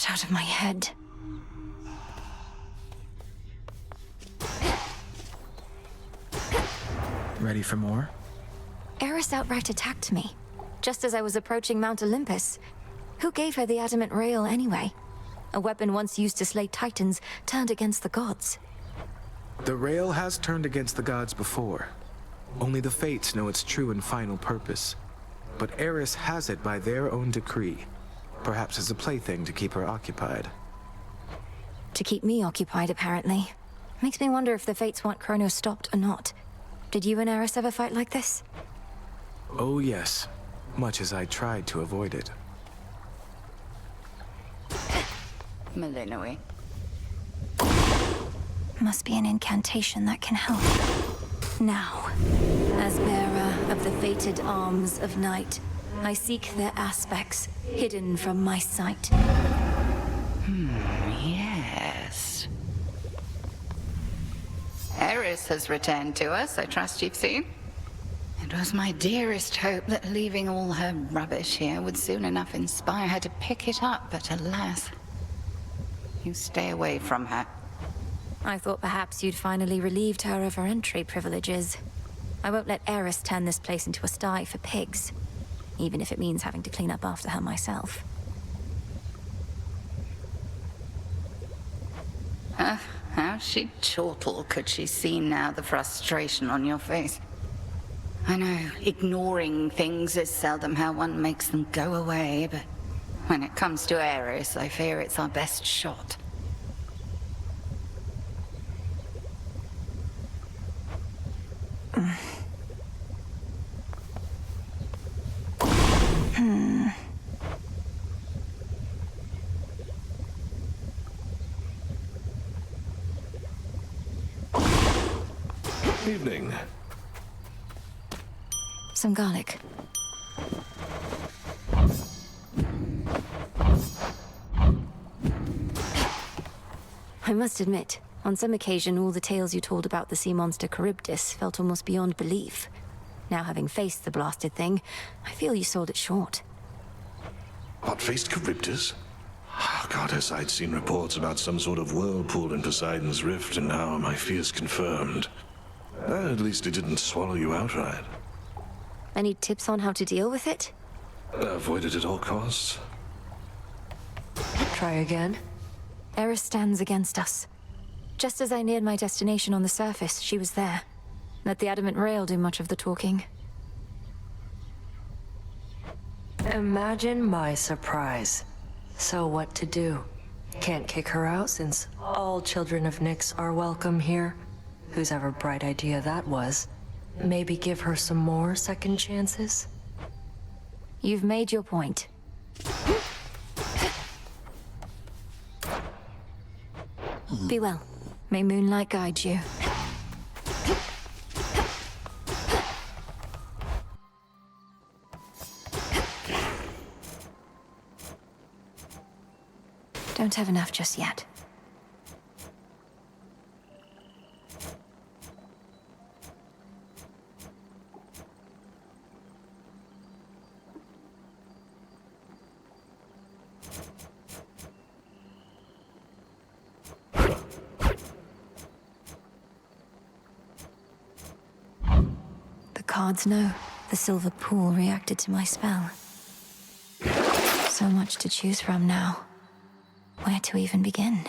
Get out of my head. Ready for more? Eris outright attacked me, just as I was approaching Mount Olympus. Who gave her the adamant rail anyway? A weapon once used to slay titans turned against the gods. The rail has turned against the gods before. Only the fates know its true and final purpose. But Eris has it by their own decree. Perhaps as a plaything to keep her occupied. To keep me occupied, apparently. Makes me wonder if the fates want Kronos stopped or not. Did you and Eris ever fight like this? Oh yes, much as I tried to avoid it. Malinoi. Must be an incantation that can help. Now, as bearer of the fated arms of night, I seek their aspects, hidden from my sight. Yes. Eris has returned to us, I trust you've seen. It was my dearest hope that leaving all her rubbish here would soon enough inspire her to pick it up, but alas. You stay away from her. I thought perhaps you'd finally relieved her of her entry privileges. I won't let Eris turn this place into a sty for pigs, even if it means having to clean up after her myself. How she'd chortle could she see now the frustration on your face. I know, ignoring things is seldom how one makes them go away, but when it comes to Eris, I fear it's our best shot. Evening. Some garlic. I must admit, on some occasion all the tales you told about the sea monster Charybdis felt almost beyond belief. Now having faced the blasted thing, I feel you sold it short. What faced Charybdis? Oh, Goddess, I'd seen reports about some sort of whirlpool in Poseidon's Rift, and now my fears confirmed. At least it didn't swallow you outright. Any tips on how to deal with it? Avoid it at all costs. Try again. Eris stands against us. Just as I neared my destination on the surface, she was there. Let the adamant rail do much of the talking. Imagine my surprise. So what to do? Can't kick her out since all children of Nyx are welcome here. Whose ever bright idea that was. Maybe give her some more second chances? You've made your point. Be well. May moonlight guide you. Don't have enough just yet. The cards know the silver pool reacted to my spell. So much to choose from now. Where to even begin?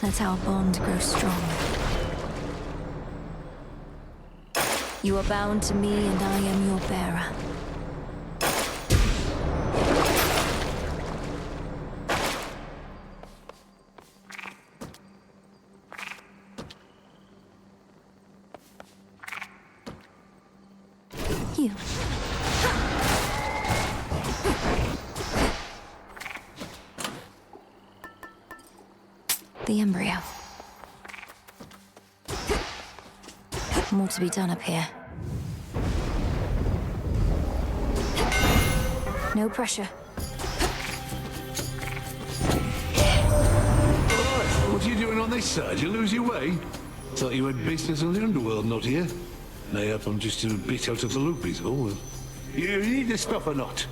Let our bond grow strong. You are bound to me, and I am your bearer. You. The embryo. More to be done up here. No pressure. What are you doing on this side? You lose your way? Thought you had business on the underworld, not here. Mayhap I'm just a bit out of the loop, is all. You need this stuff or not?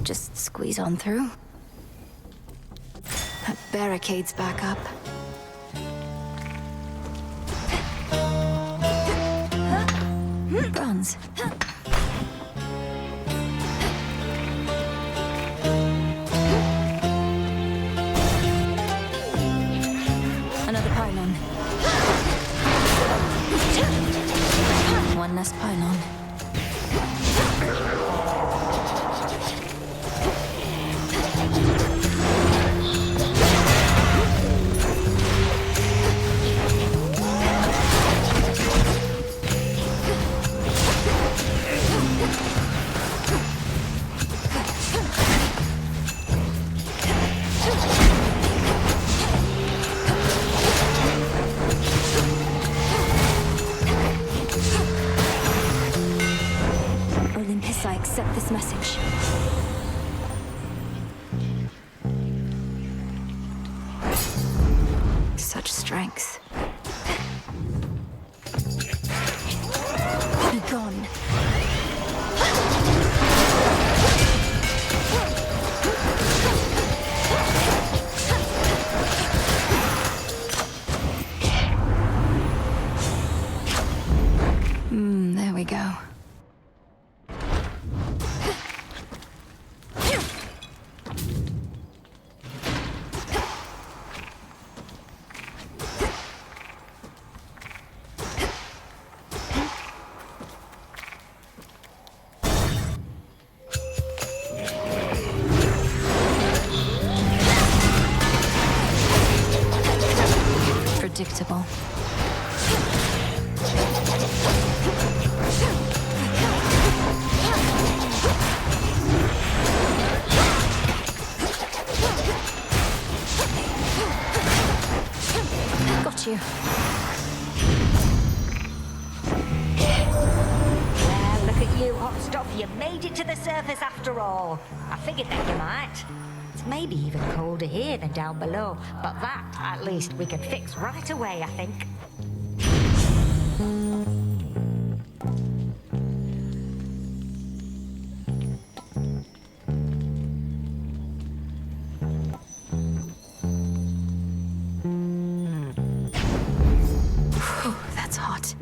Just squeeze on through. That barricade's back up. Bronze. Another pylon. One less pylon. I accept this message. Such strength. Be gone. There we go. Predictable. Got you. Well, look at you, hot stuff. You made it to the surface after all. I figured that you might. It's maybe even colder here than down below, but that, at least, we can fix right away, I think. That's hot.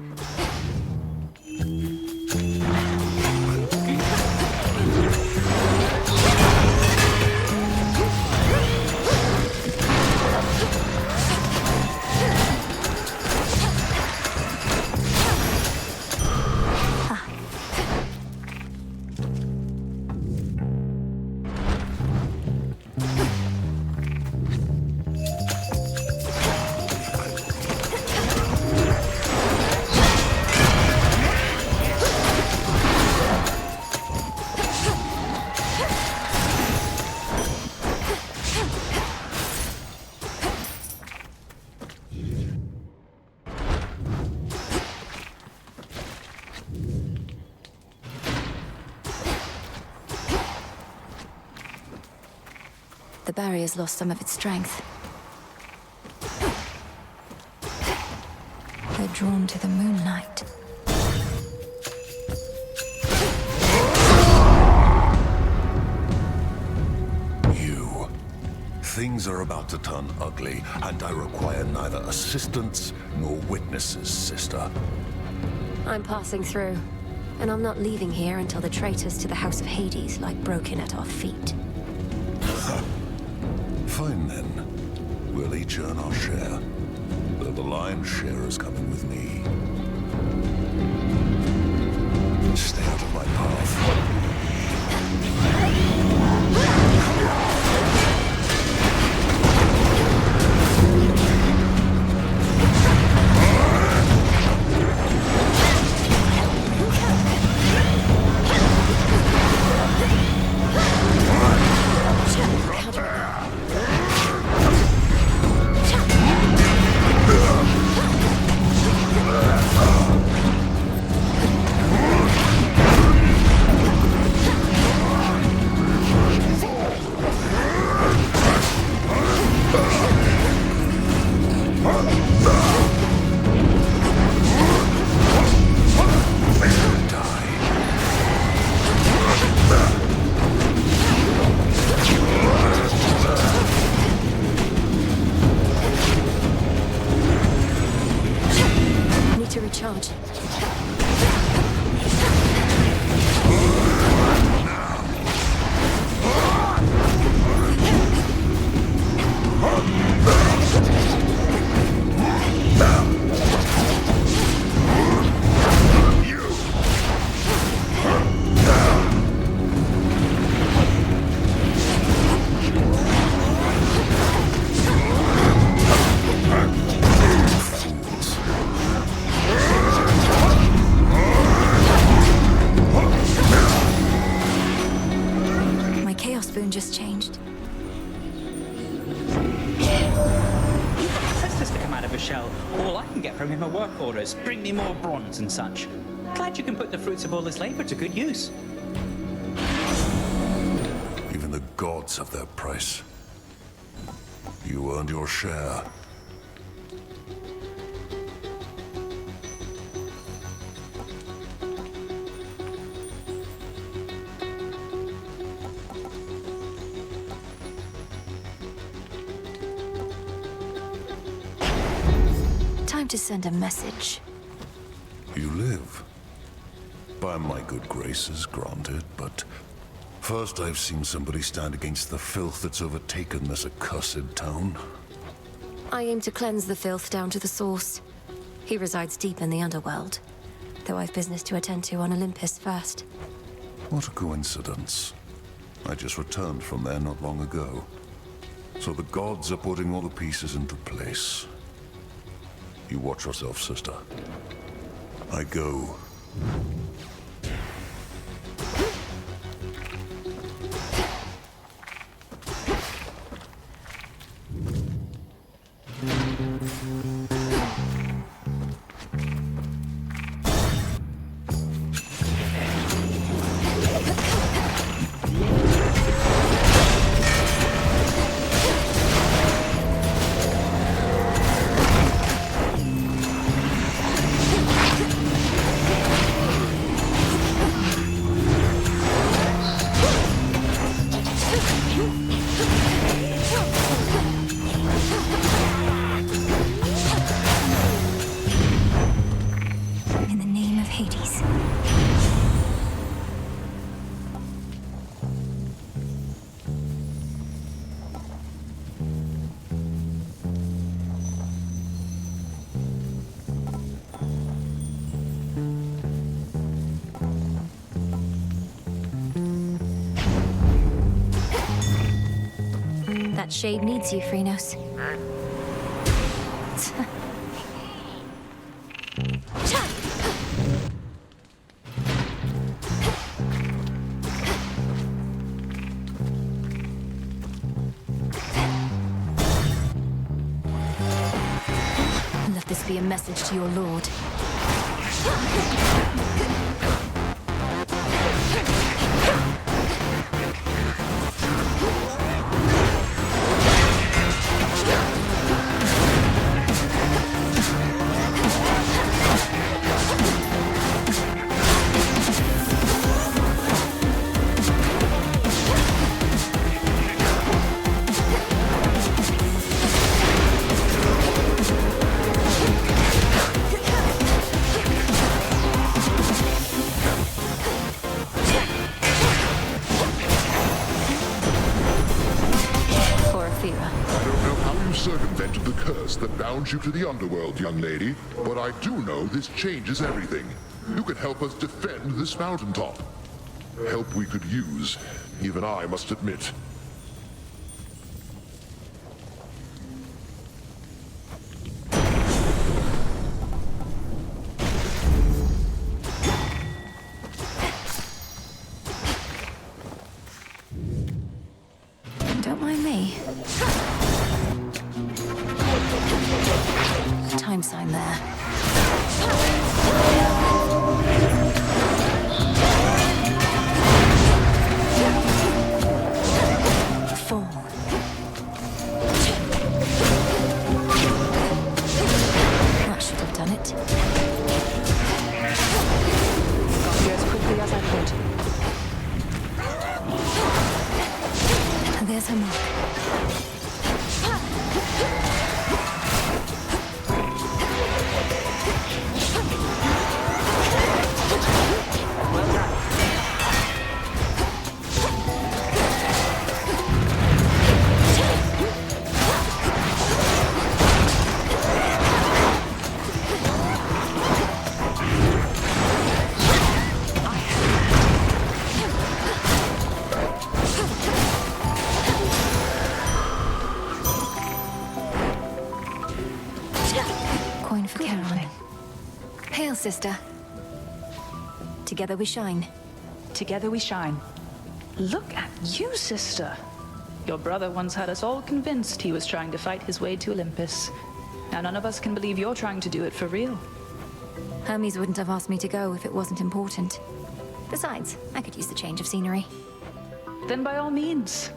barrier's lost some of its strength. They're drawn to the moonlight. You. Things are about to turn ugly, and I require neither assistance nor witnesses, sister. I'm passing through, and I'm not leaving here until the traitors to the House of Hades lie broken at our feet. Fine then. We'll each earn our share. Though the lion's share is coming with me. Stay out of my path. To recharge. Just changed. Sisters to come out of a shell. All I can get from him are work orders. Bring me more bronze and such. Glad you can put the fruits of all this labor to good use. Even the gods have their price. You earned your share. Time to send a message. You live. By my good graces, granted, but first I've seen somebody stand against the filth that's overtaken this accursed town. I aim to cleanse the filth down to the source. He resides deep in the underworld, though I've business to attend to on Olympus first. What a coincidence. I just returned from there not long ago. So the gods are putting all the pieces into place. You watch yourself, sister. I go. In the name of Hades. That shade needs you, Phrynos. Let this be a message to your lord. circumvented the curse that bound you to the underworld, young lady, but I do know this changes everything. You can help us defend this mountaintop. Help we could use, even I must admit. Don't mind me. Time sign there. Fall. That should have done it. Got here as quickly as I could. And there's her mark. Coin for Caroline. Hail, sister. Together we shine. Together we shine. Look at you, sister. Your brother once had us all convinced he was trying to fight his way to Olympus. Now none of us can believe you're trying to do it for real. Hermes wouldn't have asked me to go if it wasn't important. Besides, I could use the change of scenery. Then by all means.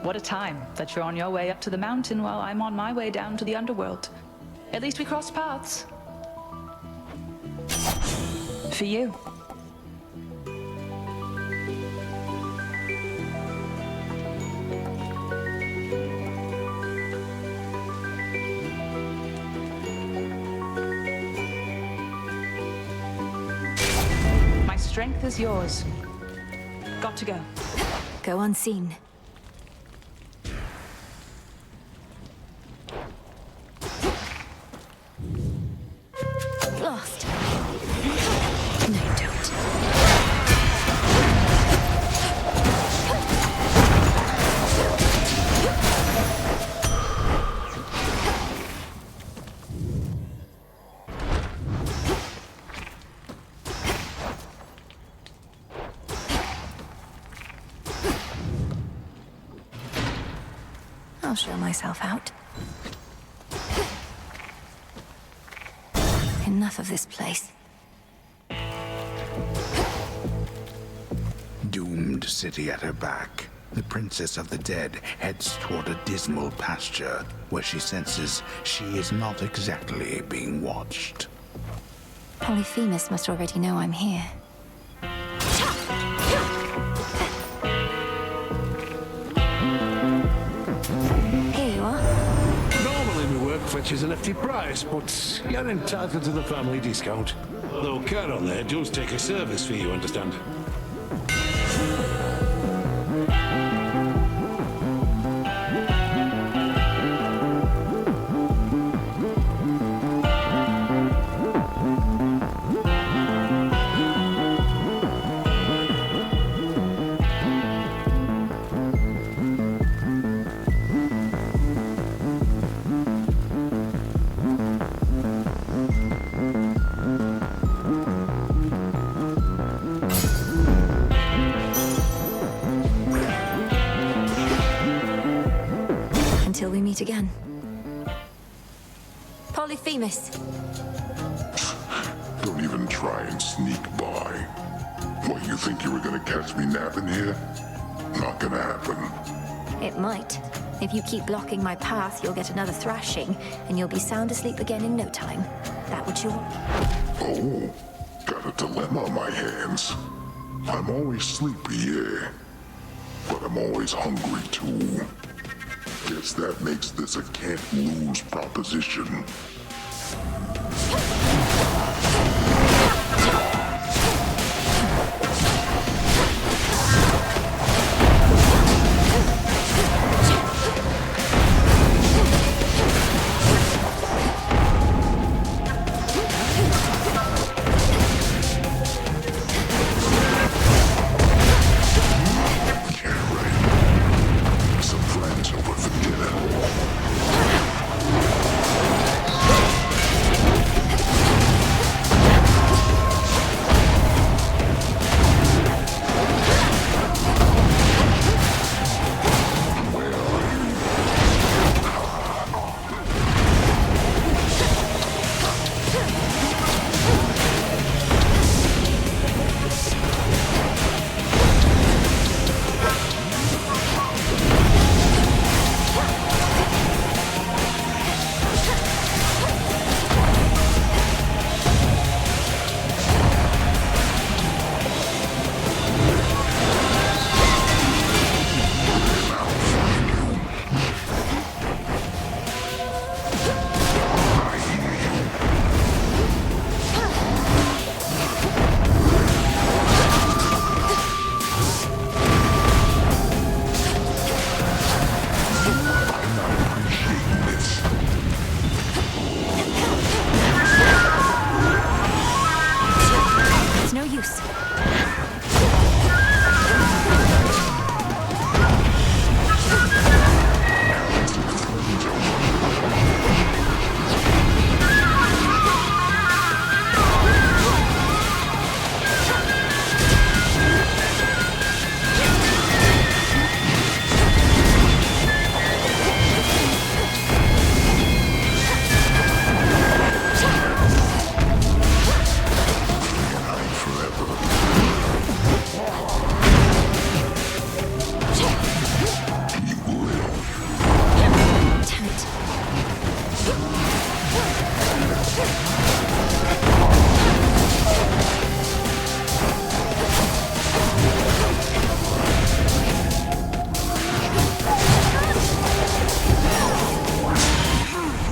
What a time that you're on your way up to the mountain while I'm on my way down to the underworld. At least we crossed paths. For you. My strength is yours. Got to go. Go unseen. Lost. No, you don't. I'll show myself out. Enough of this place. Doomed city at her back, the princess of the dead heads toward a dismal pasture where she senses she is not exactly being watched. Polyphemus must already know I'm here. Here you are. Normally my work fetches a hefty price, but you're entitled to the family discount. Though Charon there does take a service fee, you understand. Until we meet again. Polyphemus. Don't even try and sneak by. What, you think you were gonna catch me napping here? Not gonna happen. It might. If you keep blocking my path, you'll get another thrashing, and you'll be sound asleep again in no time. That what you want? Oh, got a dilemma on my hands. I'm always sleepy, yeah. But I'm always hungry, too. Guess that makes this a can't-lose proposition.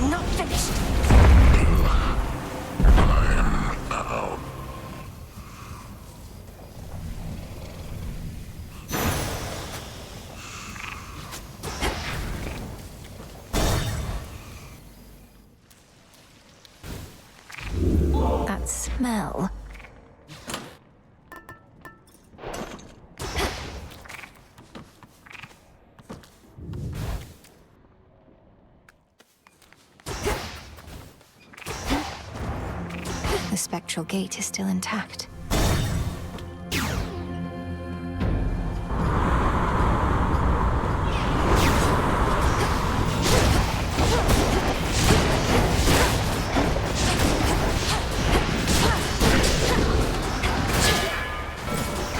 Not finished. I'm out. That smell. The spectral gate is still intact.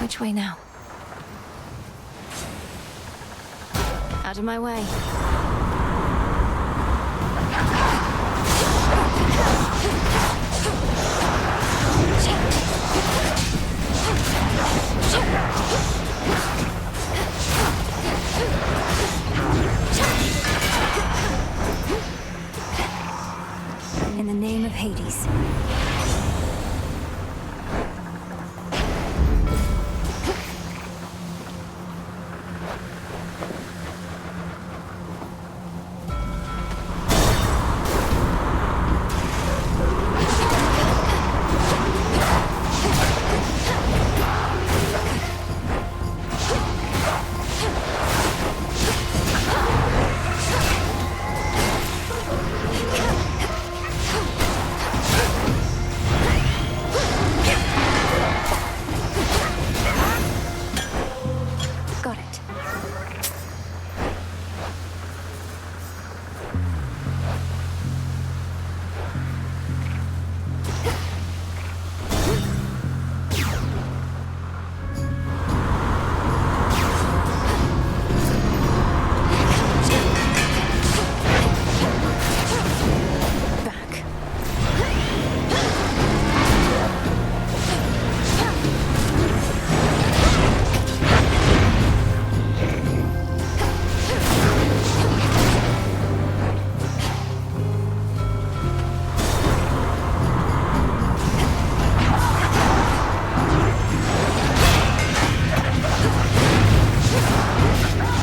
Which way now? Out of my way. In the name of Hades. Got it. Back.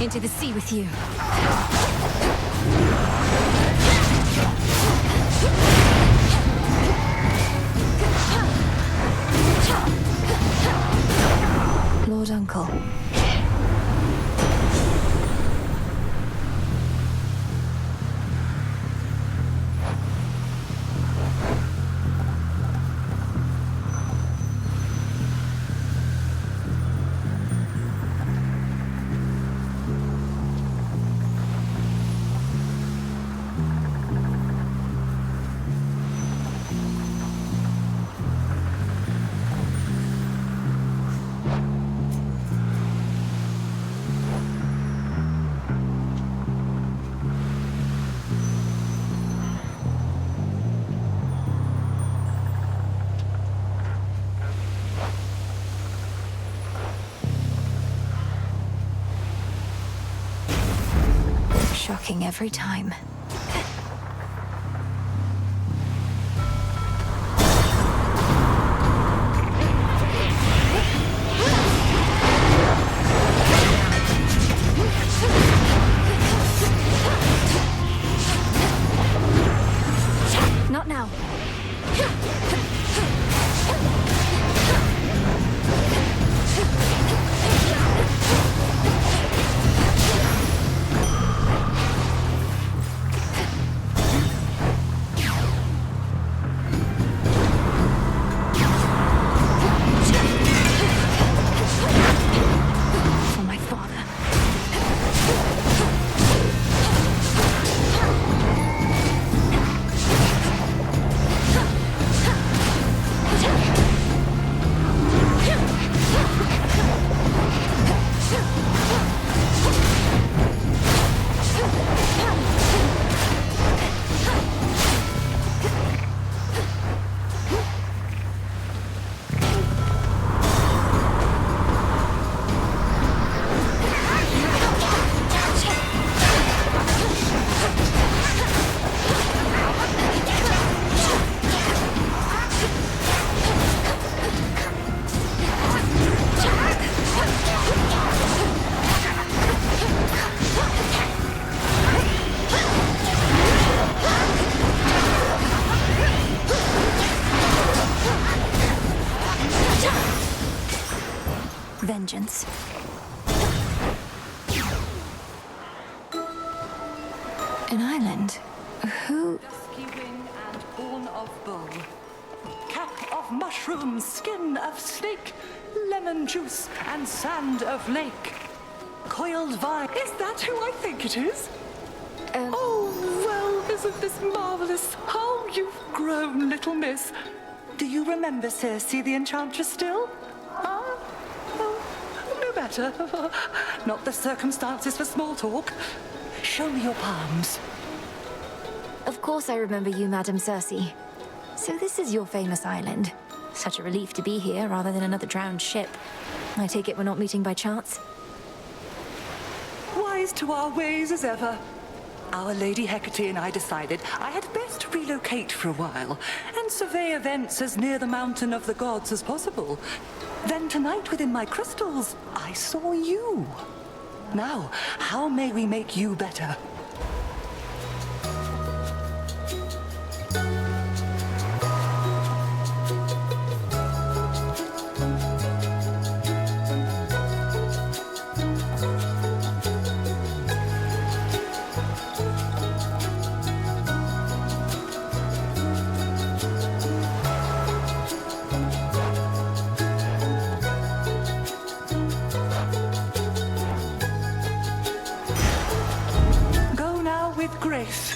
Into the sea with you. Lord Uncle. Shocking every time. Not now. For my father. coincidence. An island? Who? Dusky wing and horn of bull. Cap of mushroom, skin of snake, lemon juice and sand of lake. Coiled vine. Is that who I think it is? Oh, well, isn't this marvelous? How you've grown, little miss. Do you remember Circe the Enchantress still? Huh? Oh, no better. Not the circumstances for small talk. Show me your palms. Of course I remember you, Madame Circe. So this is your famous island. Such a relief to be here rather than another drowned ship. I take it we're not meeting by chance? Wise to our ways as ever. Our Lady Hecate and I decided I had best relocate for a while and survey events as near the mountain of the gods as possible. Then tonight within my crystals, I saw you. Now, how may we make you better? Grace.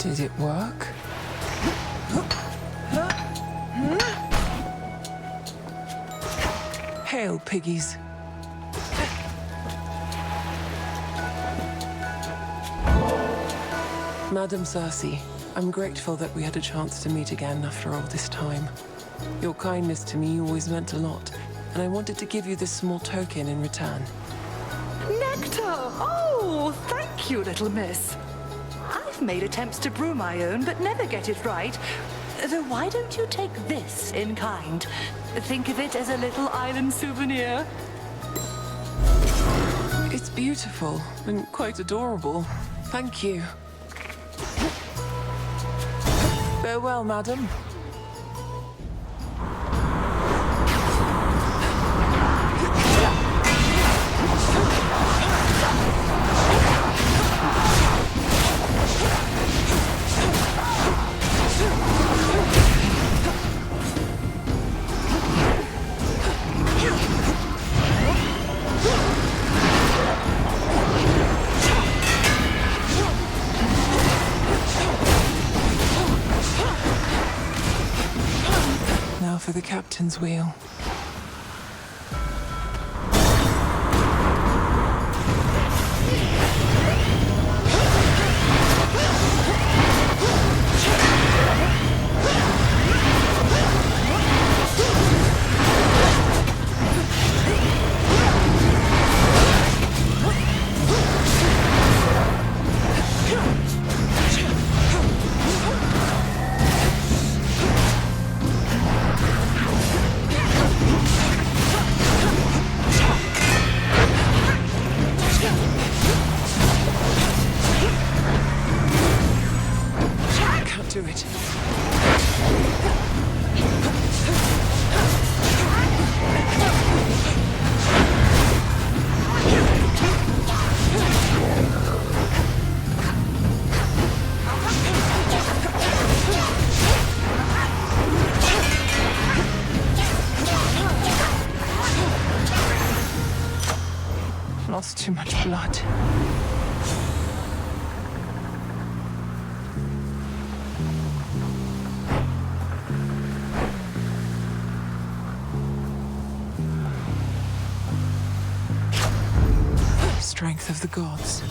Did it work? Hail, piggies. Madame Circe, I'm grateful that we had a chance to meet again after all this time. Your kindness to me always meant a lot, and I wanted to give you this small token in return. Nectar! Oh, thank you, little miss. I've made attempts to brew my own, but never get it right. Though why don't you take this in kind? Think of it as a little island souvenir. It's beautiful and quite adorable. Thank you. Farewell, madam. Now for the captain's wheel. Do it. Lost too much blood. Strength of the gods.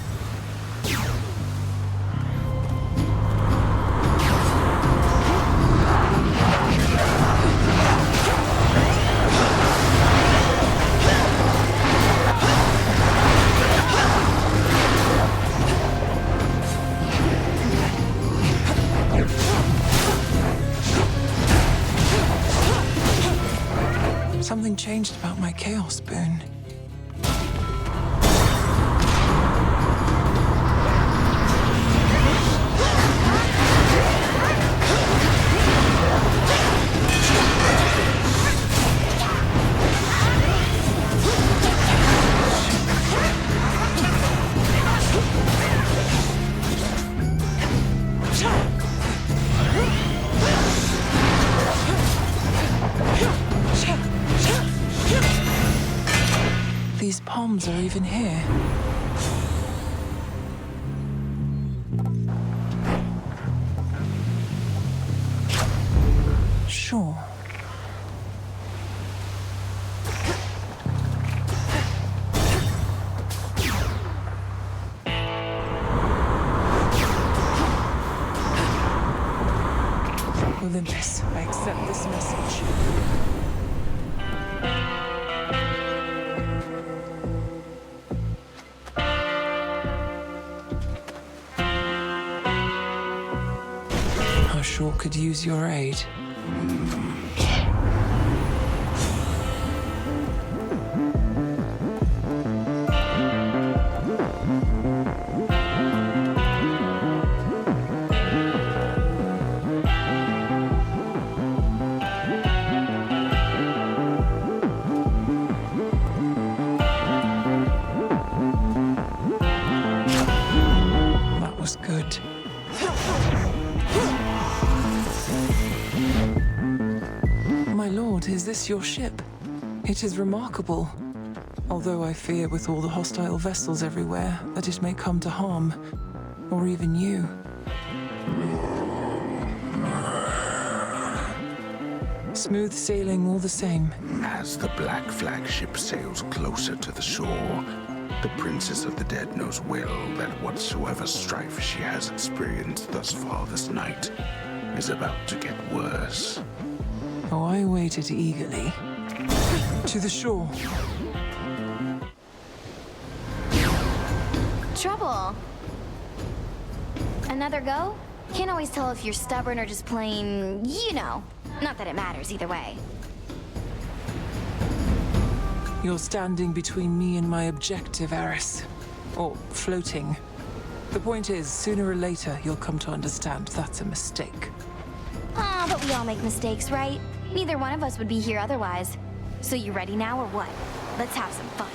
Something changed about my chaos boon. these palms are even here. Sure. Olympus, I accept this message. I sure could use your aid. That was good. My lord, is this your ship? It is remarkable. Although I fear with all the hostile vessels everywhere that it may come to harm. Or even you. Smooth sailing all the same. As the black flagship sails closer to the shore, the Princess of the Dead knows well that whatsoever strife she has experienced thus far this night is about to get worse. Oh, I waited eagerly. To the shore. Trouble. Another go? Can't always tell if you're stubborn or just plain, you know. Not that it matters either way. You're standing between me and my objective, Eris. Or floating. The point is, sooner or later, you'll come to understand that's a mistake. Ah, but we all make mistakes, right? Neither one of us would be here otherwise. So you ready now or what? Let's have some fun.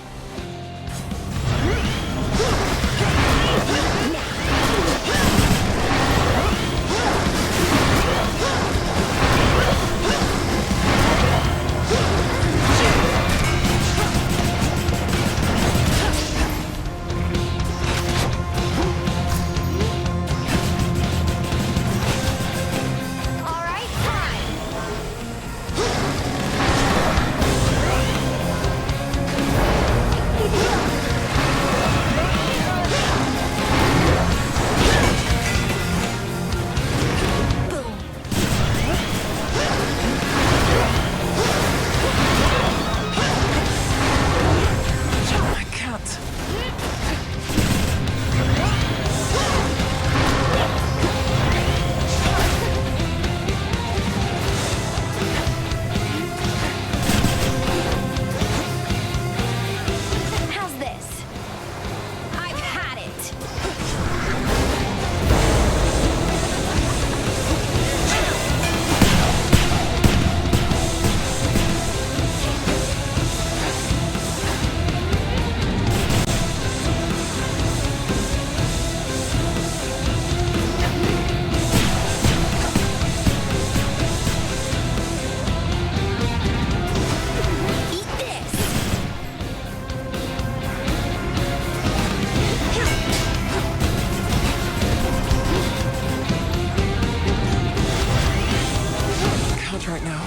Right now.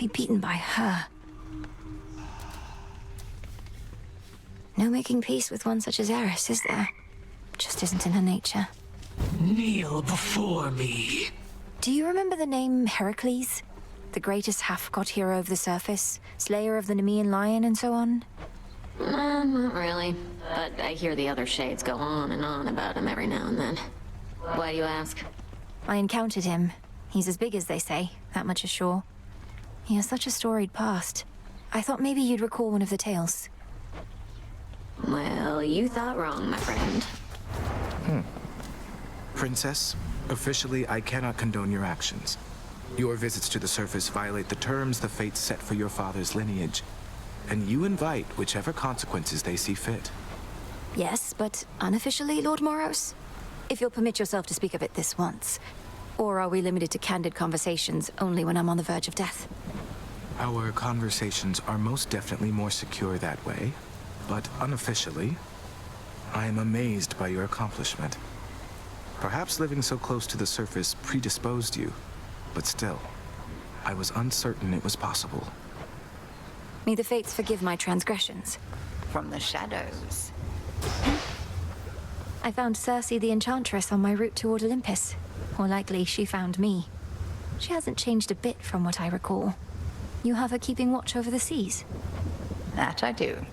be beaten by her. No making peace with one such as Eris, is there? Just isn't in her nature. Kneel before me. Do you remember the name Heracles? The greatest half-god hero of the surface, slayer of the Nemean lion and so on? Not really. But I hear the other shades go on and on about him every now and then. Why do you ask? I encountered him. He's as big as they say, that much is sure. He has such a storied past. I thought maybe you'd recall one of the tales. Well, you thought wrong, my friend. Princess, officially I cannot condone your actions. Your visits to the surface violate the terms the fates set for your father's lineage, and you invite whichever consequences they see fit. Yes, but unofficially, Lord Moros? If you'll permit yourself to speak of it this once. Or are we limited to candid conversations only when I'm on the verge of death? Our conversations are most definitely more secure that way, but unofficially, I am amazed by your accomplishment. Perhaps living so close to the surface predisposed you, but still, I was uncertain it was possible. May the fates forgive my transgressions. From the shadows. I found Circe the Enchantress on my route toward Olympus. Or likely, she found me. She hasn't changed a bit from what I recall. You have her keeping watch over the seas? That I do.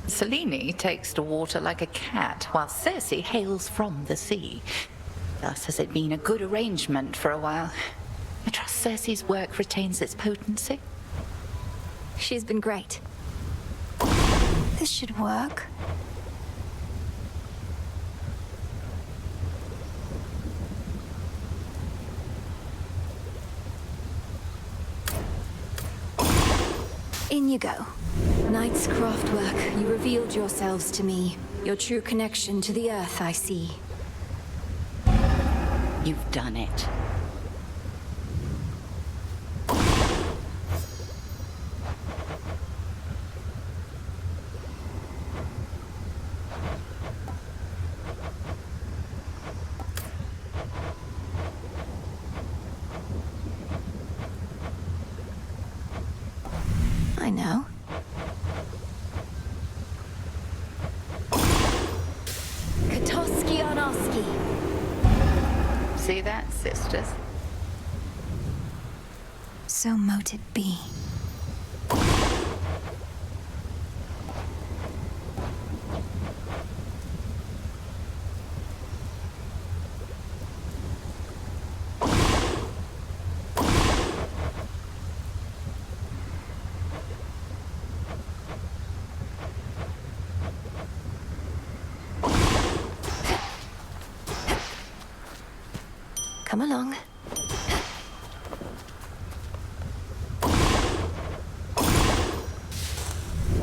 Selene takes to water like a cat, while Circe hails from the sea. Thus has it been a good arrangement for a while. I trust Circe's work retains its potency. She's been great. This should work. In you go. Knight's craftwork, you revealed yourselves to me. Your true connection to the earth, I see. You've done it. I know. Katoski Onoski. See that, sisters? So mote it be. Come along.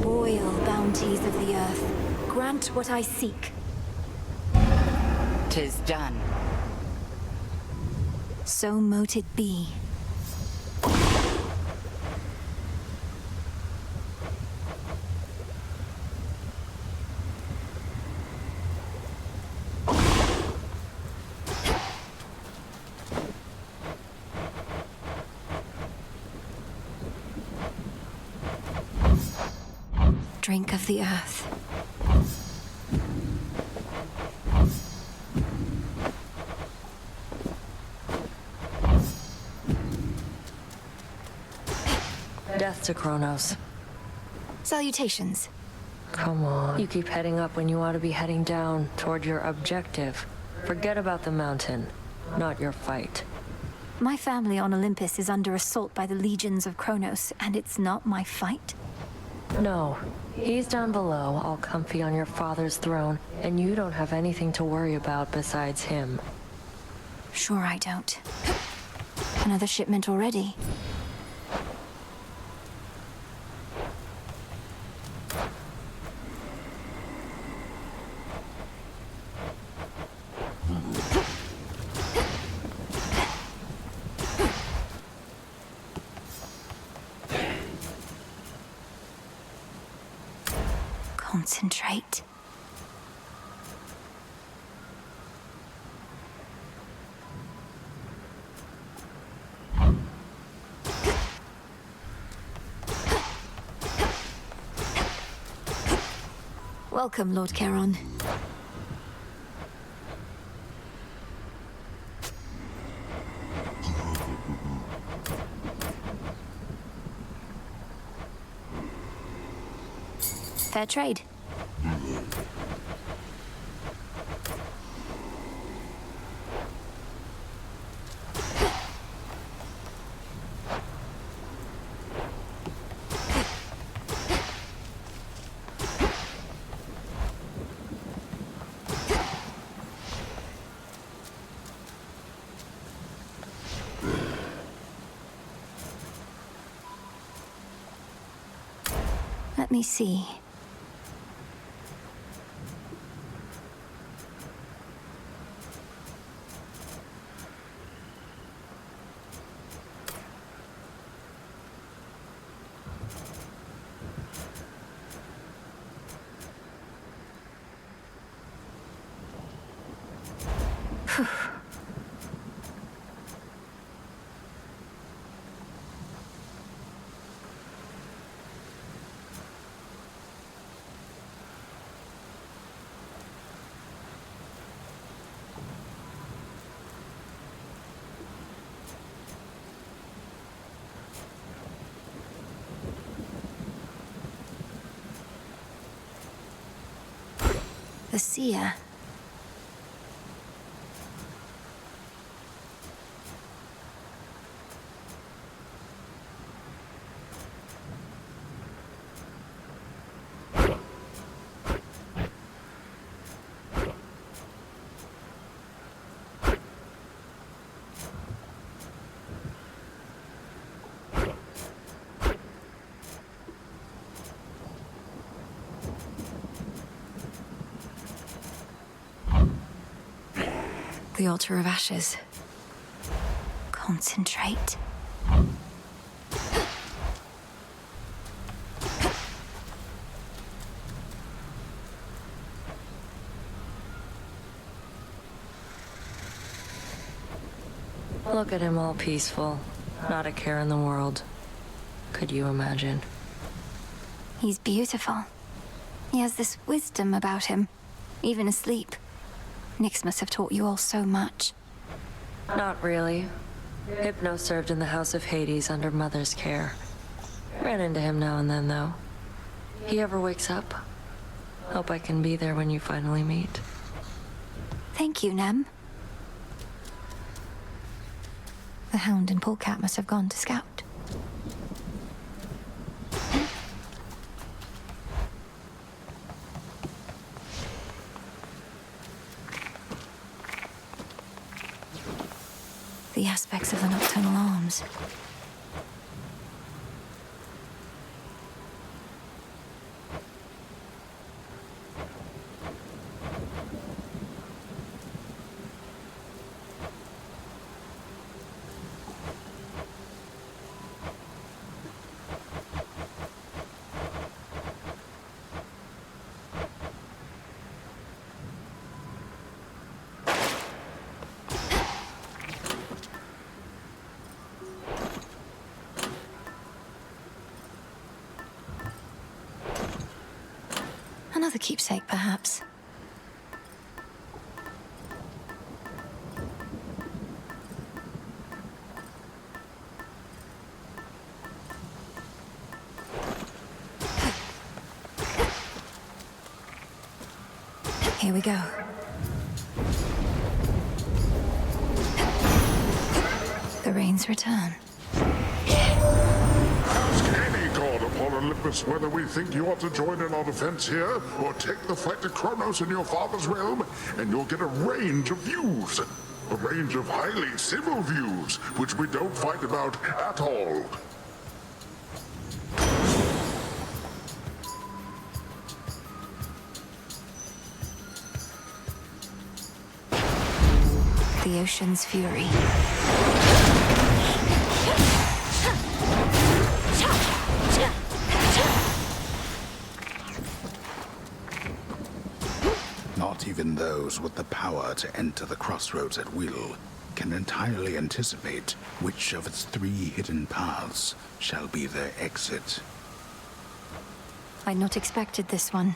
Boil, bounties of the earth. Grant what I seek. 'Tis done. So mote it be. Drink of the earth. Death to Kronos. Salutations. Come on. You keep heading up when you ought to be heading down toward your objective. Forget about the mountain, not your fight. My family on Olympus is under assault by the legions of Kronos, and it's not my fight? No. He's down below, all comfy on your father's throne, and you don't have anything to worry about besides him. Sure I don't. Another shipment already. Concentrate. Welcome, Lord Charon. Fair trade. Let me see. The seer. The altar of ashes. Concentrate. Look at him all peaceful. Not a care in the world. Could you imagine? He's beautiful. He has this wisdom about him, even asleep. Nyx must have taught you all so much. Not really. Hypno served in the House of Hades under Mother's care. Ran into him now and then, though. He ever wakes up? Hope I can be there when you finally meet. Thank you, Nem. The Hound and Polecat must have gone to scout. The aspects of the nocturnal arms. Another keepsake, perhaps. Here we go. The rains return. God upon Olympus, whether we think you ought to join in our defense here, or take the fight to Kronos in your father's realm, and you'll get a range of views. A range of highly civil views, which we don't fight about at all. The ocean's fury. Not even those with the power to enter the crossroads at will can entirely anticipate which of its 3 hidden paths shall be their exit. I'd not expected this one.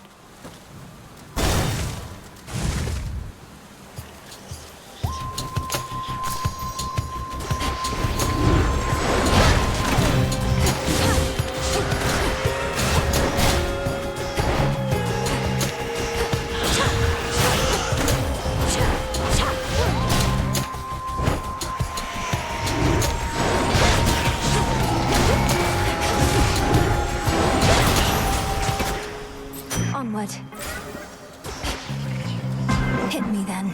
Onward. Hit me then.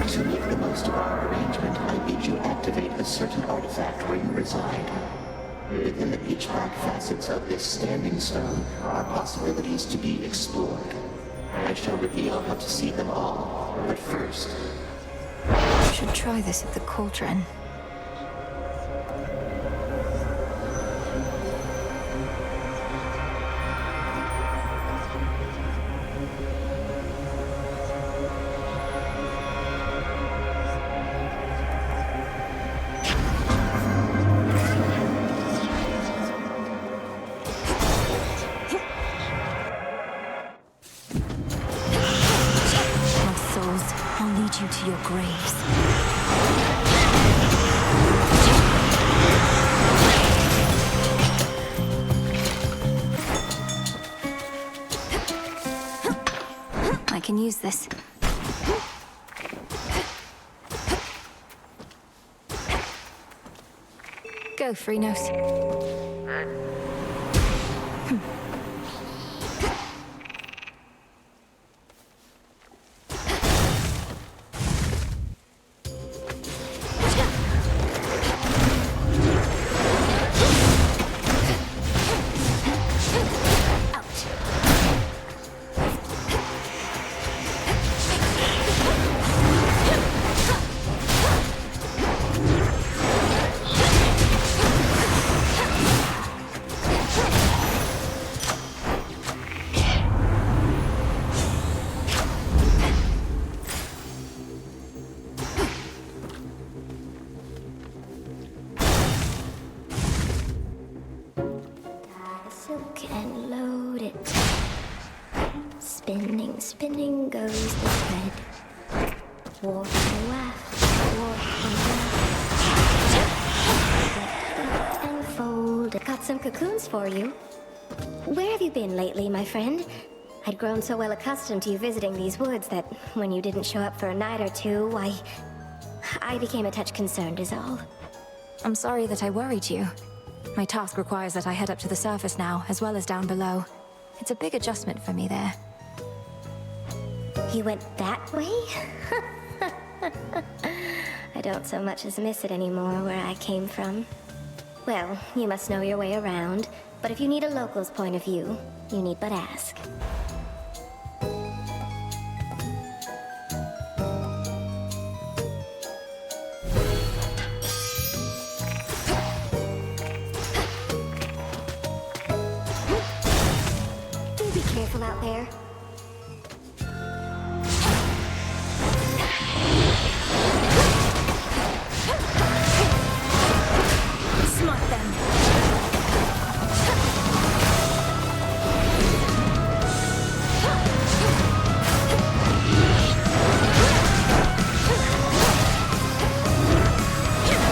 To make the most of our arrangement, I bid you activate a certain artifact where you reside. Within the pitch-black facets of this standing stone are possibilities to be explored. I shall reveal how to see them all, but first... I should try this at the cauldron. I'll lead you to your graves. I can use this. Go, Freenos. And load it. Spinning, spinning goes the thread. Warp and waft, warp and waft. And fold. Got some cocoons for you. Where have you been lately, my friend? I'd grown so well accustomed to you visiting these woods that when you didn't show up for a night or two, I became a touch concerned is all. I'm sorry that I worried you. My task requires that I head up to the surface now, as well as down below. It's a big adjustment for me there. You went that way? I don't so much as miss it anymore where I came from. Well, you must know your way around, but if you need a local's point of view, you need but ask. Careful out there. Smite them.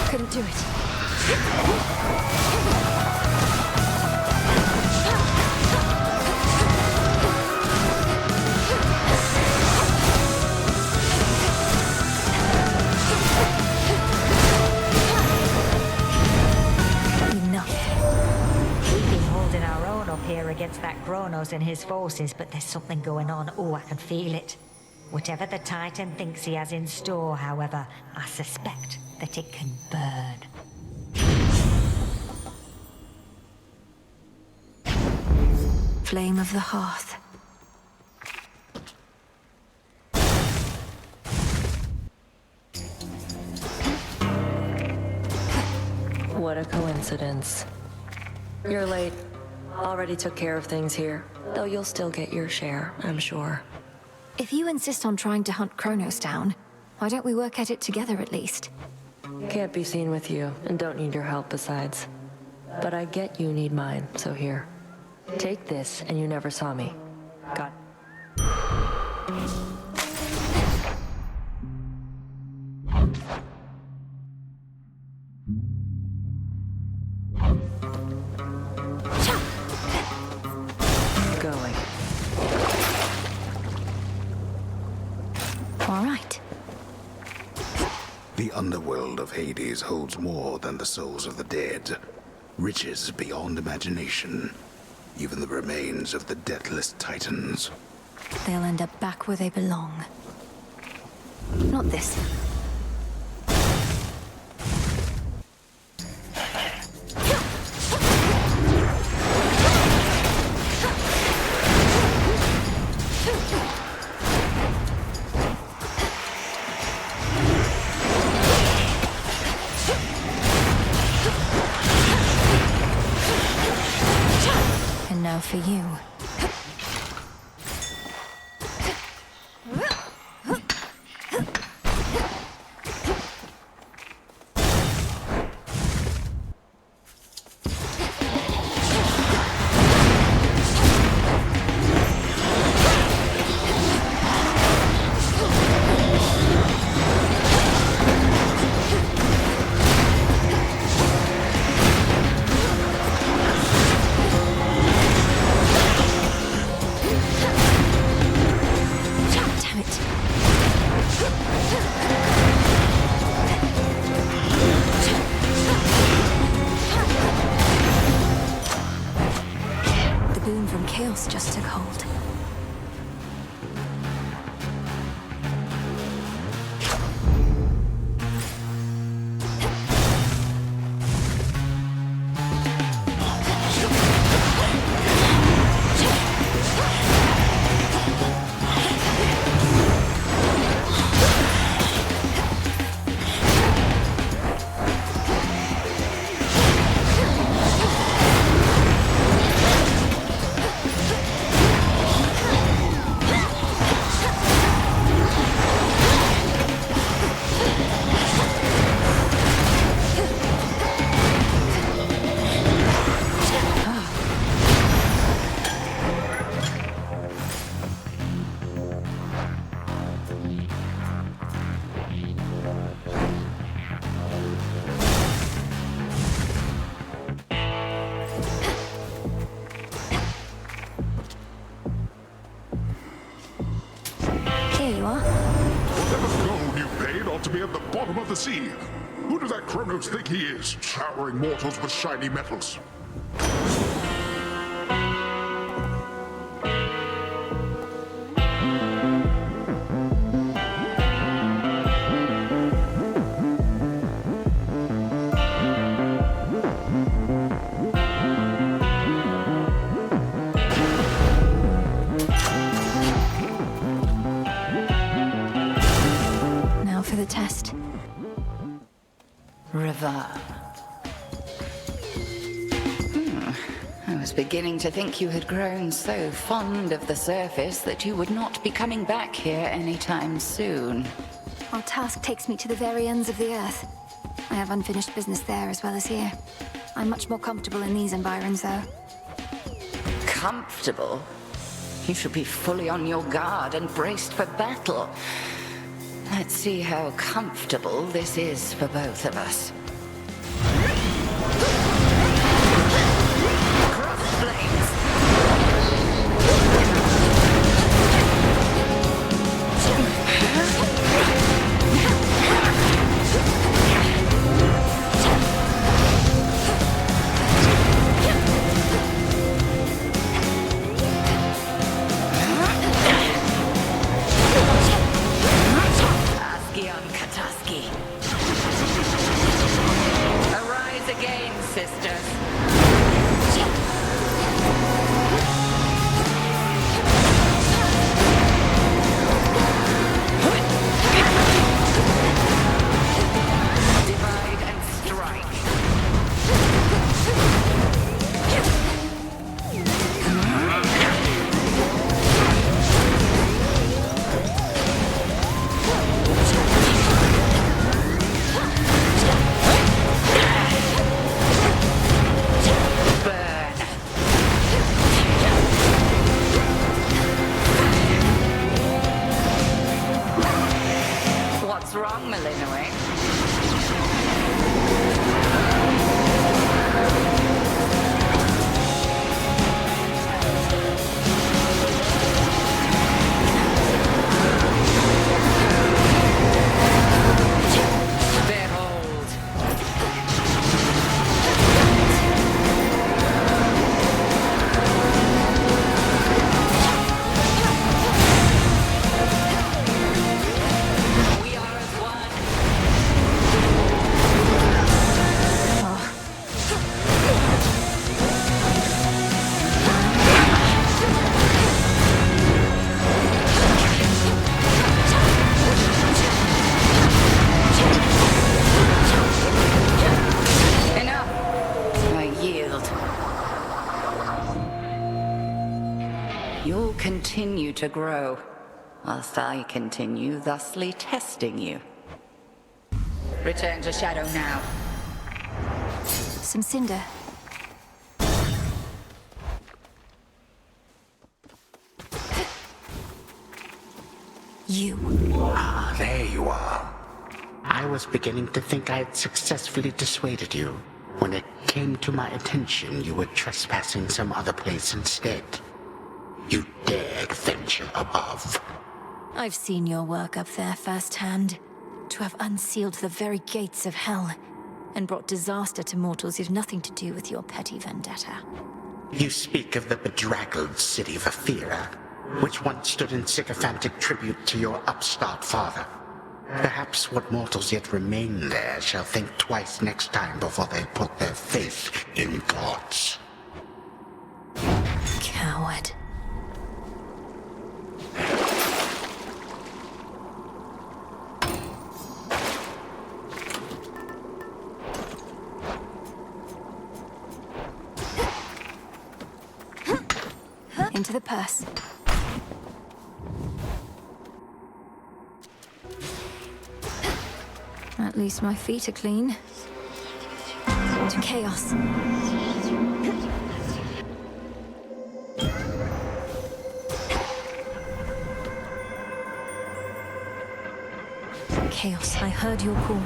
Couldn't do it. Against that Kronos and his forces, but there's something going on. Oh, I can feel it. Whatever the Titan thinks he has in store, however, I suspect that it can burn. Flame of the hearth. What a coincidence. You're late. Already took care of things here, though you'll still get your share, I'm sure. If you insist on trying to hunt Kronos down, why don't we work at it together at least? Can't be seen with you, and don't need your help besides. But I get you need mine, so here. Take this, and you never saw me. Got The underworld of Hades holds more than the souls of the dead. Riches beyond imagination. Even the remains of the deathless titans. They'll end up back where they belong. Not this. And now for you. Just took hold. To be at the bottom of the sea. Who does that Kronos think he is, showering mortals with shiny metals? Test. River. I was beginning to think you had grown so fond of the surface that you would not be coming back here anytime soon. Our task takes me to the very ends of the Earth. I have unfinished business there as well as here. I'm much more comfortable in these environs, though. Comfortable? You should be fully on your guard and braced for battle. Let's see how comfortable this is for both of us. Arise again, sister. continue to grow, whilst I continue thusly testing you. Return to Shadow now. Some cinder. You. Ah, there you are. I was beginning to think I had successfully dissuaded you. When it came to my attention, you were trespassing some other place instead. You dared venture above. I've seen your work up there firsthand. To have unsealed the very gates of hell, and brought disaster to mortals who've nothing to do with your petty vendetta. You speak of the bedraggled city of Athera, which once stood in sycophantic tribute to your upstart father. Perhaps what mortals yet remain there shall think twice next time before they put their faith in gods. Coward. Into the purse. At least my feet are clean. To chaos. Chaos, I heard your call.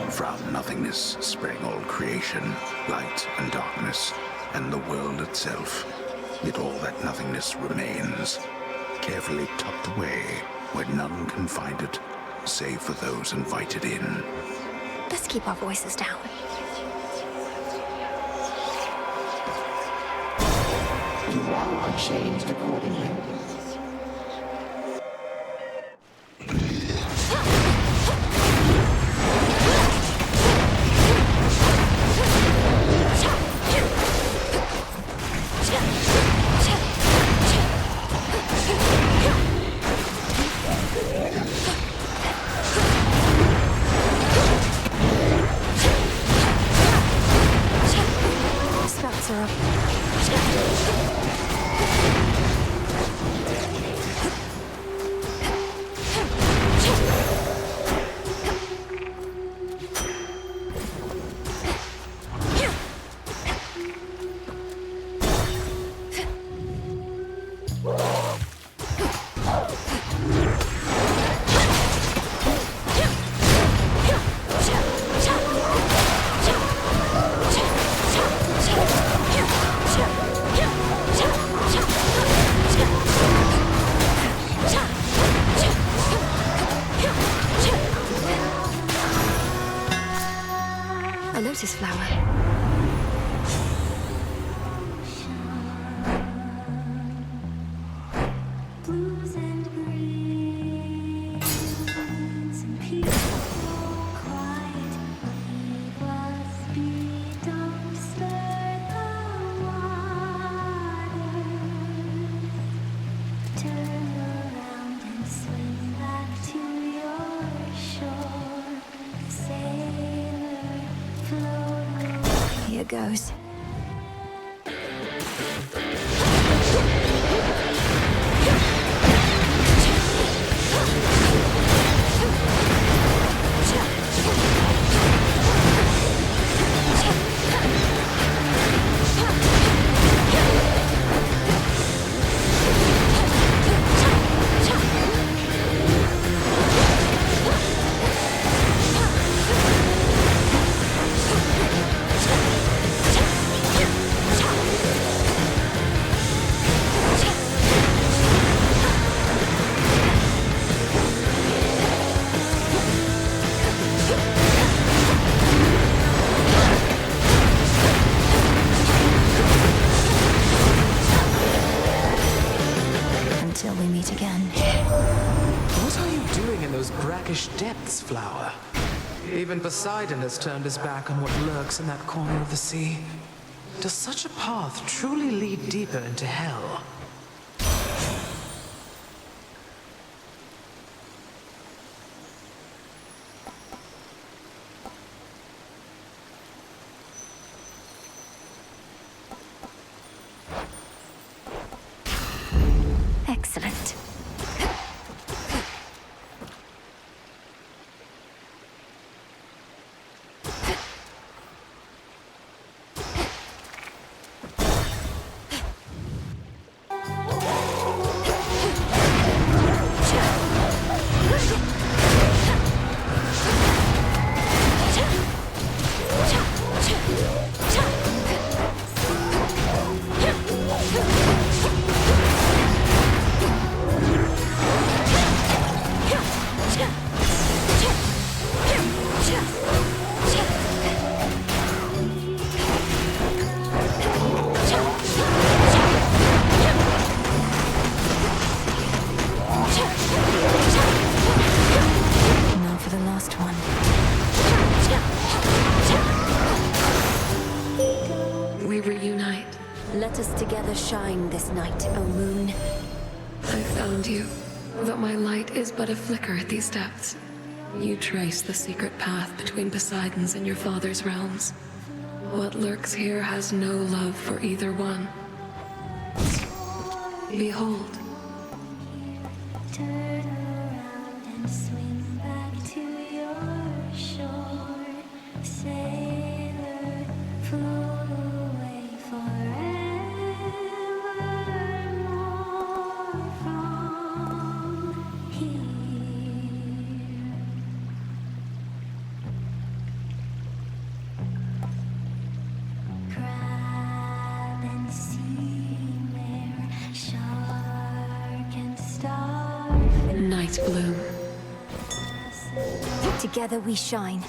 From nothingness sprang all creation, light and darkness, and the world itself. Yet all that nothingness remains, carefully tucked away where none can find it, save for those invited in. Let's keep our voices down. You all are changed accordingly. Spouts are up. A lotus flower. Blues and greens and peaceful, quiet. Leave us be, don't stir the waters. Turn around and swim back to your shore. Sailor, float away. Here goes. flower. Even Poseidon has turned his back on what lurks in that corner of the sea. Does such a path truly lead deeper into hell? Excellent. Now for the last one. We reunite. Let us together shine this night, O moon. I found you, though my light is but a flicker at these depths. You trace the secret path between Poseidon's and your father's realms. What lurks here has no love for either one. Behold. Turn around and swim back to your shore. Sailor, float away forevermore from here. Crab and sea mare, shark and starfish. Night bloom. Together we shine.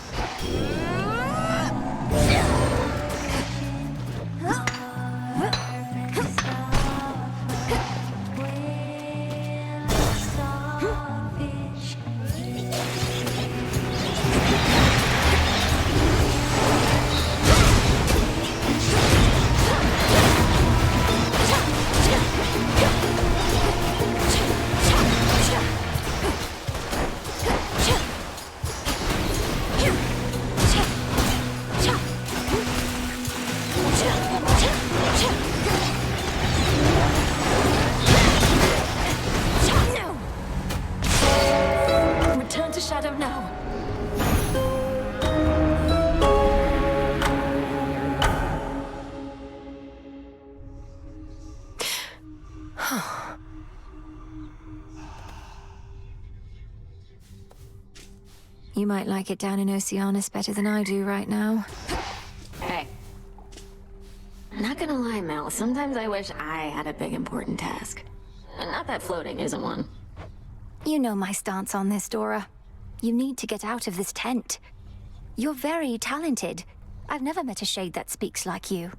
Return to shadow now. You might like it down in Oceanus better than I do right now. Hey. Not gonna lie, Mel, sometimes I wish I had a big important task. And not that floating isn't one. You know my stance on this, Dora. You need to get out of this tent. You're very talented. I've never met a shade that speaks like you.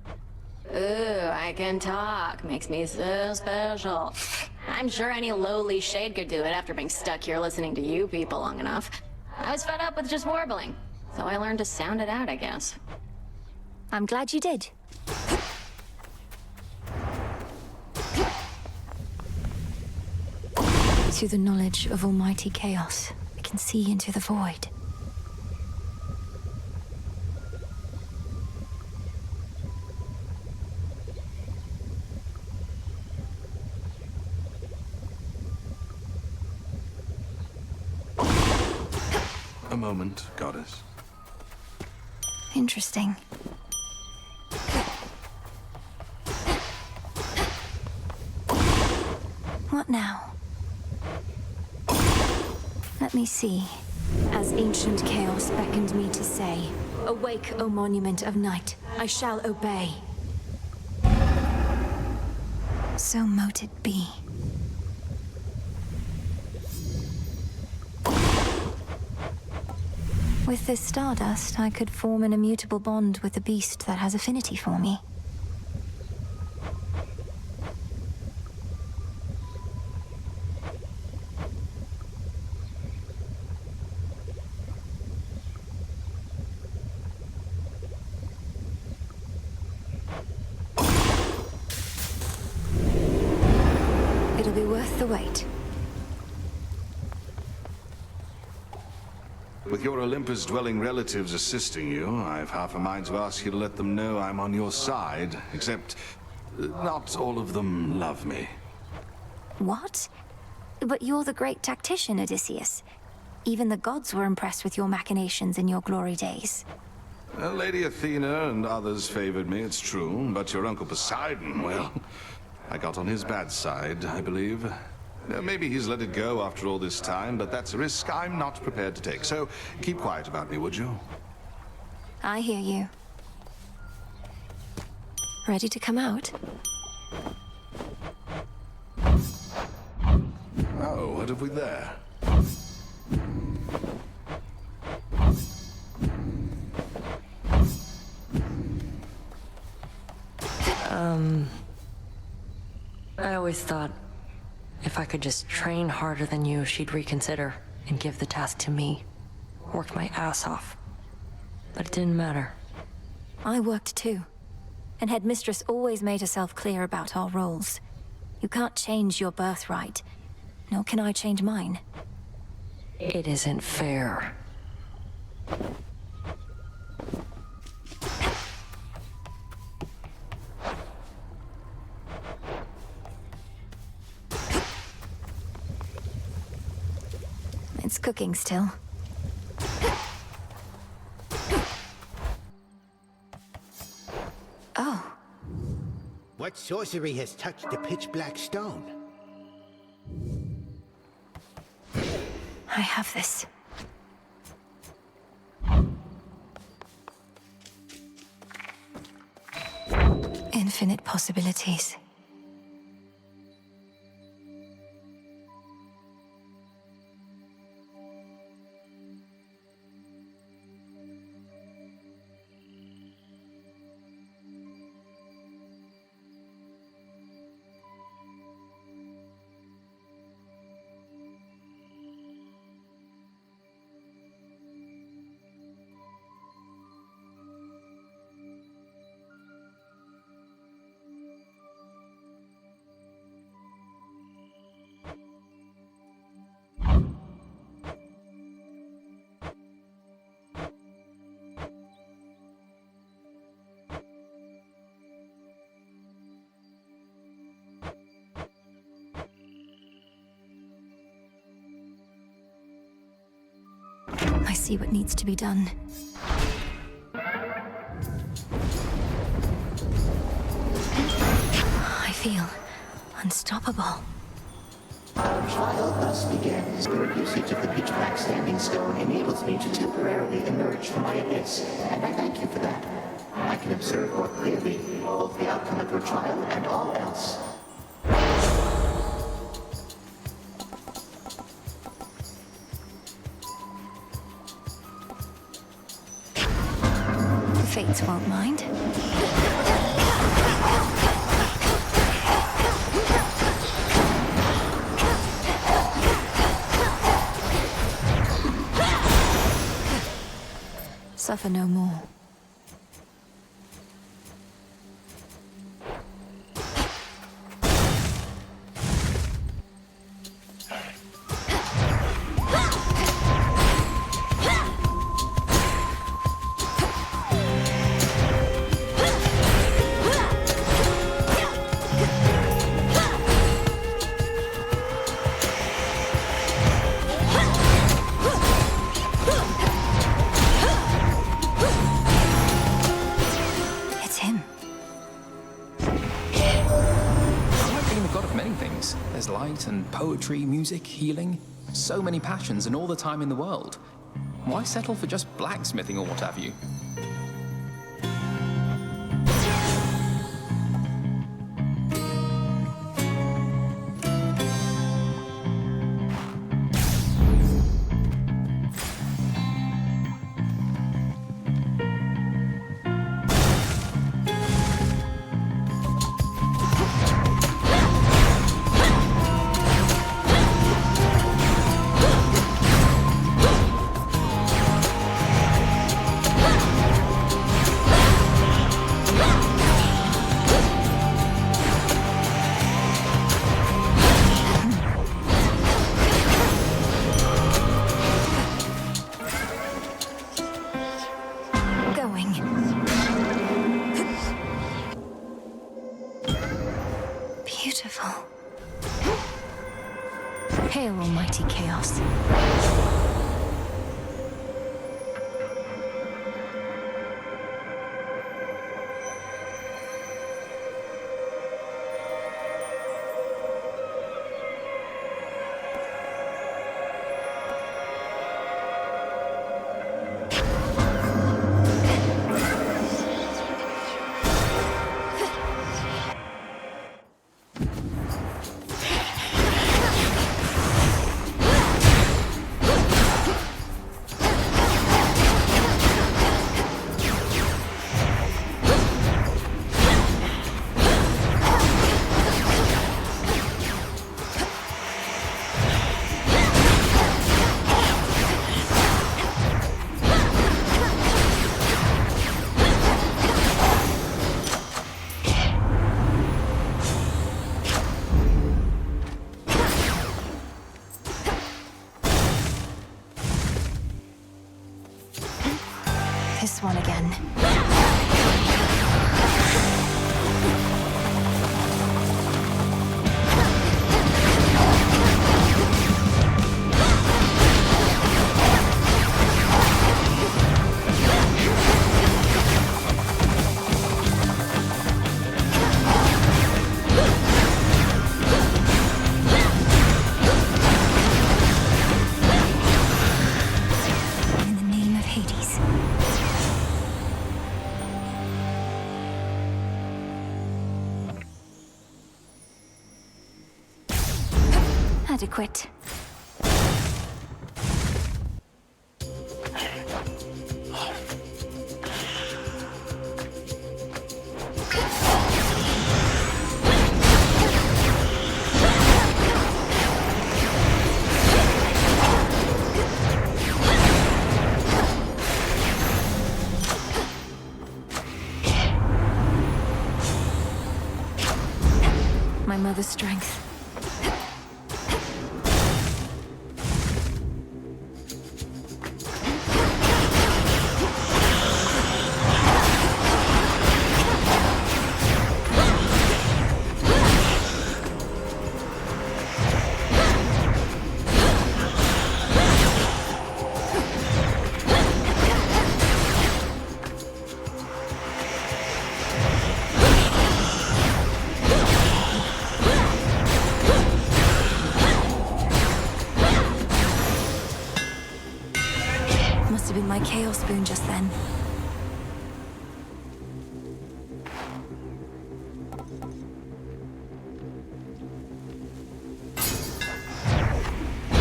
Ooh, I can talk. Makes me so special. I'm sure any lowly shade could do it after being stuck here listening to you people long enough. I was fed up with just warbling, so I learned to sound it out, I guess. I'm glad you did. Through the knowledge of almighty chaos, I can see into the void. A moment, goddess. Interesting. What now? Let me see. As ancient chaos beckoned me to say, awake, O monument of night, I shall obey. So mote it be. With this stardust, I could form an immutable bond with the beast that has affinity for me. wait. With your Olympus-dwelling relatives assisting you, I've half a mind to ask you to let them know I'm on your side, except not all of them love me. What? But you're the great tactician, Odysseus. Even the gods were impressed with your machinations in your glory days. Lady Athena and others favored me, it's true, but your Uncle Poseidon, well, I got on his bad side, I believe. Maybe he's let it go after all this time, but that's a risk I'm not prepared to take. So keep quiet about me, would you? I hear you. Ready to come out? Oh, what have we there? I always thought if I could just train harder than you, she'd reconsider and give the task to me. Worked my ass off. But it didn't matter. I worked too. And Headmistress always made herself clear about our roles. You can't change your birthright, nor can I change mine. It isn't fair. It's cooking still. Oh. What sorcery has touched the pitch-black stone? I have this. Infinite possibilities. I see what needs to be done. I feel unstoppable. Our trial thus begins. Your usage of the pitch-black standing stone enables me to temporarily emerge from my abyss, and I thank you for that. I can observe more clearly both the outcome of your trial and all else. The Fates won't mind. Suffer no more. And poetry, music, healing. So many passions and all the time in the world. Why settle for just blacksmithing or what have you? Beautiful. Hail, almighty chaos. This one again. In the name of Hades. Adequate. My mother's strength. Must have been my chaos spoon just then.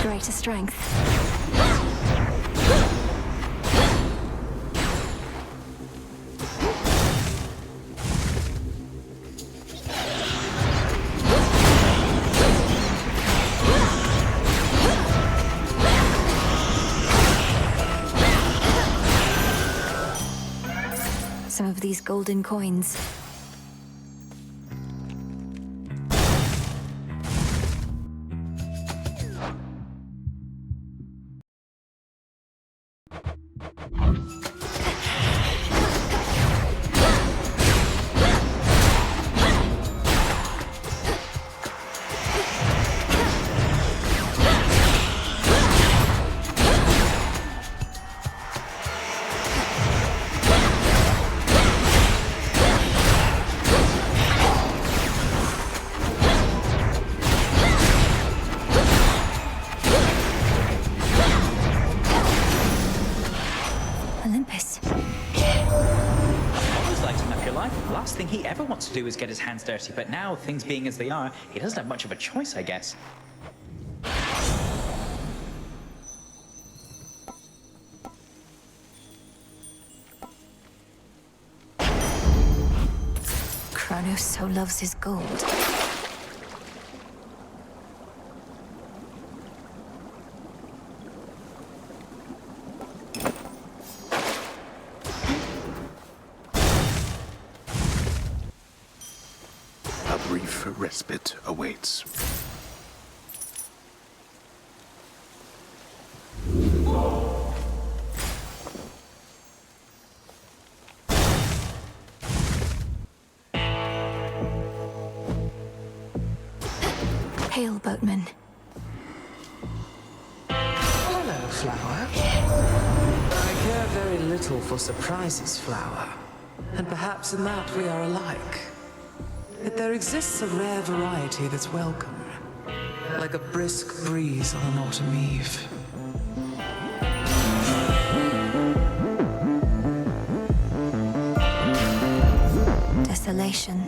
Greater strength. Some of these golden coins. Olympus. Always liked him up your life. Last thing he ever wants to do is get his hands dirty, but now, things being as they are, he doesn't have much of a choice, I guess. Kronos so loves his gold. A brief respite awaits. Hail, boatman. Hello, Flower. I care very little for surprises, Flower. And perhaps in that we are alike. Yet there exists a rare variety that's welcome. Like a brisk breeze on an autumn eve. Desolation.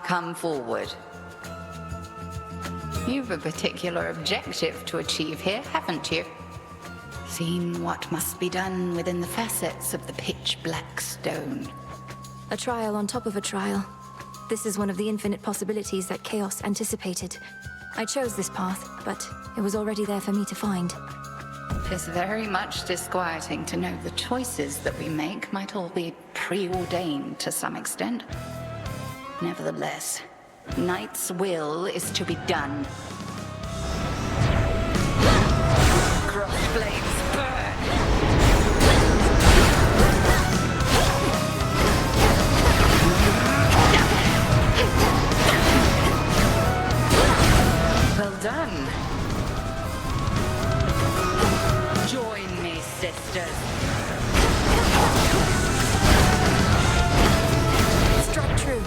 Come forward. You've a particular objective to achieve here, haven't you? Seen what must be done within the facets of the pitch-black stone. A trial on top of a trial. This is one of the infinite possibilities that Chaos anticipated. I chose this path, but it was already there for me to find. It's very much disquieting to know the choices that we make might all be preordained to some extent. Nevertheless, Knight's will is to be done. Crossblades burn! Well done. Join me, sisters. Strike true.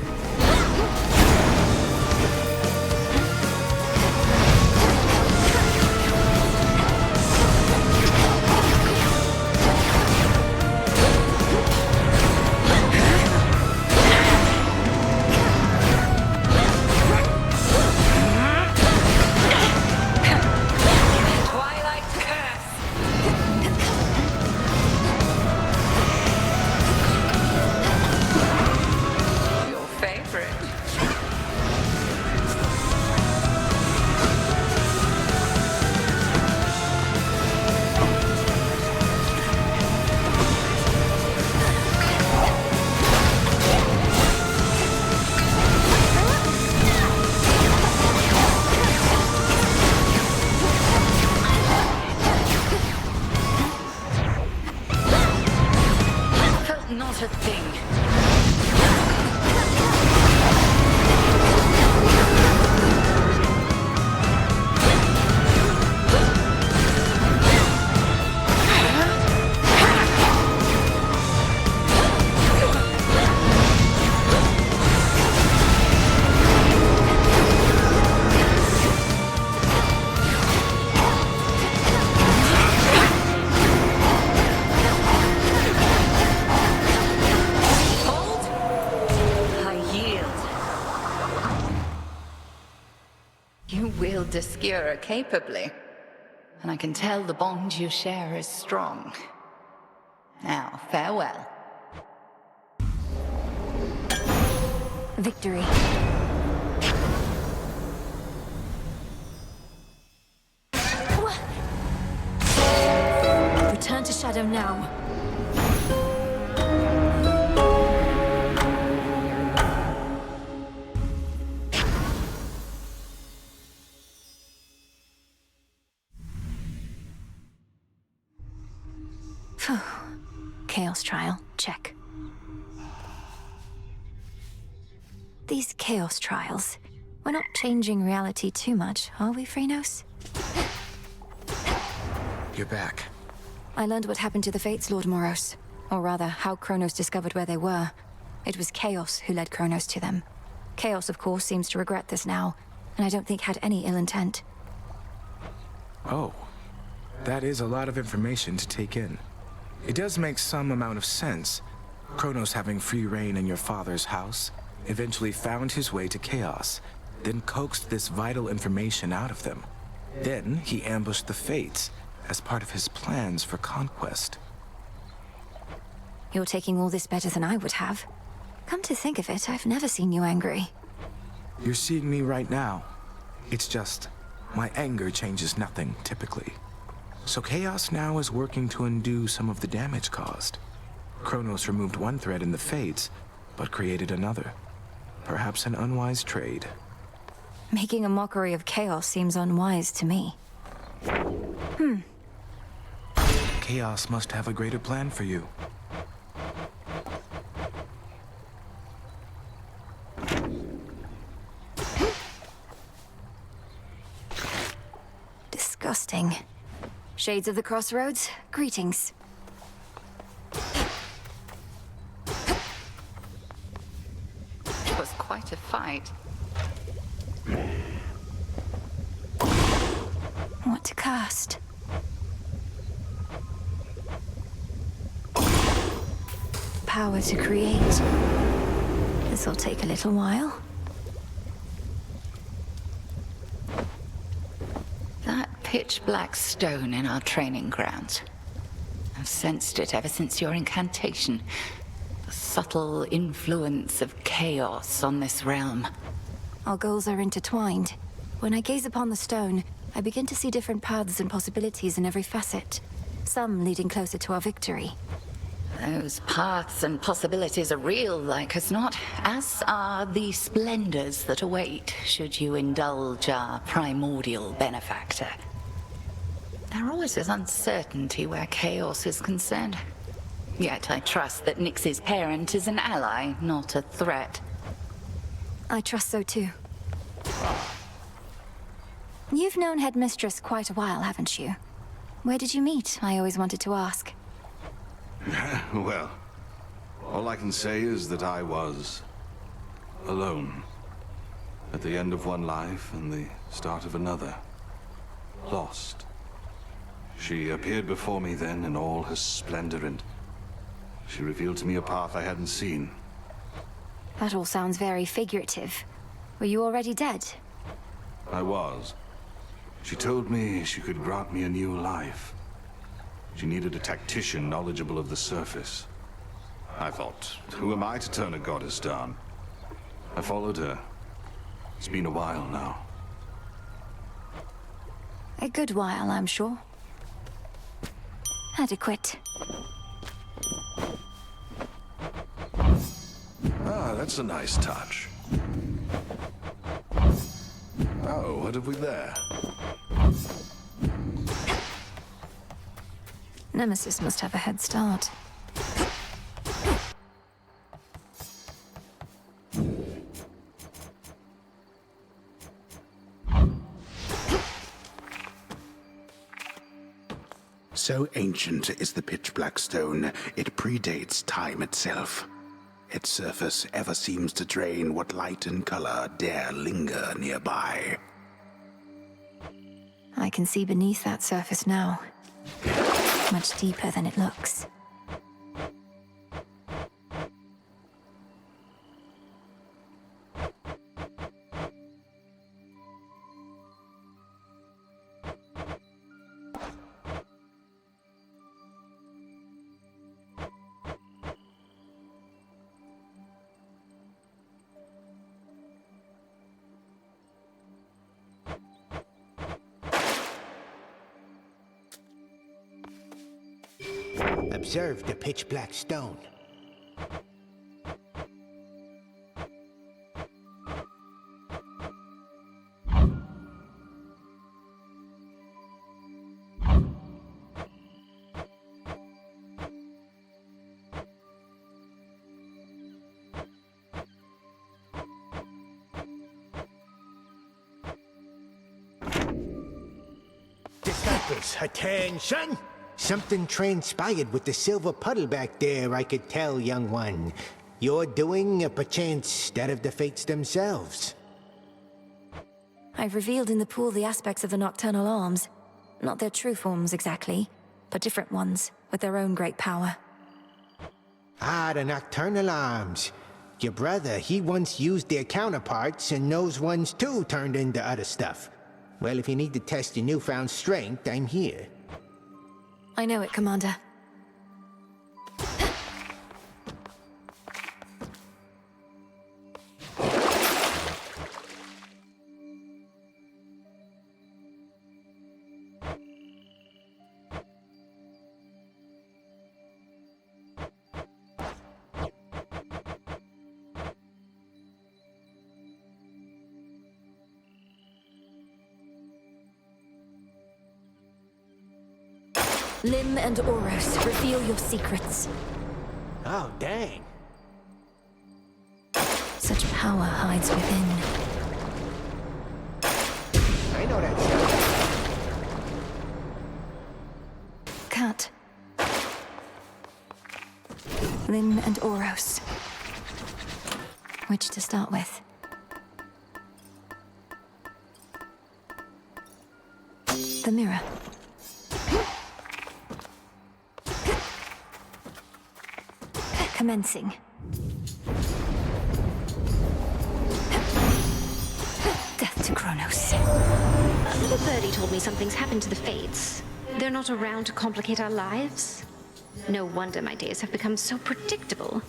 Not a thing. You wield Obscura capably, and I can tell the bond you share is strong. Now, farewell. Victory. Return to Shadow now. Phew. Chaos trial, check. These chaos trials, we're not changing reality too much, are we, Phrenos? You're back. I learned what happened to the Fates, Lord Moros. Or rather, how Kronos discovered where they were. It was Chaos who led Kronos to them. Chaos, of course, seems to regret this now, and I don't think had any ill intent. Oh. That is a lot of information to take in. It does make some amount of sense. Kronos having free reign in your father's house, eventually found his way to Chaos, then coaxed this vital information out of them. Then he ambushed the Fates as part of his plans for conquest. You're taking all this better than I would have. Come to think of it, I've never seen you angry. You're seeing me right now. It's just, my anger changes nothing, typically. So Chaos now is working to undo some of the damage caused. Kronos removed one thread in the Fates, but created another. Perhaps an unwise trade. Making a mockery of Chaos seems unwise to me. Chaos must have a greater plan for you. Disgusting. Shades of the Crossroads, greetings. It was quite a fight. What to cast? Power to create. This'll take a little while. That pitch black stone in our training grounds. I've sensed it ever since your incantation. The subtle influence of chaos on this realm. Our goals are intertwined. When I gaze upon the stone, I begin to see different paths and possibilities in every facet. Some leading closer to our victory. Those paths and possibilities are real, like as not, as are the splendors that await should you indulge our primordial benefactor. There always is uncertainty where chaos is concerned. Yet I trust that Nyx's parent is an ally, not a threat. I trust so too. You've known Headmistress quite a while, haven't you? Where did you meet? I always wanted to ask. Well, all I can say is that I was alone. At the end of one life and the start of another. Lost. She appeared before me then in all her splendor, and she revealed to me a path I hadn't seen. That all sounds very figurative. Were you already dead? I was. She told me she could grant me a new life. She needed a tactician knowledgeable of the surface. I thought, who am I to turn a goddess down? I followed her. It's been a while now. A good while, I'm sure. Adequate. Ah, that's a nice touch. Oh, what have we there? Nemesis must have a head start. So ancient is the pitch-black stone, it predates time itself. Its surface ever seems to drain what light and color dare linger nearby. I can see beneath that surface now. Much deeper than it looks. Observe the pitch black stone. Disciples, attention! Something transpired with the silver puddle back there, I could tell, young one. You're doing, perchance, that of the fates themselves. I've revealed in the pool the aspects of the nocturnal arms. Not their true forms exactly, but different ones, with their own great power. Ah, the nocturnal arms. Your brother, he once used their counterparts, and those ones too turned into other stuff. Well, if you need to test your newfound strength, I'm here. I know it, Commander. Lim and Oros, reveal your secrets. Oh, dang. Such power hides within. I know that sound. Cut. Lim and Oros. Which to start with? The mirror. Commencing. Death to Kronos. A little birdie told me something's happened to the Fates. They're not around to complicate our lives. No wonder my days have become so predictable.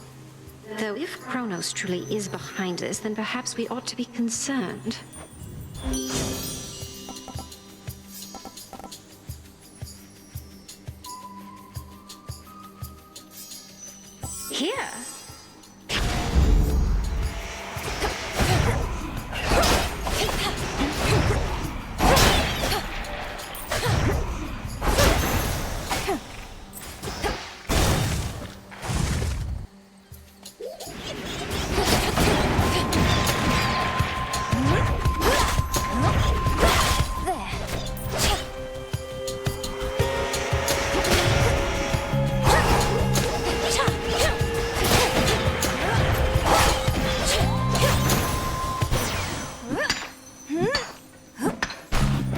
Though if Kronos truly is behind this, then perhaps we ought to be concerned. Here?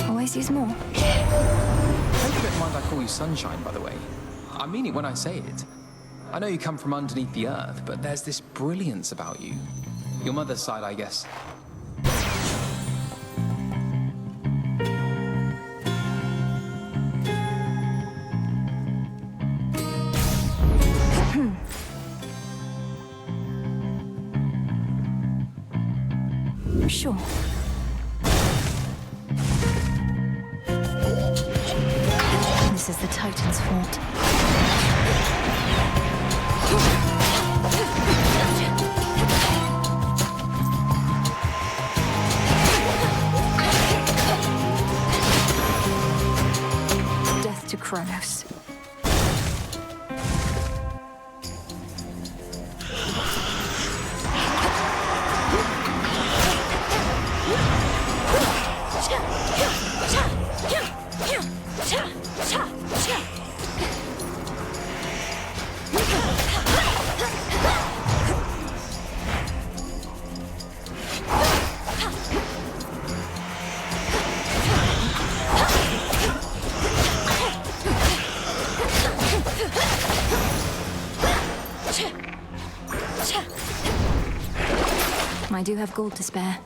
Always use more. Hope you don't mind I call you Sunshine, by the way. I mean it when I say it. I know you come from underneath the earth, but there's this brilliance about you. Your mother's side, I guess. Sure. This is the Titan's fault. Death to Kronos. I do have gold to spare.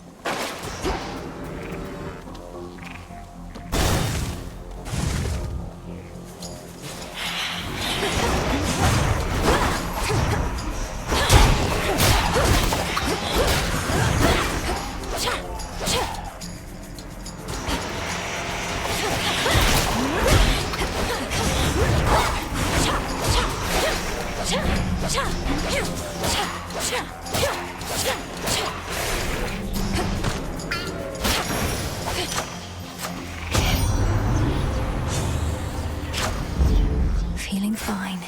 Feeling fine.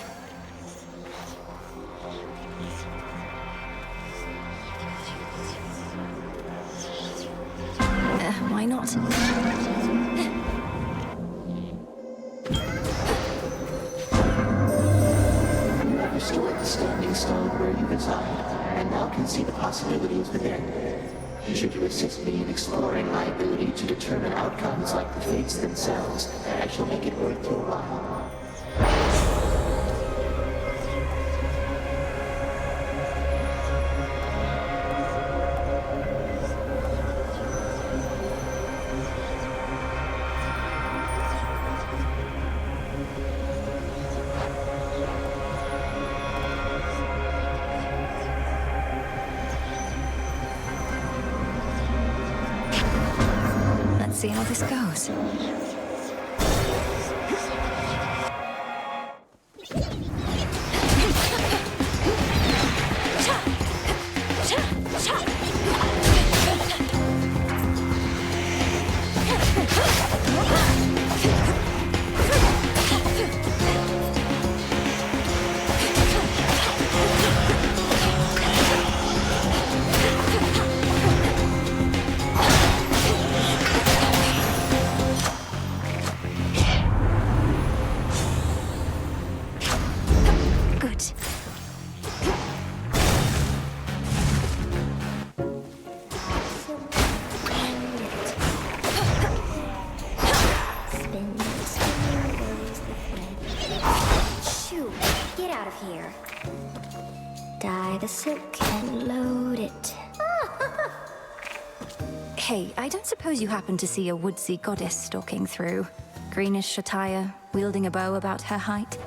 Why not? Restore the standing stone where you reside, and now can see the possibilities within. Should you assist me in exploring my ability to determine outcomes like the fates themselves, I shall make it worth your while. Let's see how this goes. out of here. Dye the silk and load it. Hey, I don't suppose you happen to see a woodsy goddess stalking through? Greenish attire, wielding a bow about her height?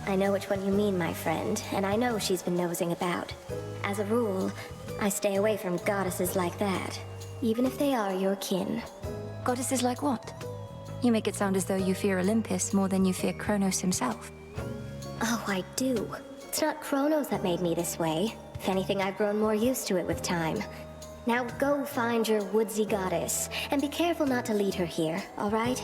I know which one you mean, my friend, and I know she's been nosing about. As a rule, I stay away from goddesses like that, even if they are your kin. Goddesses like what? You make it sound as though you fear Olympus more than you fear Kronos himself. Oh, I do. It's not Kronos that made me this way. If anything, I've grown more used to it with time. Now go find your woodsy goddess, and be careful not to lead her here, all right?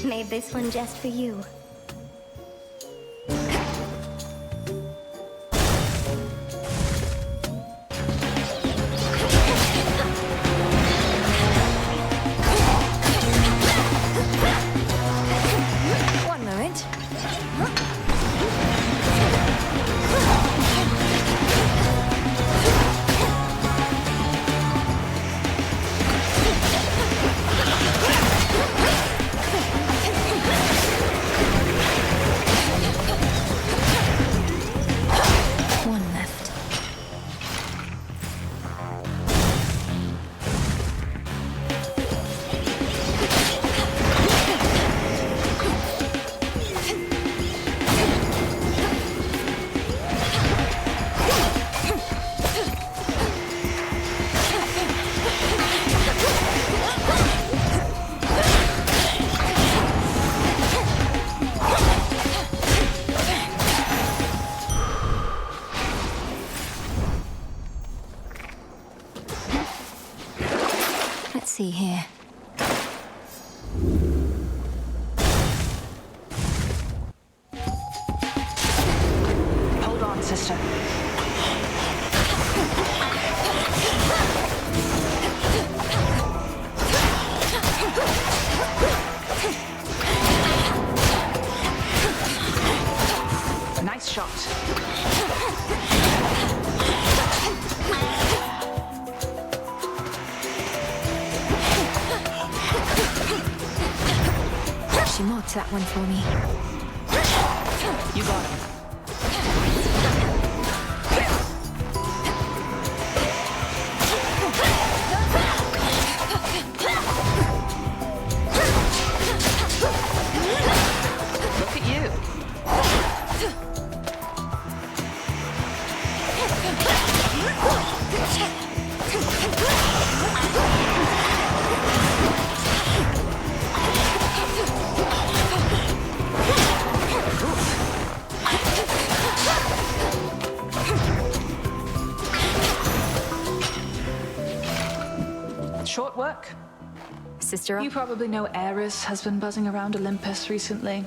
Made this one just for you. One moment. One left. Let's see here. Hold on, sister. Nice shot. She marked that one for me. You got him. Look at you. Short work. Sister up? You probably know Ares has been buzzing around Olympus recently.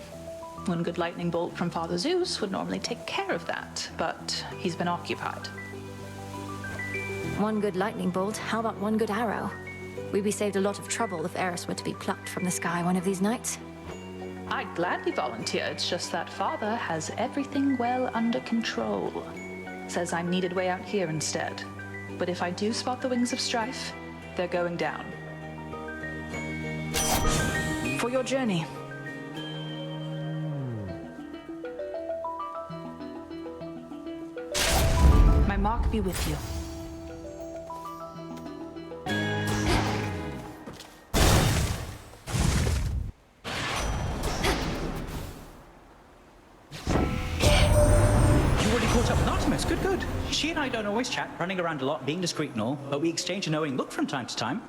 One good lightning bolt from Father Zeus would normally take care of that, but he's been occupied. One good lightning bolt, how about one good arrow? We'd be saved a lot of trouble if Eris were to be plucked from the sky one of these nights. I'd gladly volunteer, it's just that Father has everything well under control. Says I'm needed way out here instead. But if I do spot the wings of strife, they're going down. For your journey. My mark be with you. Caught up with Artemis. Good, good. She and I don't always chat, running around a lot, being discreet and all, but we exchange a knowing look from time to time.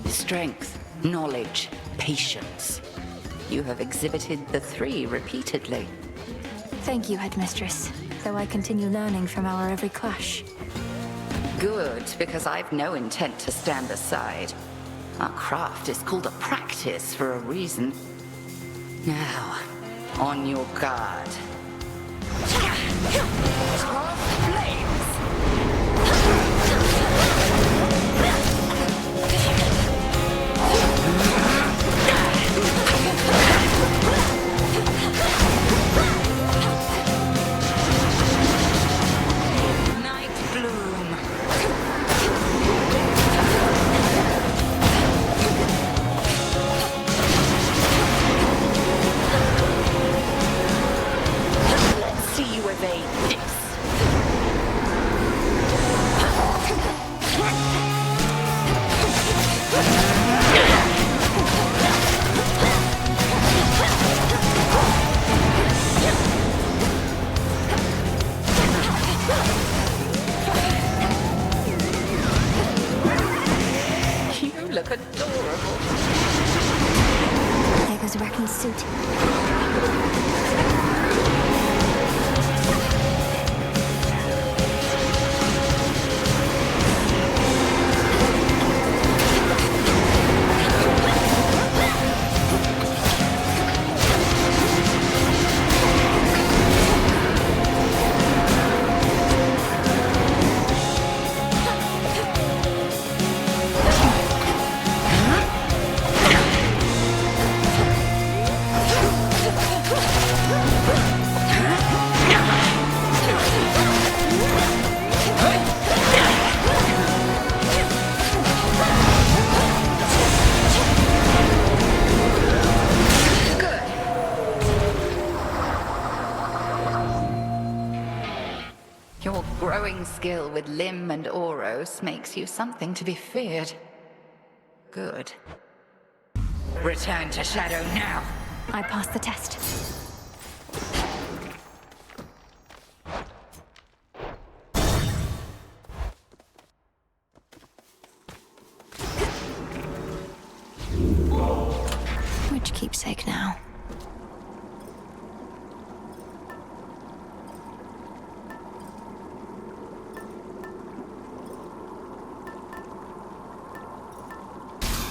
Strength, knowledge, patience. You have exhibited the three repeatedly. Thank you, Headmistress, though I continue learning from our every clash. Good, because I've no intent to stand aside. Our craft is called a practice for a reason. Now, on your guard. Look adorable. There goes Arachne's suit. Your growing skill with Lim and Oros makes you something to be feared. Good. Return to Shadow now. I passed the test. Which keepsake now?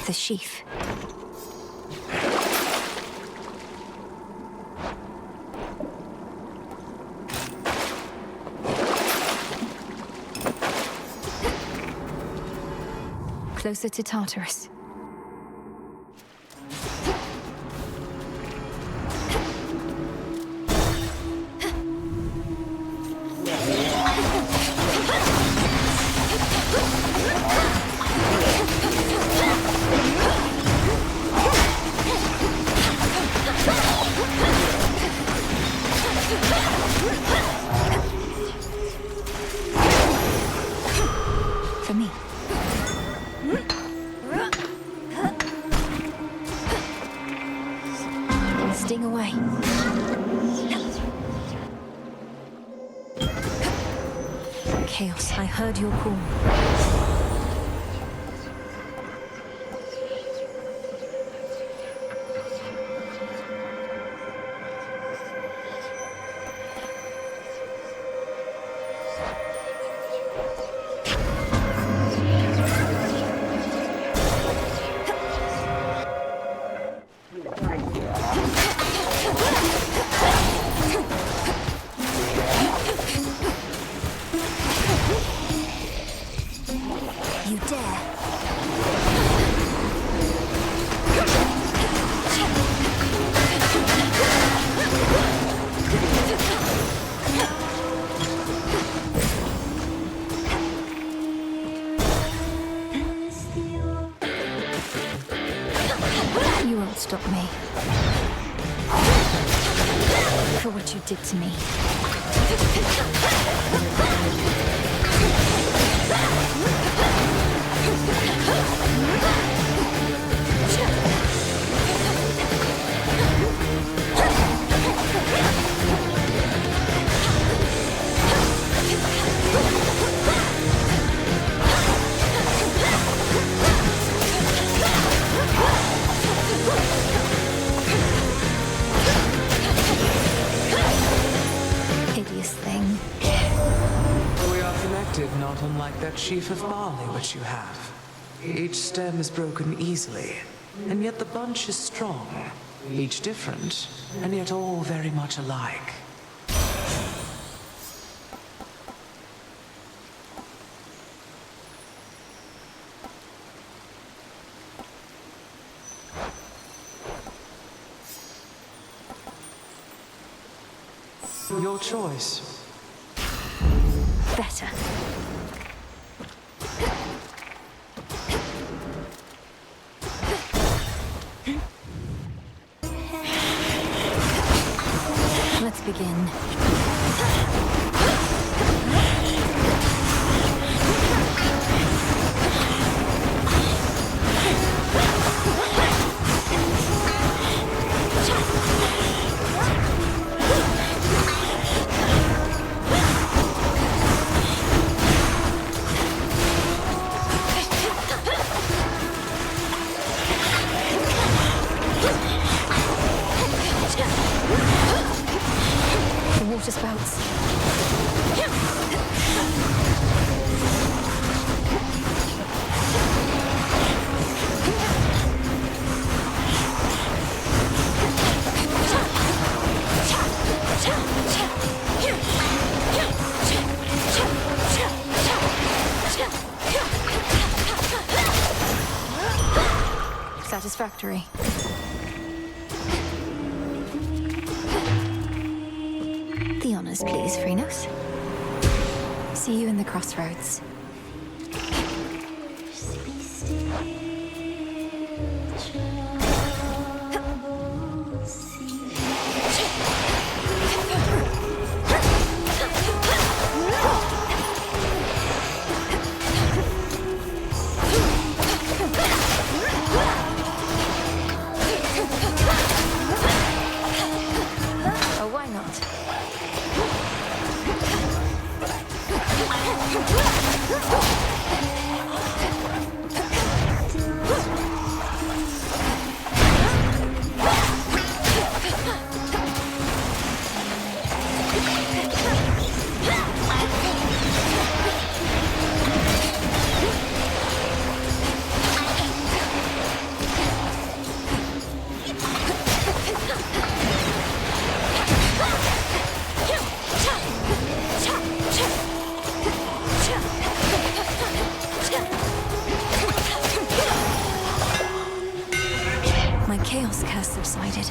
The sheath. Closer to Tartarus. For me. Sting away. Chaos, I heard your call. You dare. You won't stop me. For what you did to me. that sheaf of barley which you have. Each stem is broken easily, and yet the bunch is strong. Each different, and yet all very much alike. Your choice. Better. Let's begin. Water spouts. Satisfactory. The honors, please, Phrynos. See you in the crossroads. Oh, why not? My chaos curse subsided.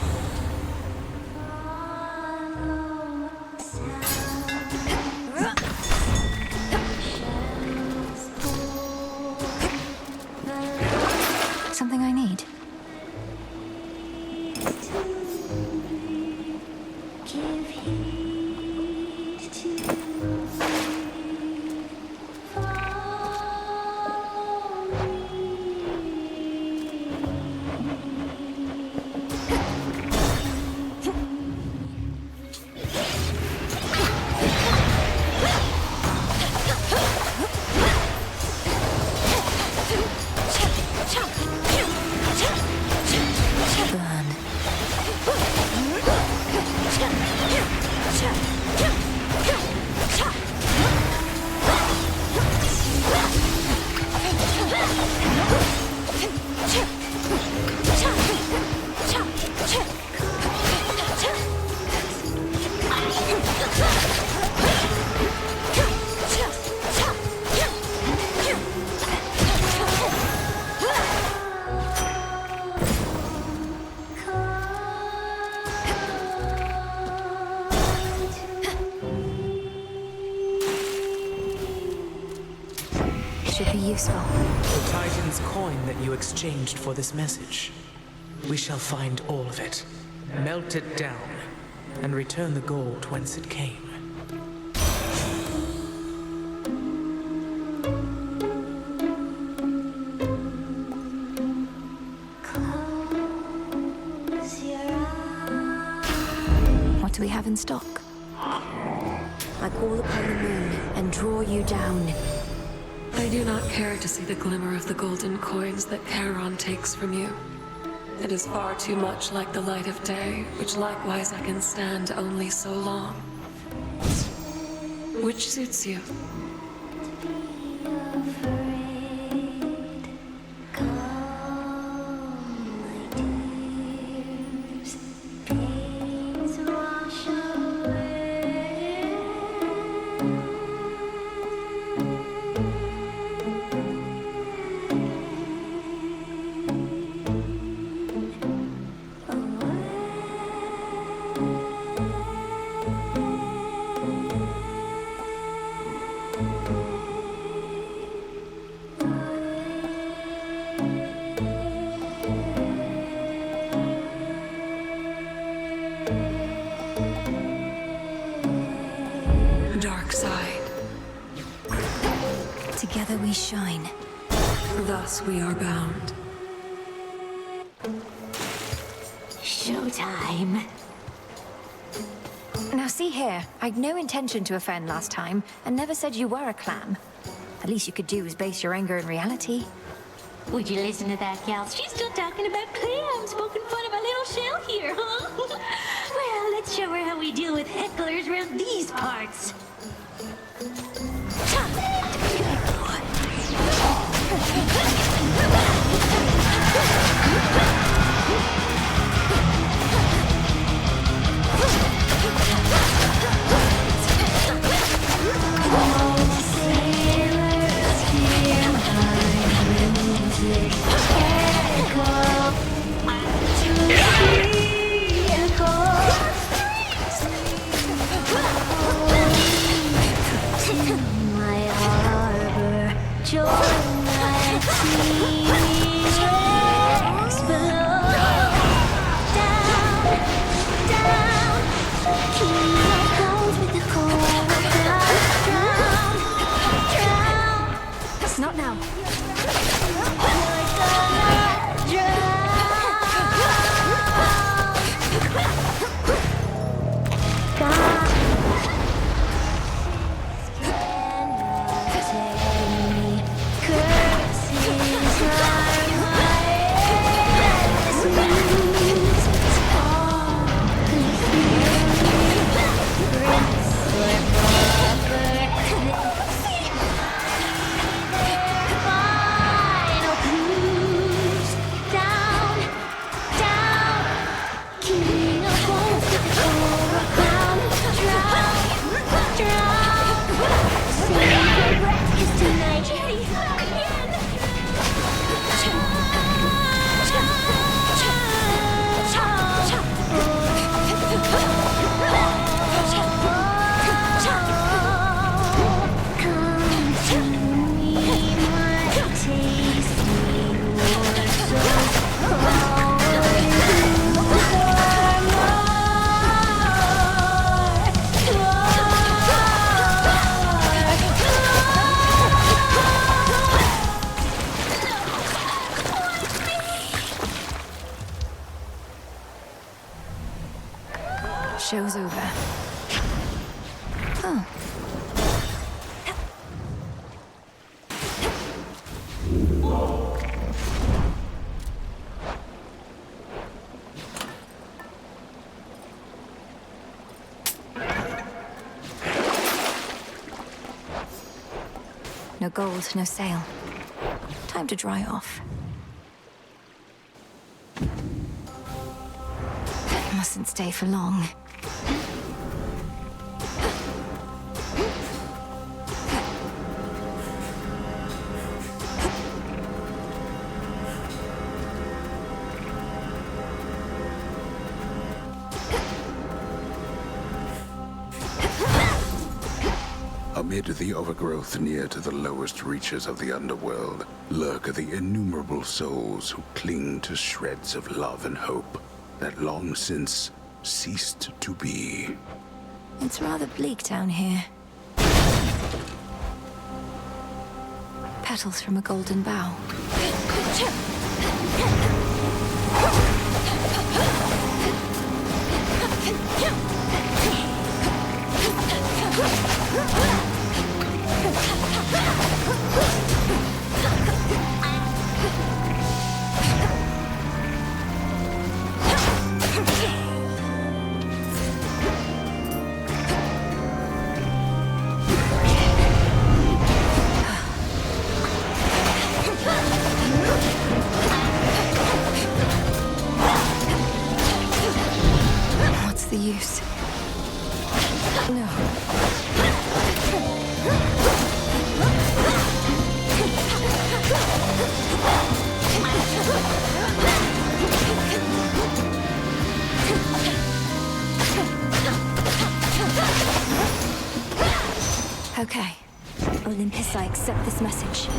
Something I need. Should be useful. The Titan's coin that you exchanged for this message. We shall find all of it, melt it down, and return the gold whence it came. What do we have in stock? I call upon the moon and draw you down. I do not care to see the glimmer of the golden coins that Charon takes from you. It is far too much like the light of day, which likewise I can stand only so long. Which suits you? side. Together we shine. Thus we are bound. Showtime. Now see here, I'd no intention to offend last time, and never said you were a clam. The least you could do is base your anger in reality. Would you listen to that, gal? She's still talking about clams, poking fun of our little shell here, huh? Well, let's show her how we deal with hecklers around these parts. My harbor, join my tears below. Down, down, keep goes with the cold drown, drown. Not now. You're gonna drown. God. Show's over. Oh. No gold, no sail. Time to dry off. Mustn't stay for long. Amid the overgrowth near to the lowest reaches of the underworld lurk the innumerable souls who cling to shreds of love and hope that long since ceased to be. It's rather bleak down here. Petals from a golden bough. What's the use? No. Okay. Olympus, I accept this message.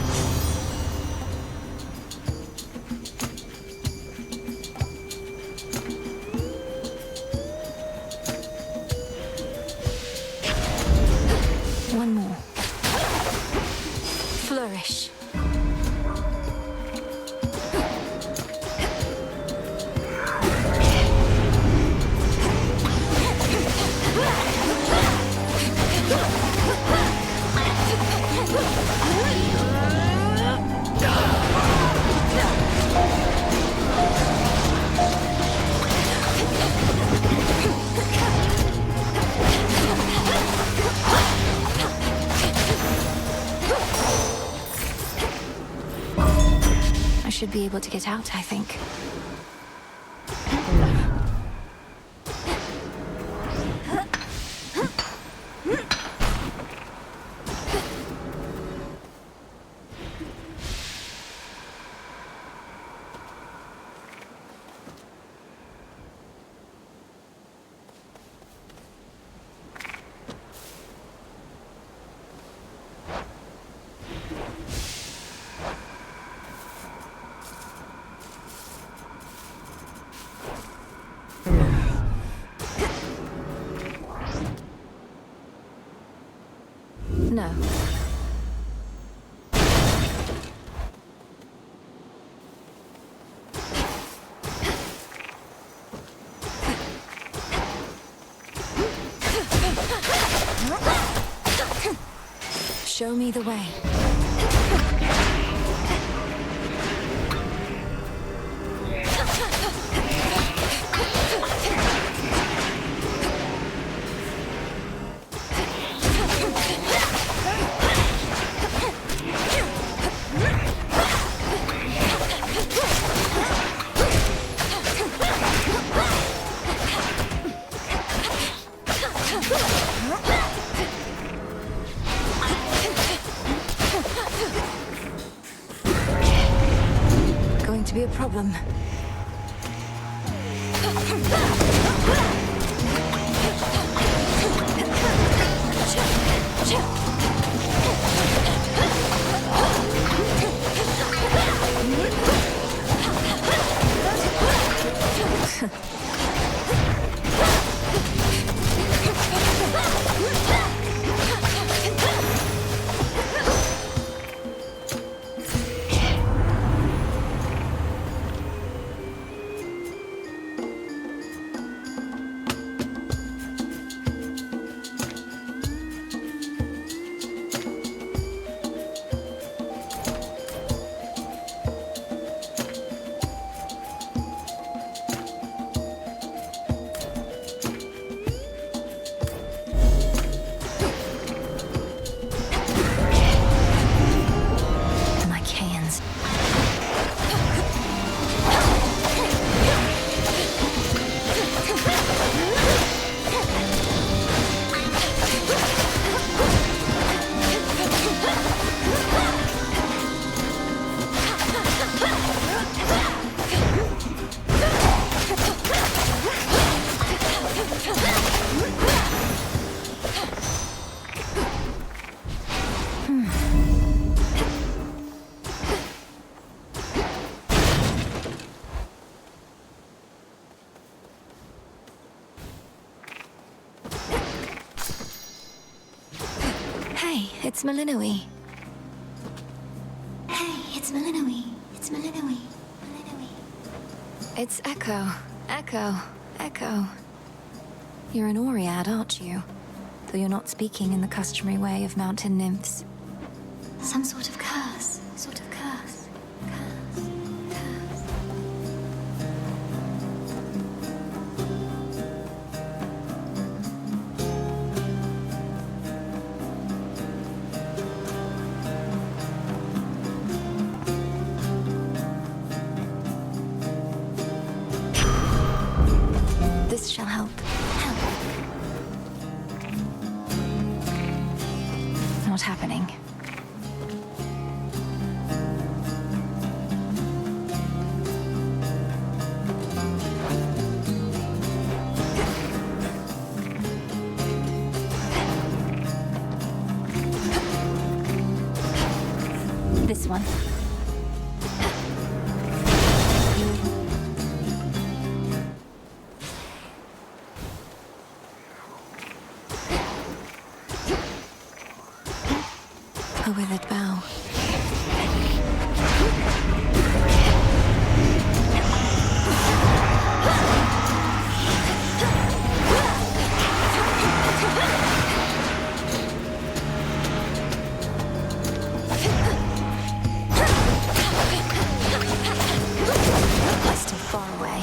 be able to get out, I think. No. Show me the way. Going to be a problem. Hey, it's Malinoe. Hey, it's Malinoe. It's Malinoe. Malinoe. It's Echo. Echo. Echo. You're an Oread, aren't you? Though you're not speaking in the customary way of mountain nymphs. Some sort of curse. Sort of curse. Curse. Curse. This shall help. Not happening. This one. A withered bough. Still far away.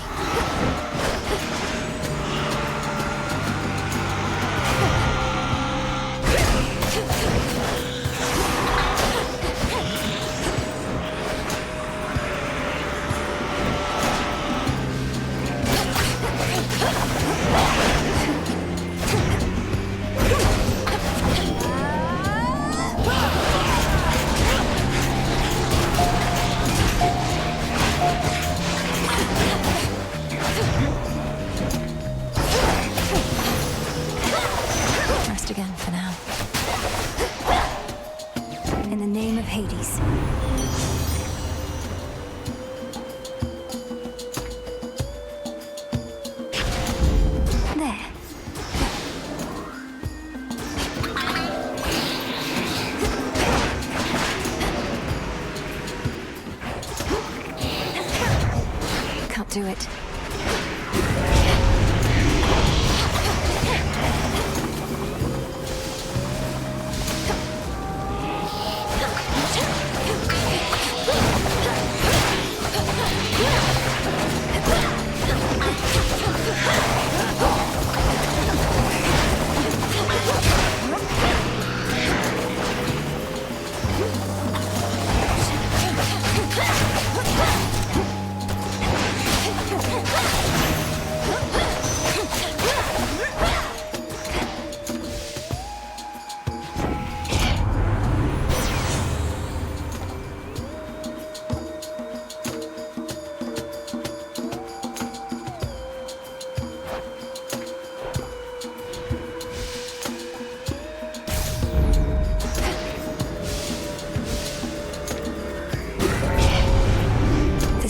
do it.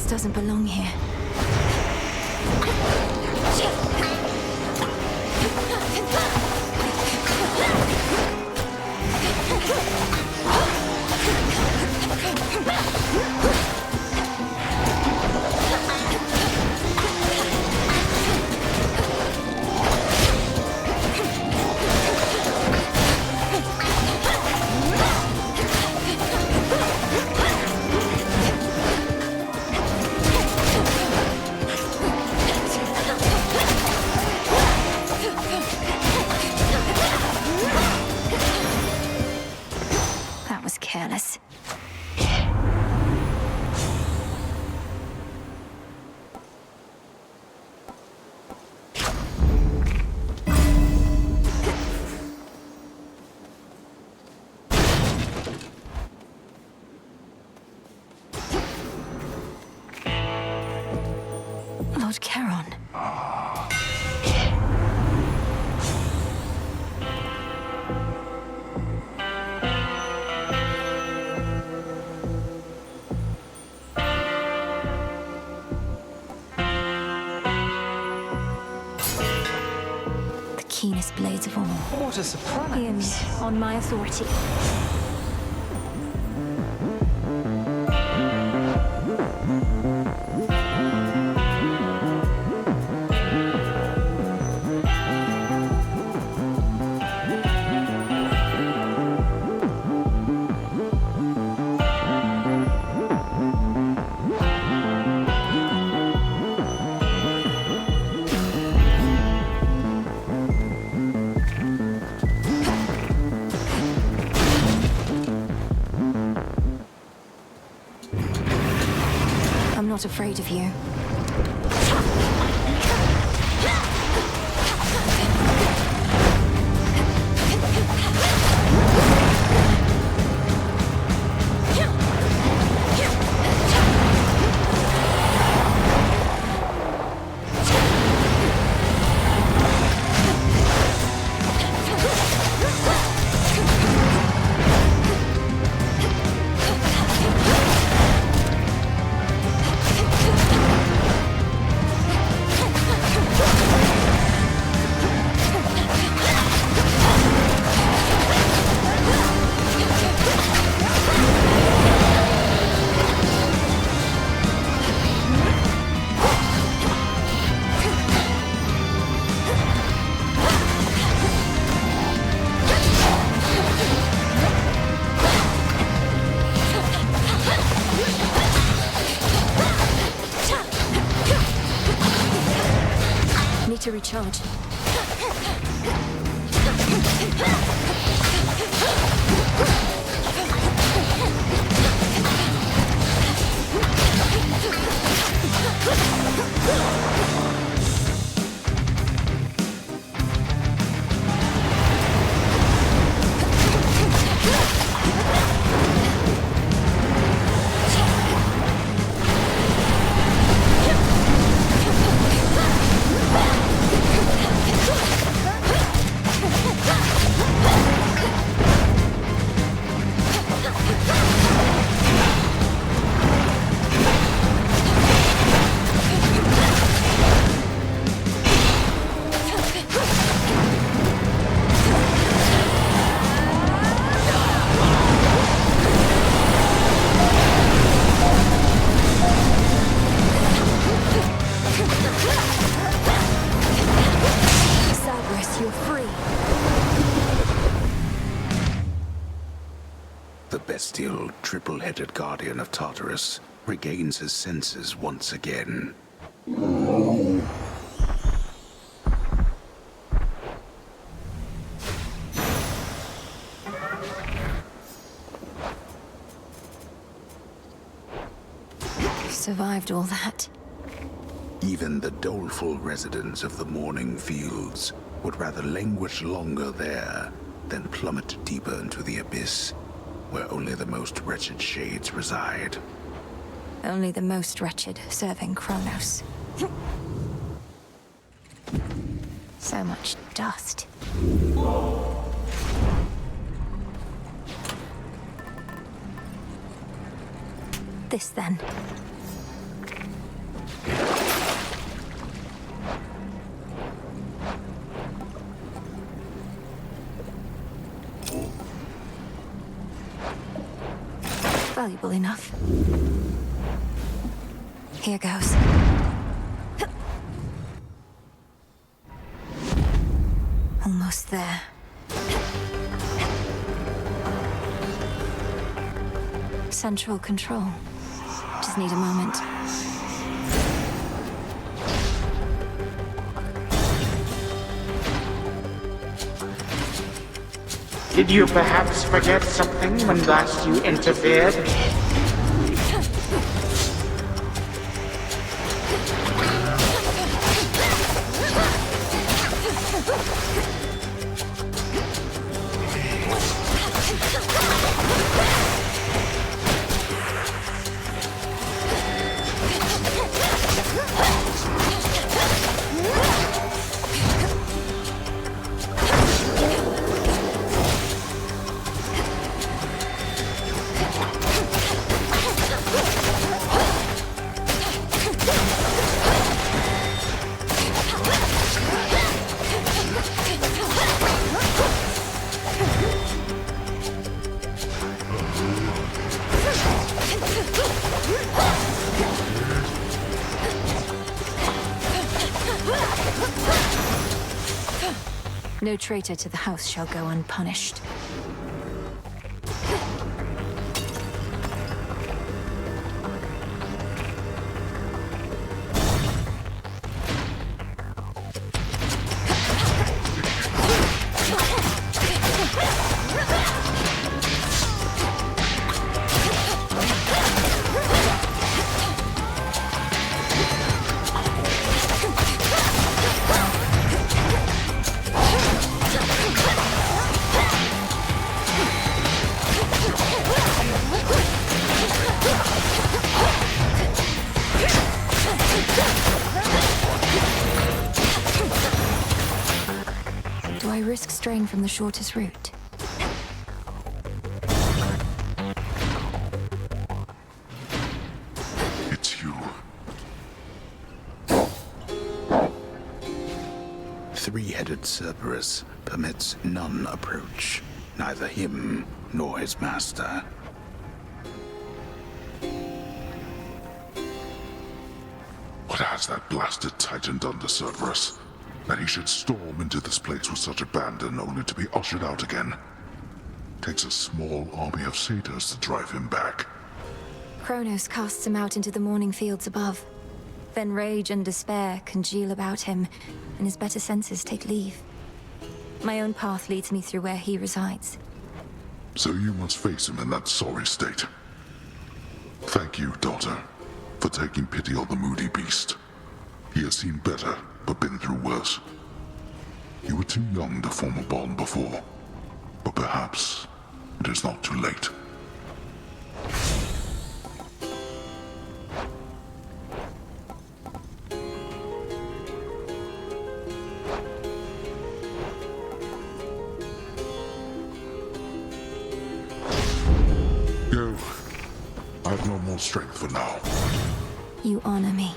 Doesn't belong here. Careless. Lord Charon. Keenest blades of all. What a surprise. Hear me, on my authority. I'm not afraid of you. To recharge. triple-headed guardian of Tartarus regains his senses once again. Survived all that. Even the doleful residents of the Morning Fields would rather languish longer there than plummet deeper into the abyss, where only the most wretched shades reside. Only the most wretched serving Kronos. So much dust. This then. Valuable enough. Here goes. Almost there. Central control. Just need a moment. Did you perhaps forget something when last you interfered? No traitor to the house shall go unpunished. Do I risk straying from the shortest route? It's you. Three-headed Cerberus permits none approach, neither him nor his master. What has that blasted Titan done to Cerberus? That he should storm into this place with such abandon only to be ushered out again. Takes a small army of satyrs to drive him back. Kronos casts him out into the morning fields above. Then rage and despair congeal about him, and his better senses take leave. My own path leads me through where he resides. So you must face him in that sorry state. Thank you, daughter, for taking pity on the moody beast. He has seen better, but been through worse. You were too young to form a bond before, but perhaps it is not too late. Go. I have no more strength for now. You honor me.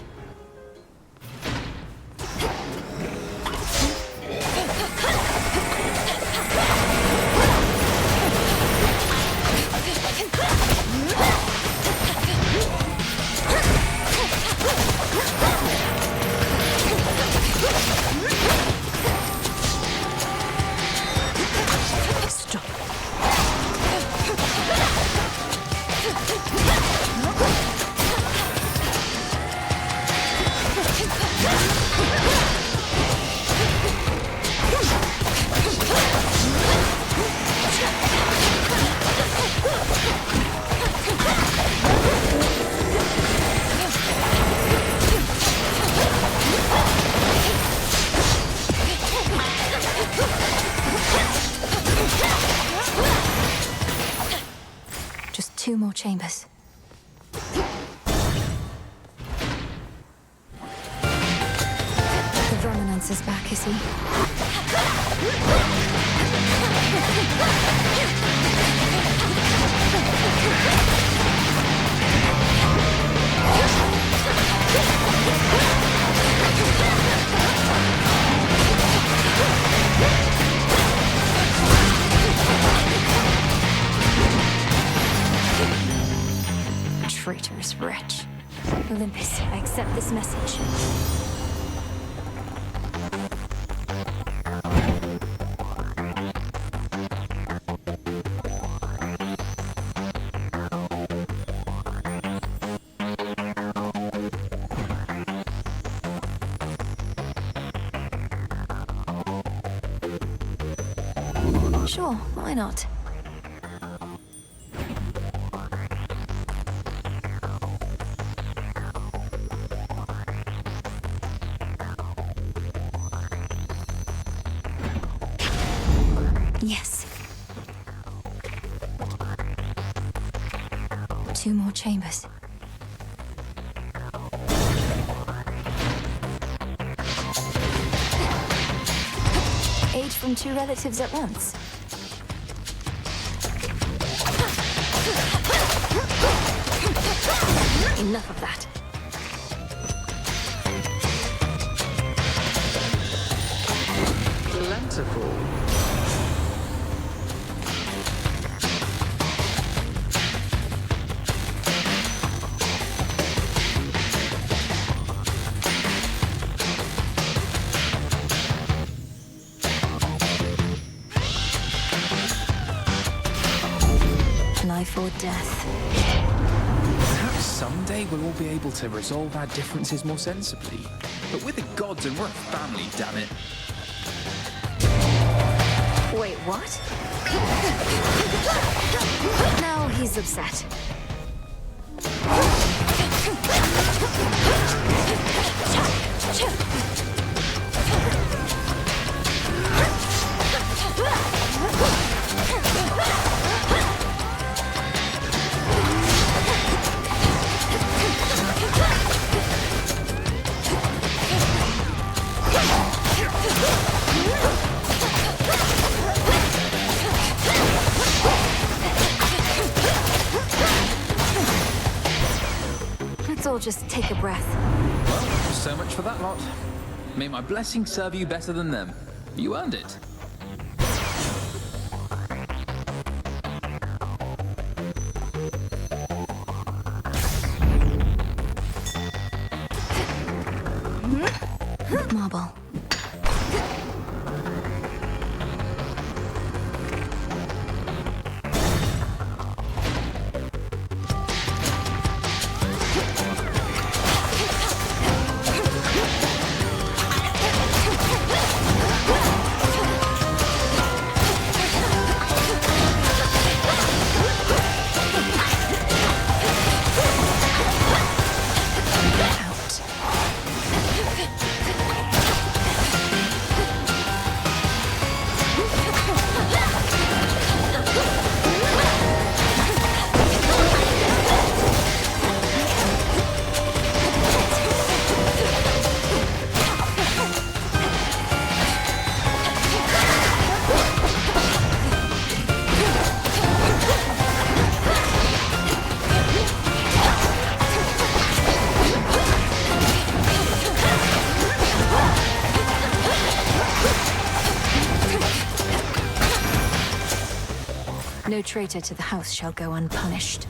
2 more chambers. The Verminance is back, is he? Traitorous wretch. Olympus, I accept this message. Sure, why not? Yes. 2 more chambers. Aid from 2 relatives at once. Enough of that. Plentiful. Life or death. Perhaps someday we'll all be able to resolve our differences more sensibly. But we're the gods and we're a family, damn it. Wait, what? Now he's upset. Let's all just take a breath. Well, so much for that lot. May my blessing serve you better than them. You earned it. Marble. No traitor to the house shall go unpunished.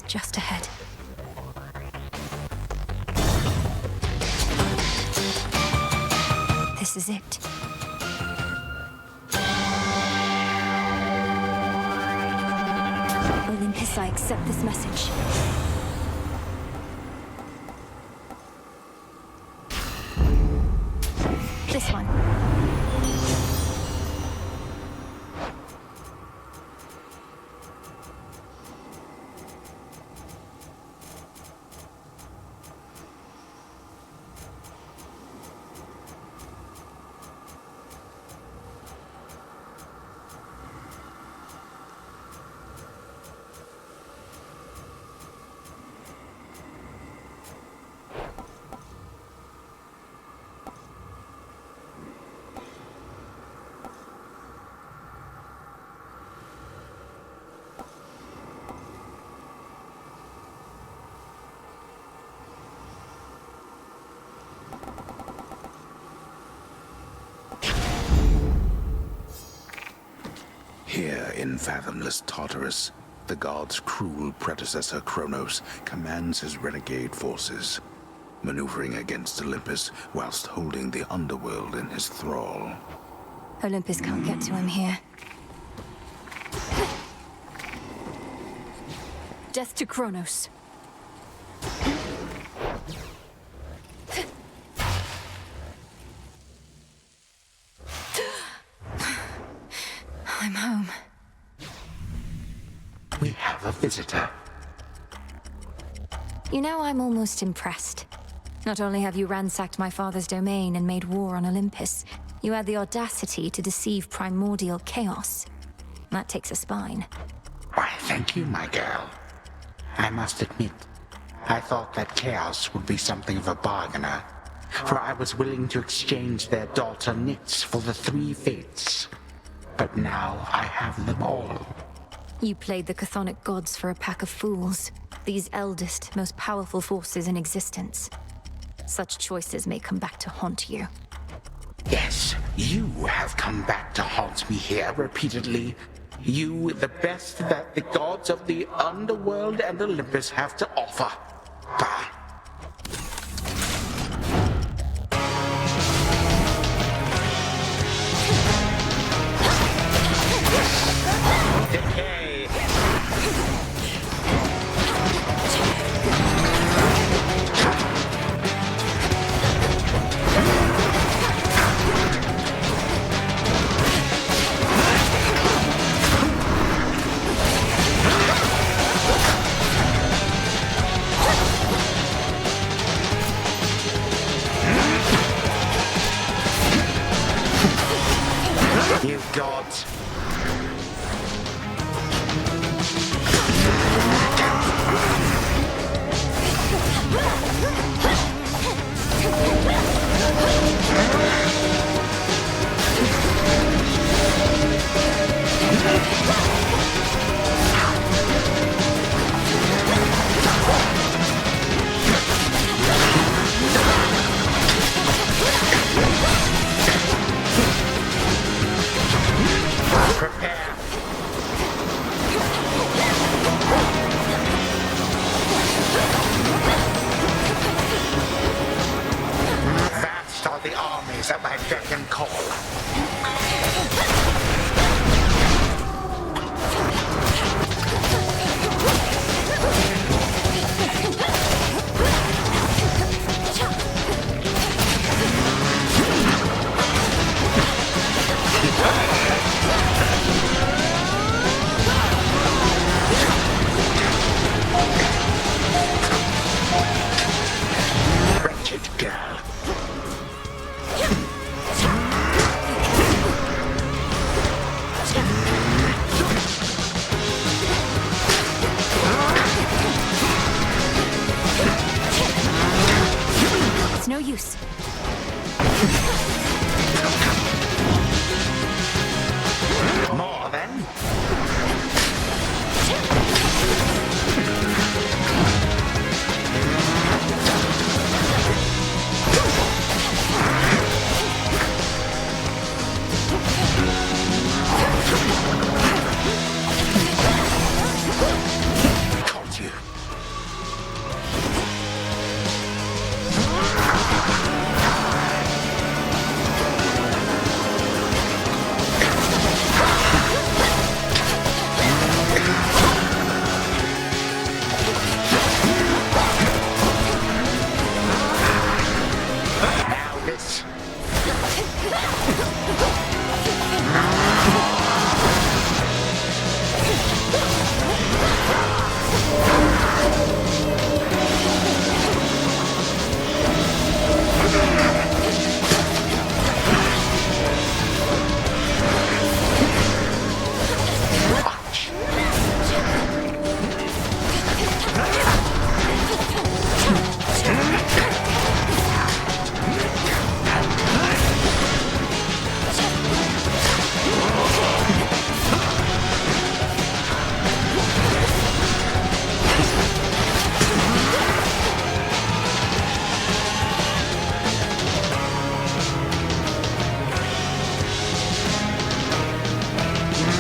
just ahead. This is it. Olympus, I accept this message. This one. Here in fathomless Tartarus, the god's cruel predecessor Kronos commands his renegade forces, maneuvering against Olympus whilst holding the underworld in his thrall. Olympus can't get to him here. Death to Kronos. I'm home. We have a visitor. You know, I'm almost impressed. Not only have you ransacked my father's domain and made war on Olympus, you had the audacity to deceive primordial chaos. That takes a spine. Why, thank you, my girl. I must admit, I thought that Chaos would be something of a bargainer, for I was willing to exchange their daughter Nyx for the three fates. But now I have them all. You played the chthonic gods for a pack of fools, these eldest, most powerful forces in existence. Such choices may come back to haunt you. Yes, you have come back to haunt me here repeatedly. You, the best that the gods of the underworld and Olympus have to offer. Bah. Decay. You gods. Prepare. Vast are the armies at my beck and call. Wretched girl. this.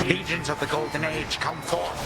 Legions of the Golden Age, come forth!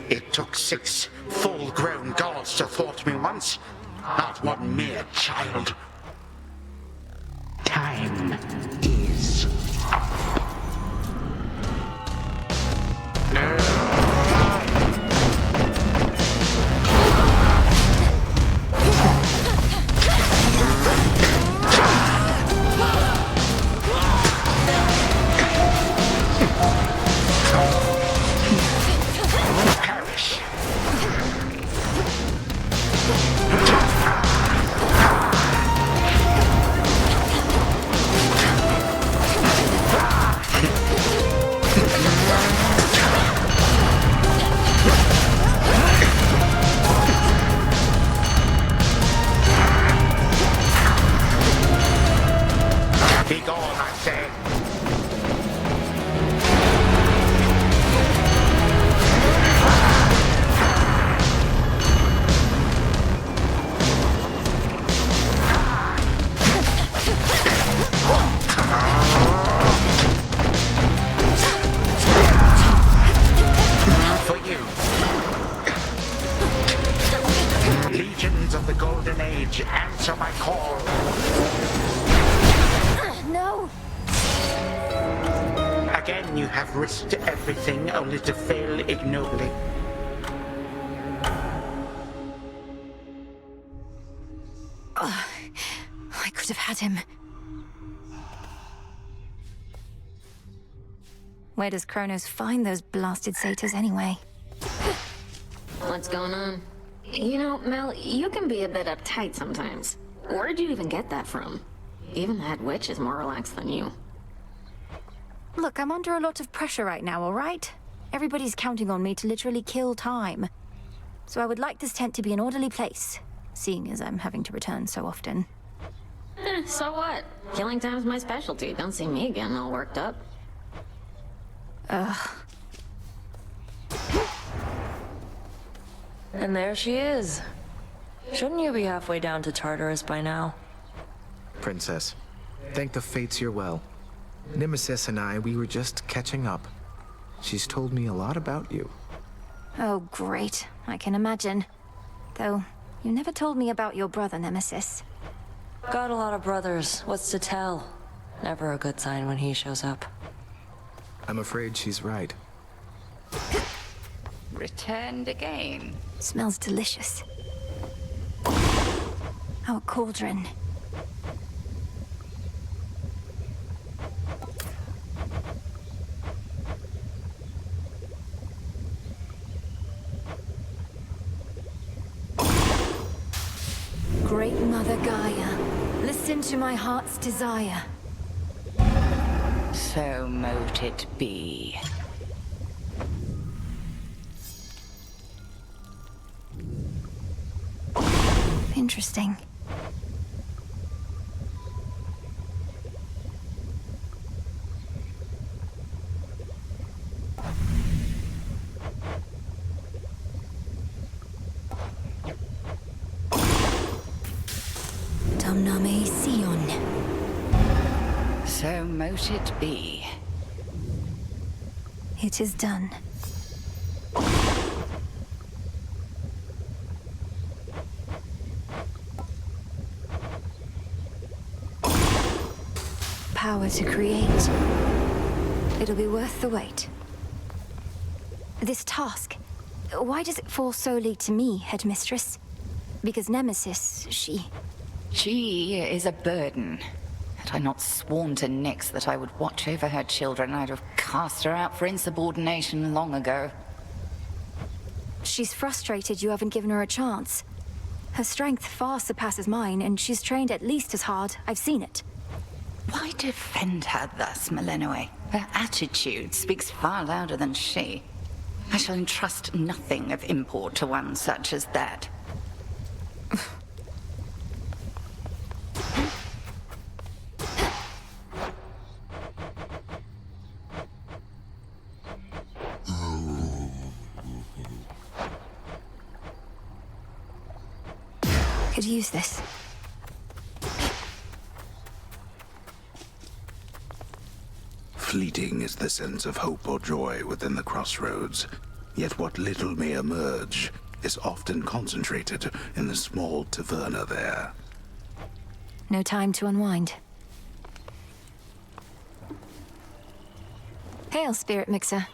It took 6 full-grown gods to thwart me once, not one mere child. Time is up. Be gone, I say. For you. Legions of the Golden Age, answer my call. No! Again, you have risked everything only to fail ignobly. I could have had him. Where does Kronos find those blasted satyrs anyway? What's going on? You know, Mel, you can be a bit uptight sometimes. Where'd you even get that from? Even that witch is more relaxed than you. Look, I'm under a lot of pressure right now, all right? Everybody's counting on me to literally kill time. So I would like this tent to be an orderly place, seeing as I'm having to return so often. So what? Killing time's my specialty. Don't see me getting all worked up. Ugh. And there she is. Shouldn't you be halfway down to Tartarus by now? Princess, thank the fates you're well. Nemesis and I, we were just catching up. She's told me a lot about you. Oh, great. I can imagine. Though, you never told me about your brother, Nemesis. Got a lot of brothers. What's to tell? Never a good sign when he shows up. I'm afraid she's right. Returned again. Smells delicious. Our cauldron. Great Mother Gaia, listen to my heart's desire. So mote it be. Interesting. Domname Sion. So mote it be. It is done. Power to create. It'll be worth the wait. This task, why does it fall solely to me, Headmistress? Because Nemesis, She is a burden. Had I not sworn to Nyx that I would watch over her children, I'd have cast her out for insubordination long ago. She's frustrated you haven't given her a chance. Her strength far surpasses mine, and she's trained at least as hard. I've seen it. Why defend her thus, Melinoe? Her attitude speaks far louder than she. I shall entrust nothing of import to one such as that. Could use this. Fleeting is the sense of hope or joy within the crossroads, yet what little may emerge is often concentrated in the small taverna there. No time to unwind. Hail, Spirit Mixer.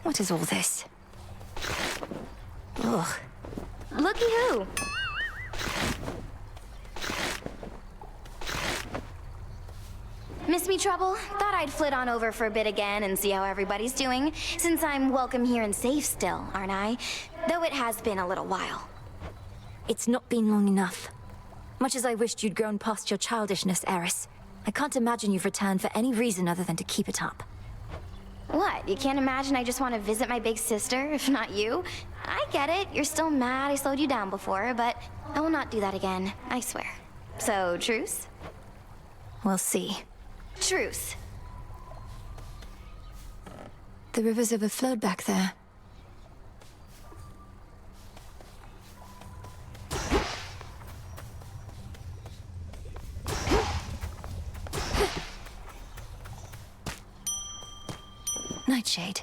What is all this? Ugh. Looky who! Miss me trouble? Thought I'd flit on over for a bit again and see how everybody's doing, since I'm welcome here and safe still, aren't I? Though it has been a little while. It's not been long enough. Much as I wished you'd grown past your childishness, Eris, I can't imagine you've returned for any reason other than to keep it up. What, you can't imagine I just want to visit my big sister, if not you? I get it, you're still mad I slowed you down before, but I will not do that again, I swear. So, truce? We'll see. Truce. The river's overflowed back there. Nightshade.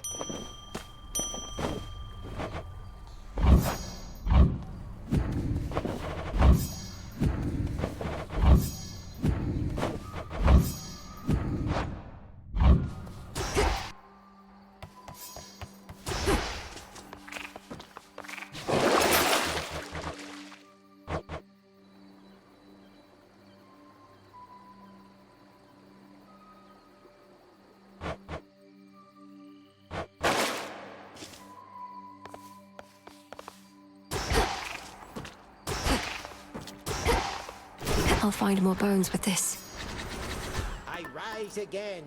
I'll find more bones with this. I rise again.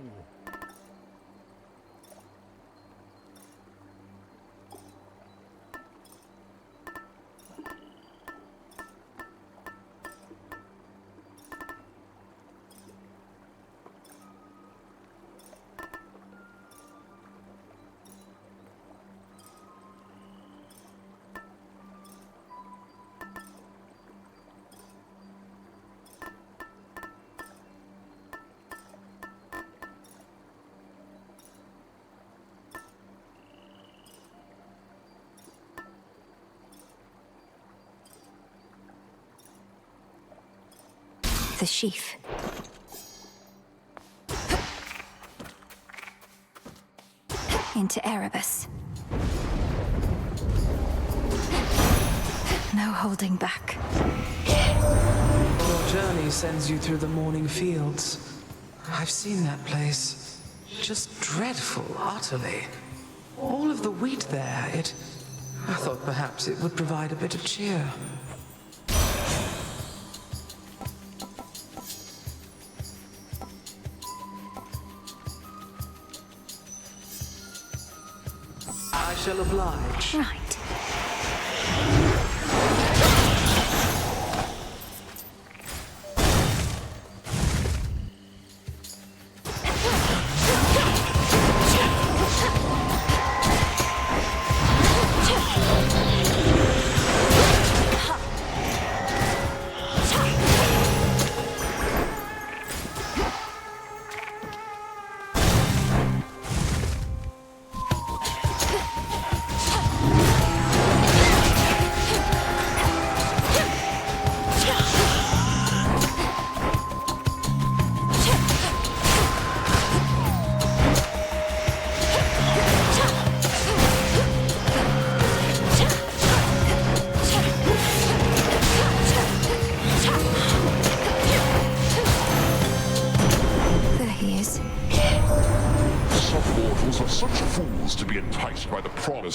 The sheaf. Into Erebus. No holding back. Your journey sends you through the morning fields. I've seen that place. Just dreadful, utterly. All of the wheat there, I thought perhaps it would provide a bit of cheer. shall oblige. Right.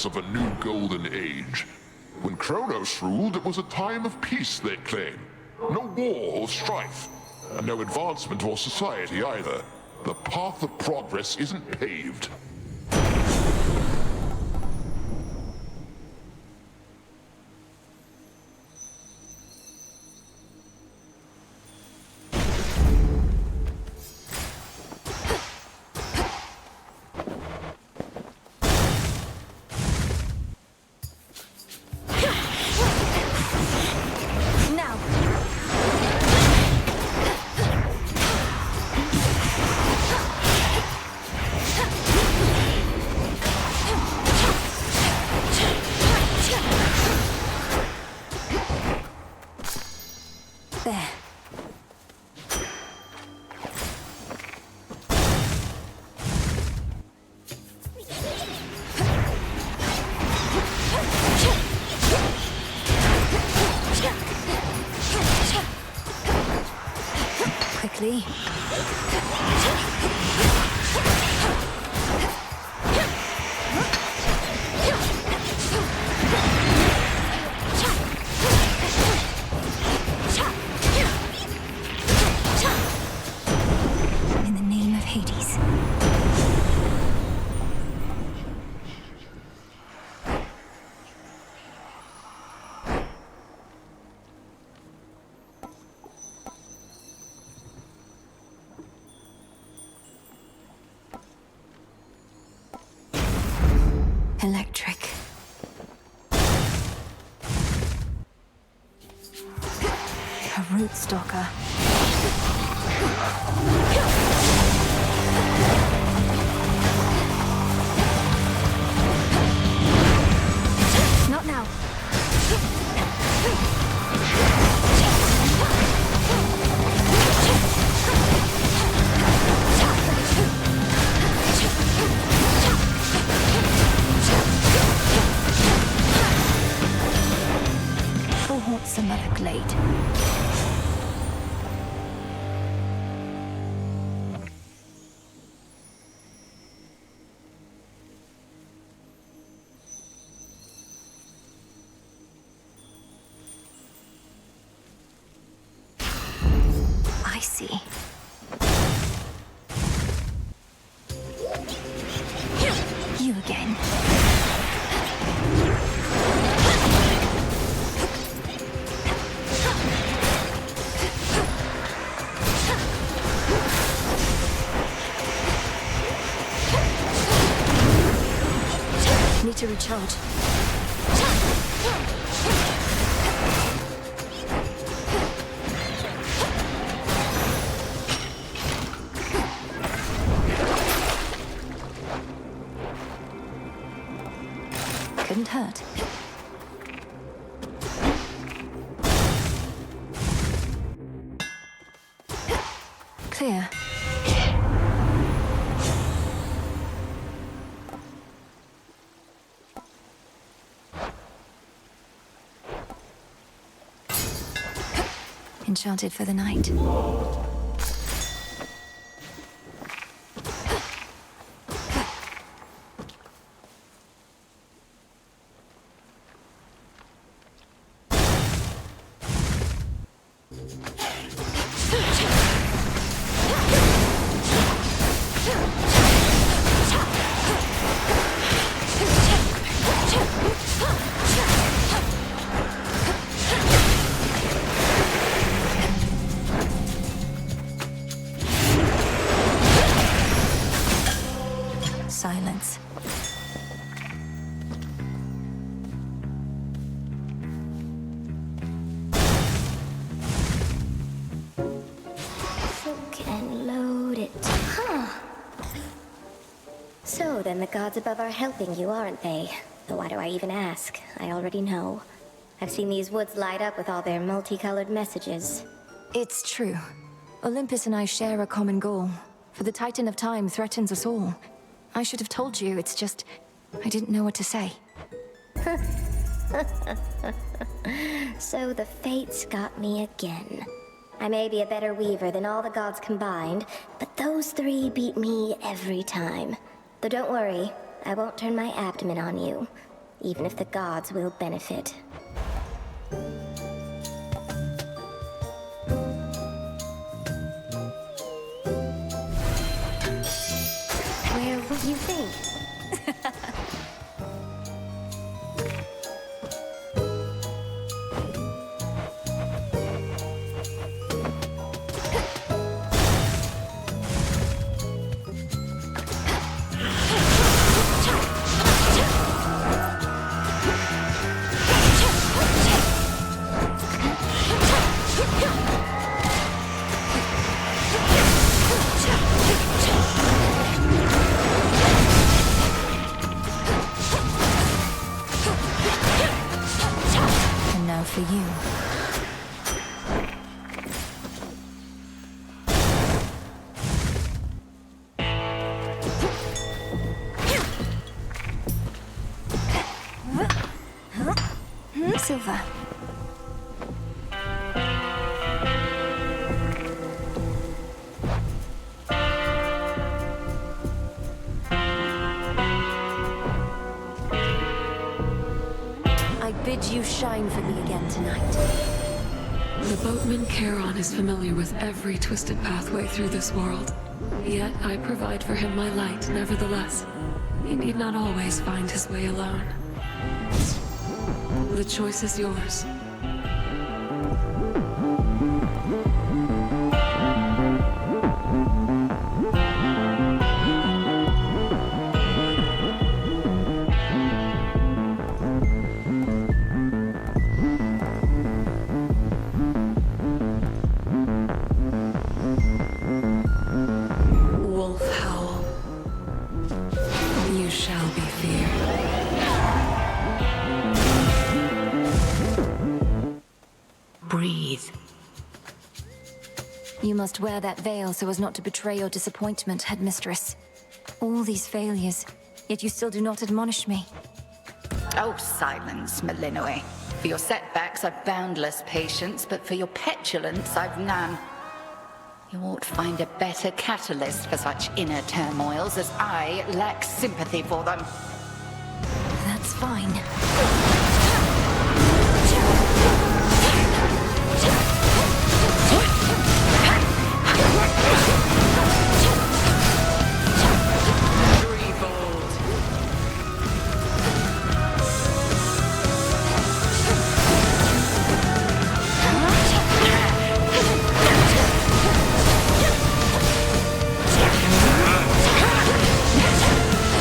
Of a new golden age. When Kronos ruled, it was a time of peace, they claim. No war or strife, and no advancement or society either. The path of progress isn't paved. Quickly. In the name of Hades. Electric. A root stalker. Not now. Go haunt some other glade. I see. You again. Need to recharge. Couldn't hurt. Clear. Enchanted for the night. silence. Hook and load it. Huh. So then the gods above are helping you, aren't they? Though why do I even ask? I already know. I've seen these woods light up with all their multicolored messages. It's true. Olympus and I share a common goal. For the Titan of Time threatens us all. I should have told you, it's just... I didn't know what to say. So the fates got me again. I may be a better weaver than all the gods combined, but those three beat me every time. Though don't worry, I won't turn my abdomen on you, even if the gods will benefit. Where would you think? And now for you. Silver. I bid you shine for me again tonight. The boatman Charon is familiar with every twisted pathway through this world. Yet I provide for him my light, nevertheless. He need not always find his way alone. The choice is yours. Wolf howl. You shall be feared. Breathe. You must wear that veil so as not to betray your disappointment, headmistress. All these failures, yet you still do not admonish me. Oh, silence, Malinoe. For your setbacks, I've boundless patience, but for your petulance, I've none. You ought to find a better catalyst for such inner turmoils, as I lack sympathy for them. That's fine.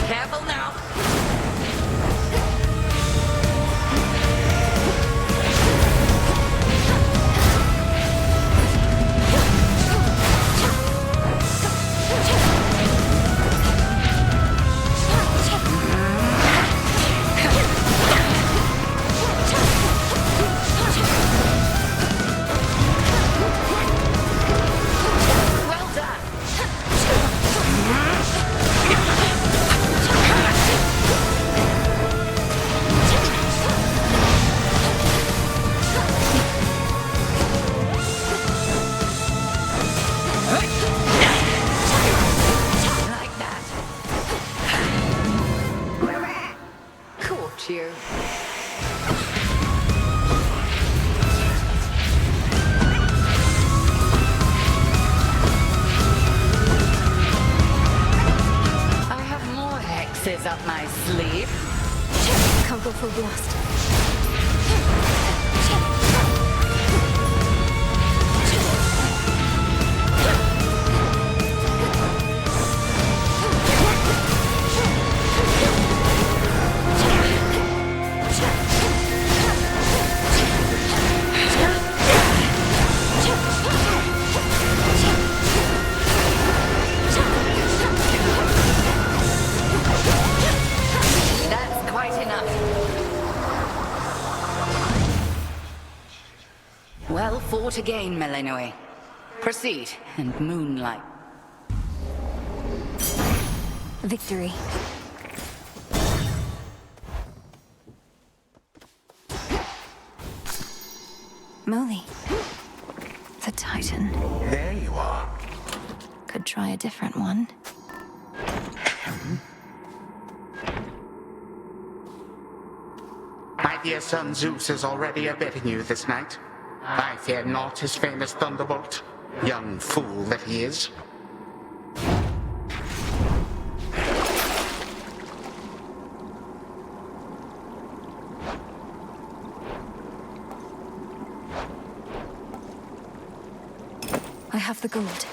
Careful now. Well done. Like that. Caught you. I have more hexes up my sleeve. Can't go full blast. more to gain, Melinoe. Proceed and moonlight. Victory. Moly. The Titan. There you are. Could try a different one. My dear son Zeus is already abetting you this night. I fear not his famous thunderbolt. Young fool that he is. I have the gold.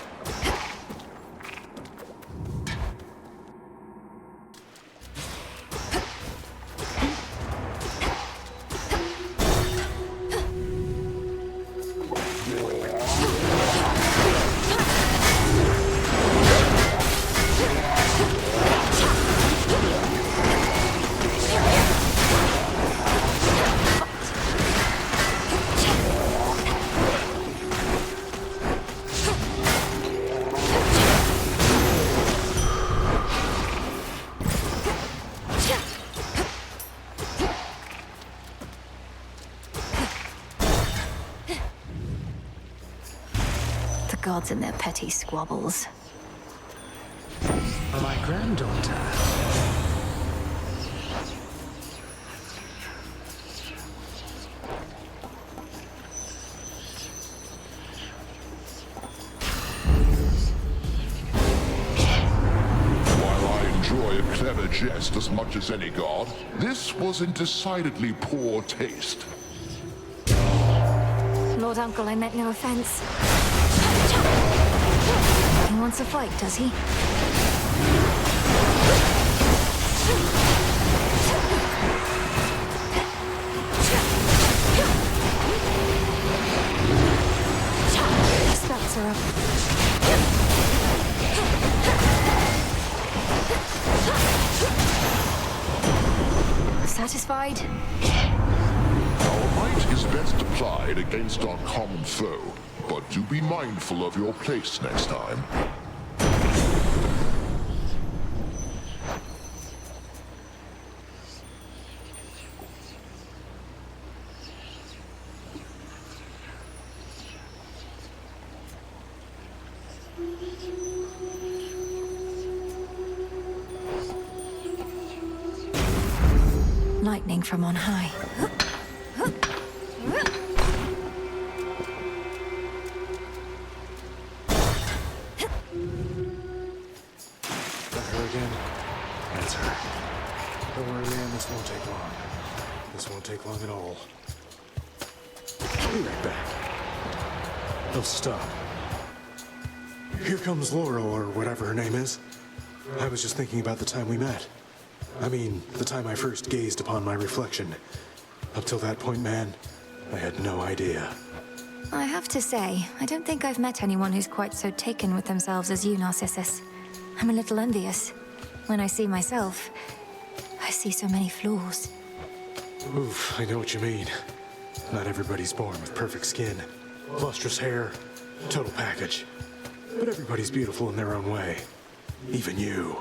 Gods and their petty squabbles. My granddaughter. While I enjoy a clever jest as much as any god, this was in decidedly poor taste. Lord Uncle, I meant no offense. He wants a fight, does he? Spells are up. Satisfied? Our might is best applied against our common foe, but do be mindful of your place next time. Lightning from on high. That's her. Don't worry, man, this won't take long. This won't take long at all. Be right back. Oh, stop. Here comes Laurel, or whatever her name is. I was just thinking about the time we met. I mean, the time I first gazed upon my reflection. Up till that point, man, I had no idea. I have to say, I don't think I've met anyone who's quite so taken with themselves as you, Narcissus. I'm a little envious. When I see myself, I see so many flaws. Oof, I know what you mean. Not everybody's born with perfect skin, lustrous hair, total package. But everybody's beautiful in their own way. Even you.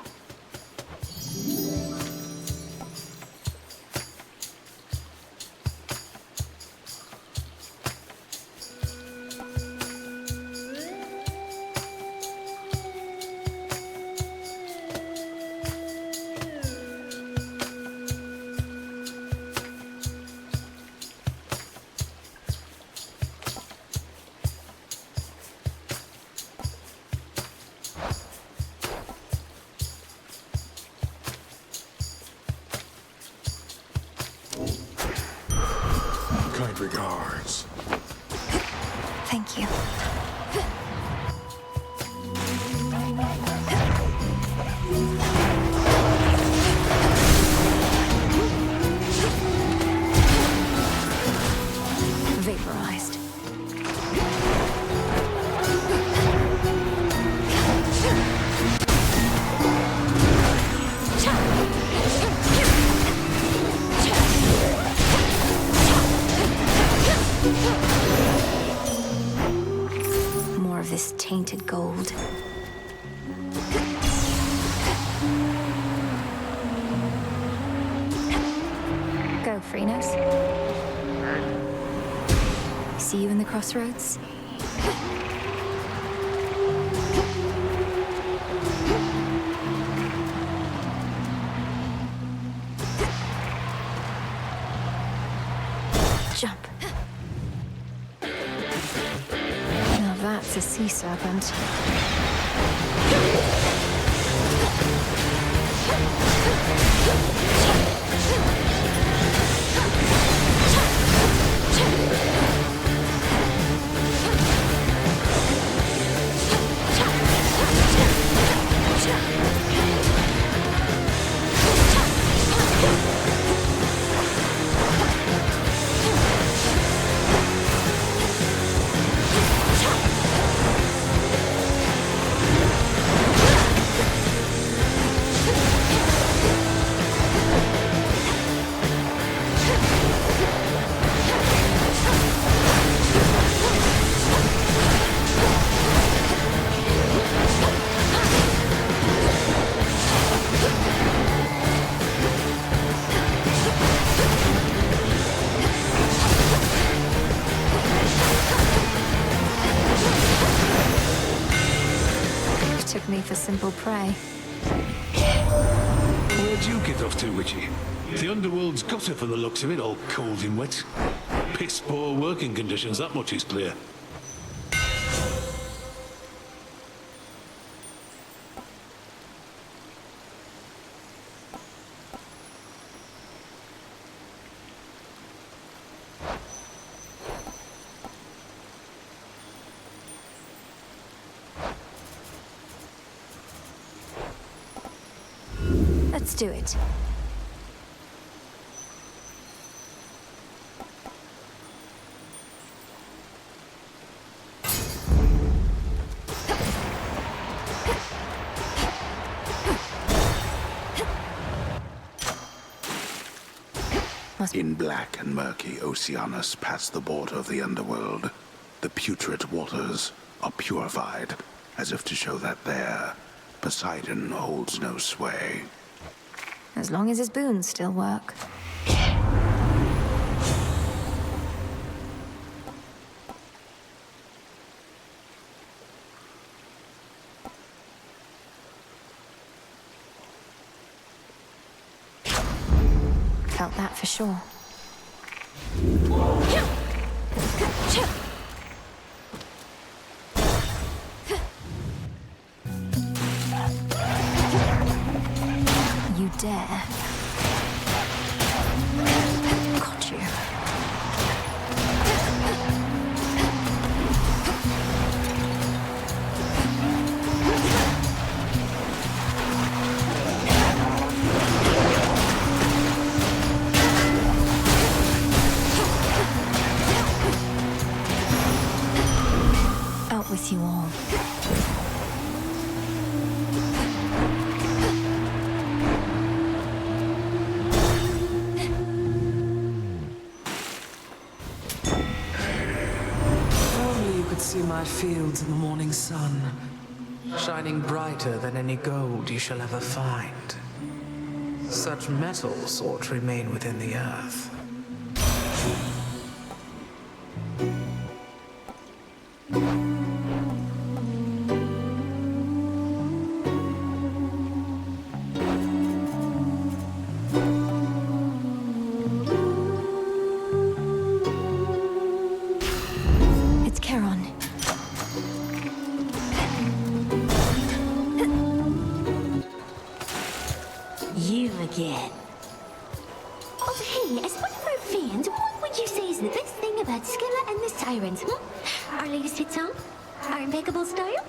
Kind regards. Thank you. Vaporized. neutrinos. See you in the crossroads? Jump. Now that's a sea serpent. Took me for simple prey. Where'd you get off to, Witchy? The underworld's got her for the looks of it, all cold and wet. Piss poor working conditions, that much is clear. Let's do it. In black and murky Oceanus past the border of the underworld, the putrid waters are purified, as if to show that there, Poseidon holds no sway. As long as his boons still work. Felt that for sure. You dare. Got you. Out with you all. Only you could see my fields in the morning sun, shining brighter than any gold you shall ever find. Such metals ought to remain within the earth. It's Charon. You again. Oh, hey, as one of our fans, what would you say is the best thing about Scylla and the Sirens, Our latest hit song? Our impeccable style?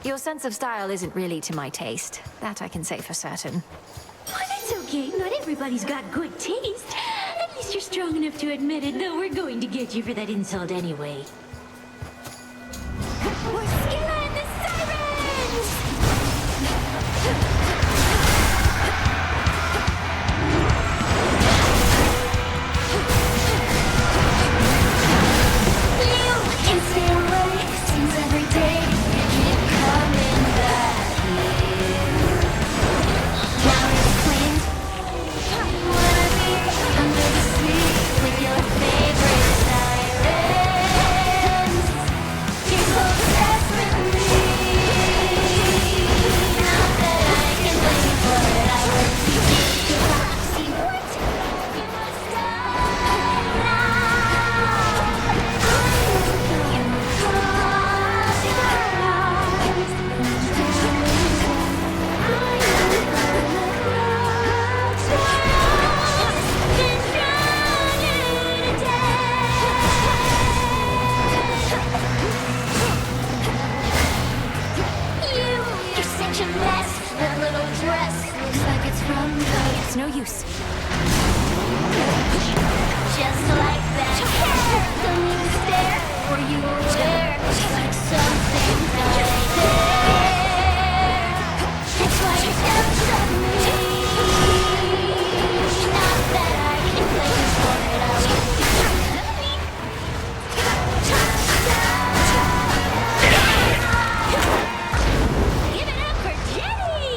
Your sense of style isn't really to my taste. That I can say for certain. Oh, that's okay. Not everybody's got good taste. At least you're strong enough to admit it, though we're going to get you for that insult anyway. We're Scylla and the Sirens! You can stay away, seems every day you keep coming back here. Now it's clean. Wanna be under the sea. such a mess. That little dress looks like it's from the... It's no use. Just like that. Don't need to stare. Were you aware? Like something died there. It's why it comes on me. Not that I can blame for it. I was give it up for Jenny!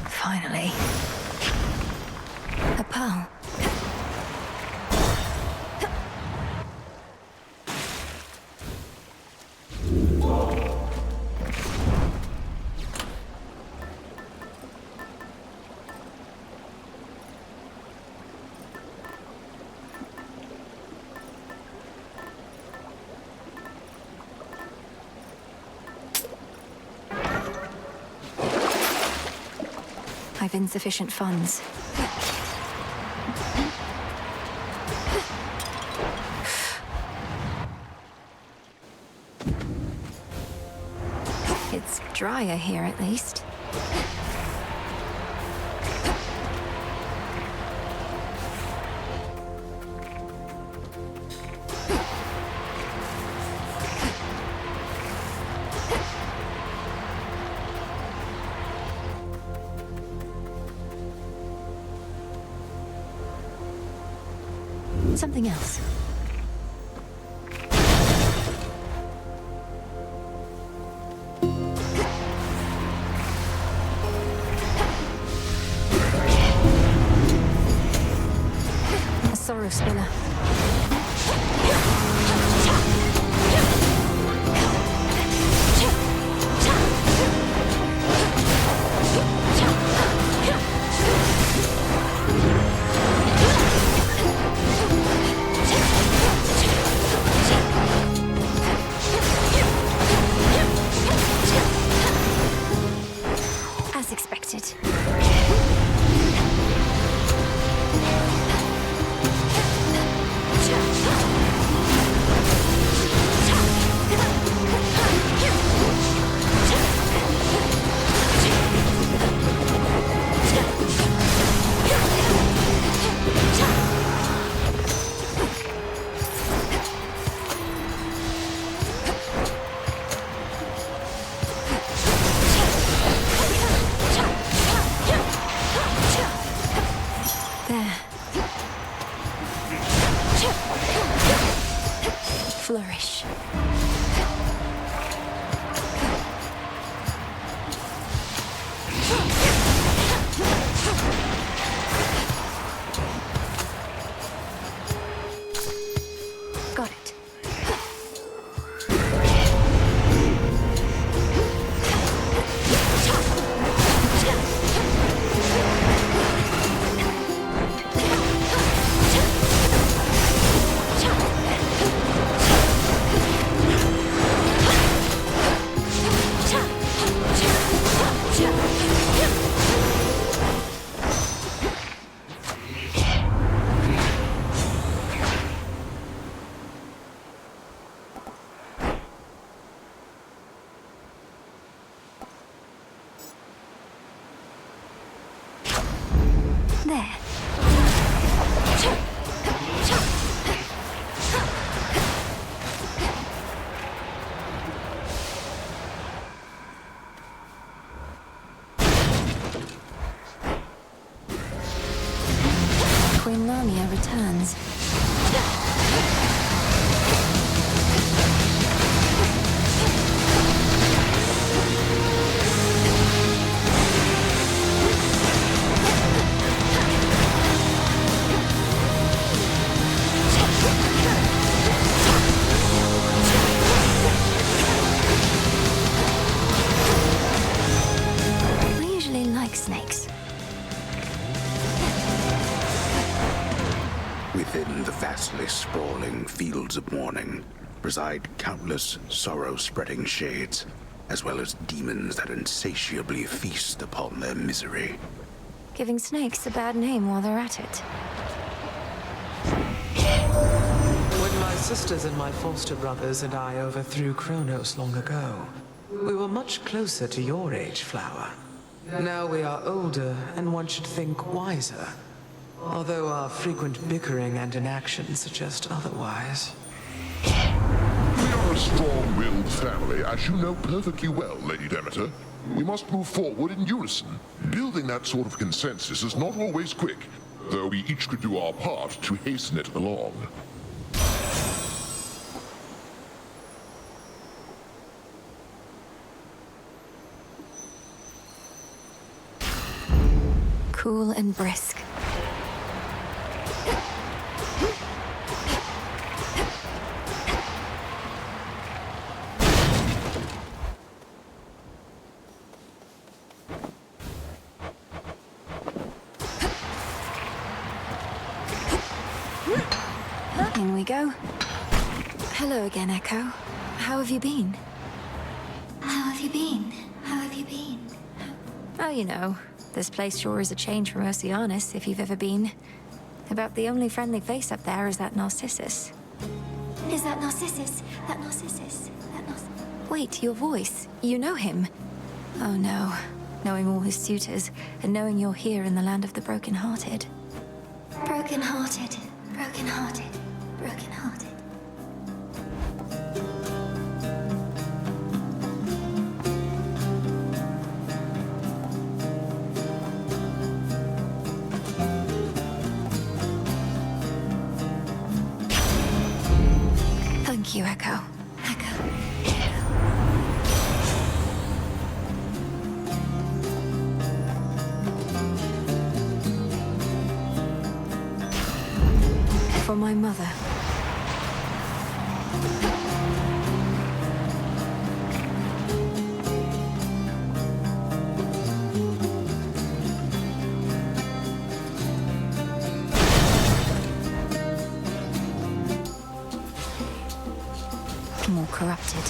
Finally. A pearl. I've insufficient funds. It's drier here, at least. Something else. A sorrow spiller. As expected. there. Queen Lamia returns. I usually like snakes. Within the vastly sprawling fields of morning reside countless sorrow-spreading shades, as well as demons that insatiably feast upon their misery. Giving snakes a bad name while they're at it. When my sisters and my foster brothers and I overthrew Kronos long ago, we were much closer to your age, Flower. Now we are older, and one should think wiser. Although our frequent bickering and inaction suggest otherwise. We are a strong-willed family, as you know perfectly well, Lady Demeter. We must move forward in unison. Building that sort of consensus is not always quick, though we each could do our part to hasten it along. Cool and brisk. In we go. Hello again, Echo. How have you been? How have you been? How have you been? Oh, you know, this place sure is a change from Oceanus, if you've ever been. About the only friendly face up there is that Narcissus. Is that Narcissus? That Narcissus? That Narcissus? Wait, your voice. You know him. Oh no. Knowing all his suitors, and knowing you're here in the land of the broken-hearted. Broken-hearted. Broken-hearted. Broken-hearted. Thank you, Echo. For my mother. More corrupted.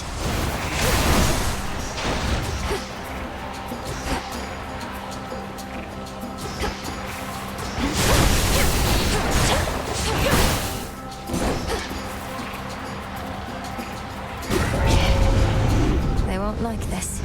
They won't like this.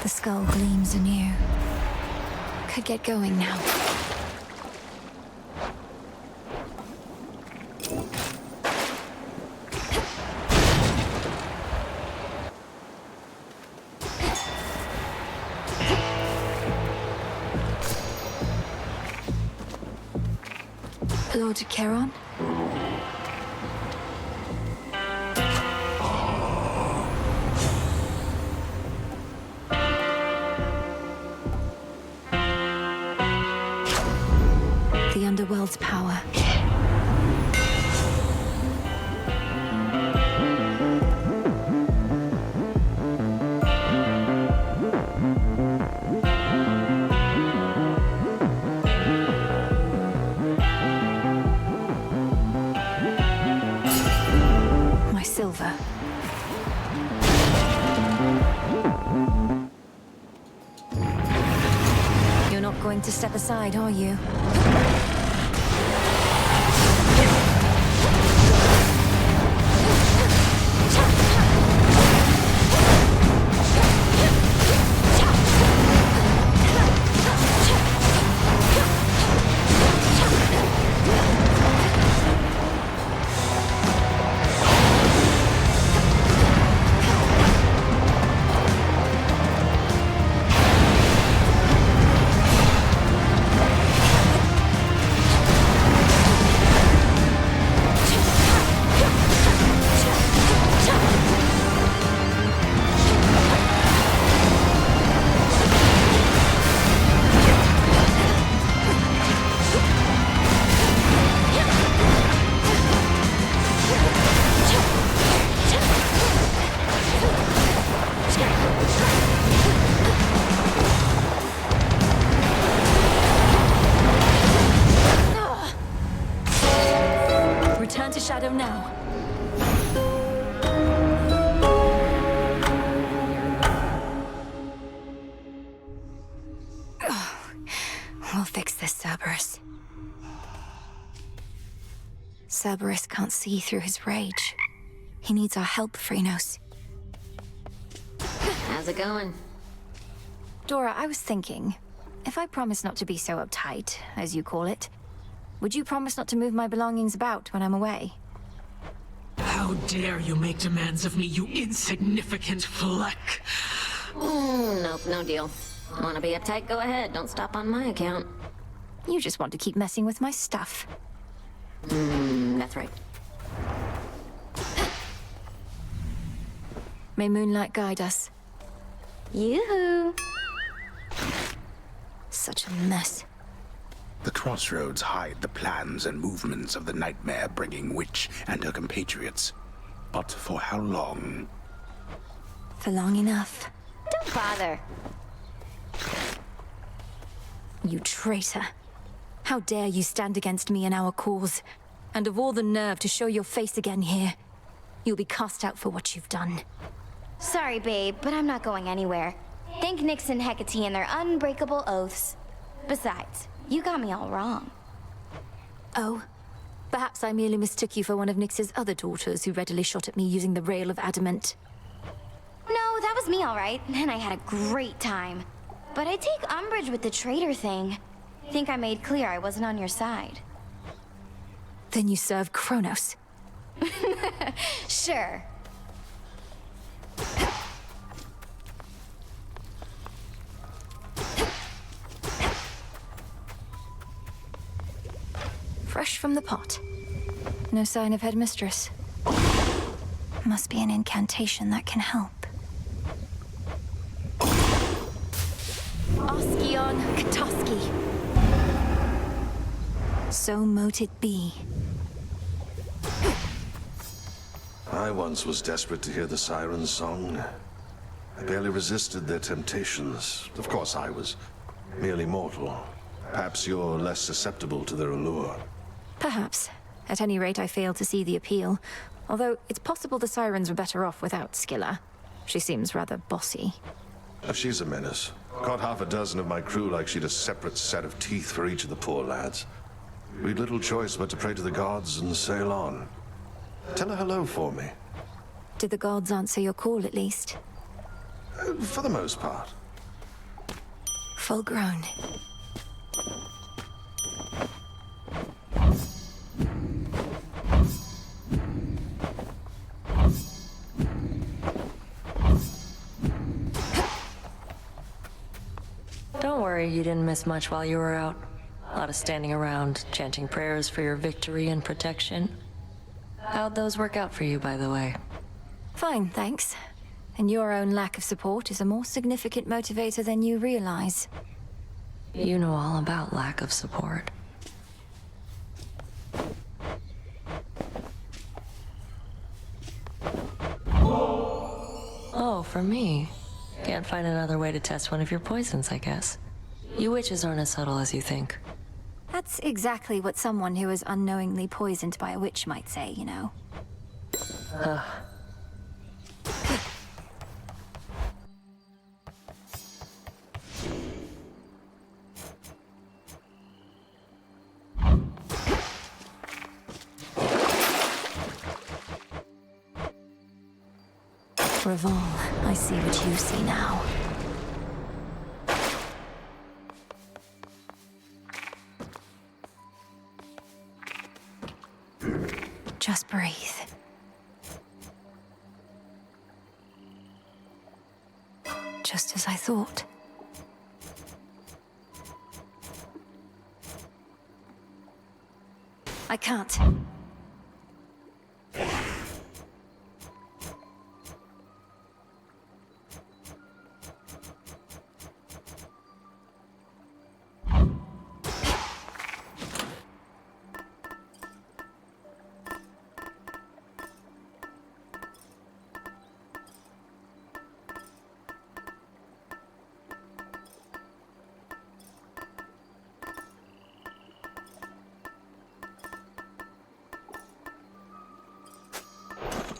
The skull gleams anew. Could get going now. Lord Charon? The underworld's power. My silver. You're not going to step aside, are you? Return to Shadow now. We'll fix this, Cerberus. Cerberus can't see through his rage. He needs our help, Phrynos. How's it going? Dora, I was thinking, if I promise not to be so uptight, as you call it, would you promise not to move my belongings about when I'm away? How dare you make demands of me, you insignificant fleck! Nope, no deal. Wanna be uptight? Go ahead. Don't stop on my account. You just want to keep messing with my stuff. That's right. May moonlight guide us. Yoo-hoo! Such a mess. The crossroads hide the plans and movements of the nightmare-bringing witch and her compatriots. But for how long? For long enough. Don't bother. You traitor. How dare you stand against me and our cause? And of all the nerve to show your face again here. You'll be cast out for what you've done. Sorry, babe, but I'm not going anywhere. Thank Nyx and Hecate and their unbreakable oaths. Besides, you got me all wrong. Oh? Perhaps I merely mistook you for one of Nyx's other daughters who readily shot at me using the rail of adamant. No, that was me all right, and I had a great time. But I take umbrage with the traitor thing. Think I made clear I wasn't on your side. Then you serve Kronos. Sure. Fresh from the pot. No sign of headmistress. Must be an incantation that can help. Oskion Katoski. So mote it be. I once was desperate to hear the siren's song. I barely resisted their temptations. Of course, I was merely mortal. Perhaps you're less susceptible to their allure. Perhaps. At any rate, I failed to see the appeal. Although, it's possible the sirens were better off without Scylla. She seems rather bossy. She's a menace. Caught half a dozen of my crew like she'd a separate set of teeth for each of the poor lads. We'd little choice but to pray to the gods and sail on. Tell her hello for me. Did the gods answer your call, at least? For the most part. Full grown. Don't worry, you didn't miss much while you were out. A lot of standing around, chanting prayers for your victory and protection. How'd those work out for you, by the way? Fine, thanks. And your own lack of support is a more significant motivator than you realize. You know all about lack of support. Oh, for me. Can't find another way to test one of your poisons, I guess. You witches aren't as subtle as you think. That's exactly what someone who is unknowingly poisoned by a witch might say, you know. Raval, I see what you see now. Just breathe. Just as I thought. I can't.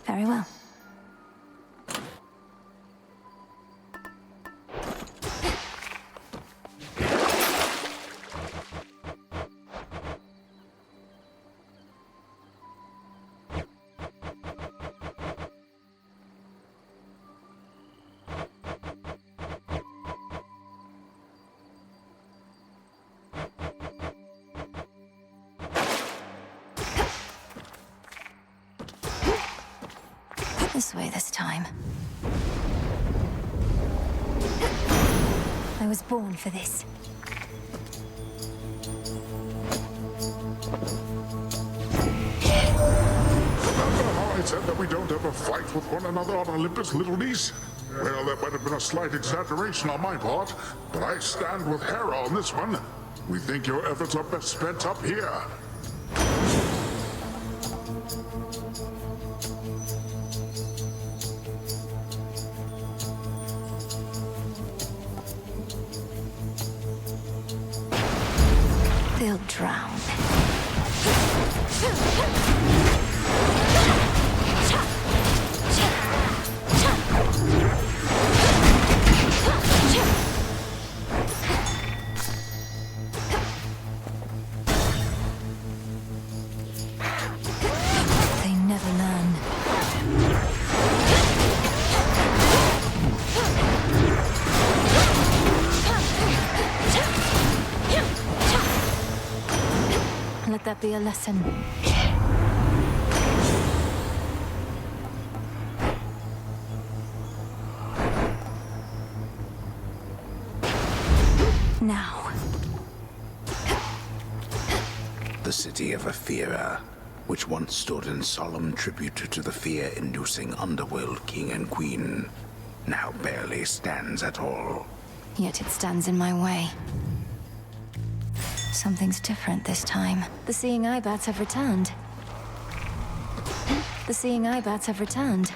Very well. This way this time. I was born for this. Remember how I said that we don't ever fight with one another on Olympus, little niece? Well, that might have been a slight exaggeration on my part, but I stand with Hera on this one. We think your efforts are best spent up here. They'll drown. They never learn. Let that be a lesson. Now. The city of Athera, which once stood in solemn tribute to the fear-inducing underworld king and queen, now barely stands at all. Yet it stands in my way. Something's different this time. The Seeing Eye Bats have returned. The Seeing Eye Bats have returned.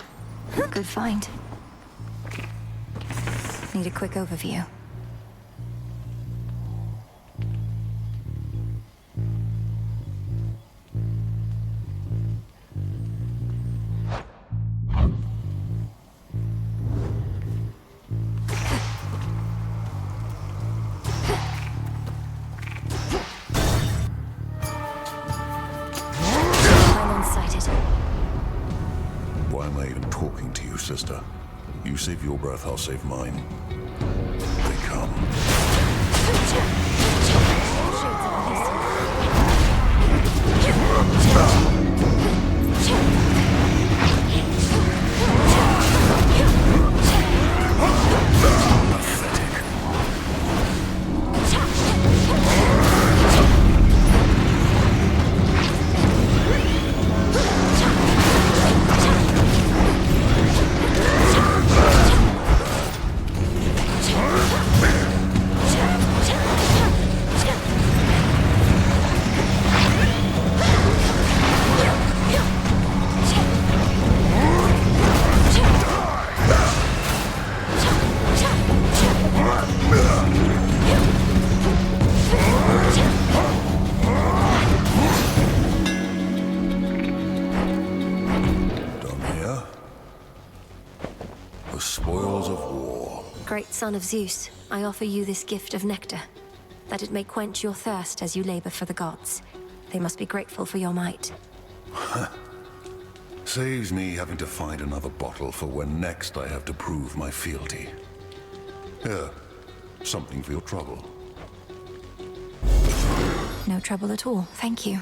Good find. Need a quick overview. Why am I even talking to you, sister? You save your breath, I'll save mine. They come. Great son of Zeus, I offer you this gift of nectar, that it may quench your thirst as you labor for the gods. They must be grateful for your might. Saves me having to find another bottle for when next I have to prove my fealty. Here, something for your trouble. No trouble at all, thank you.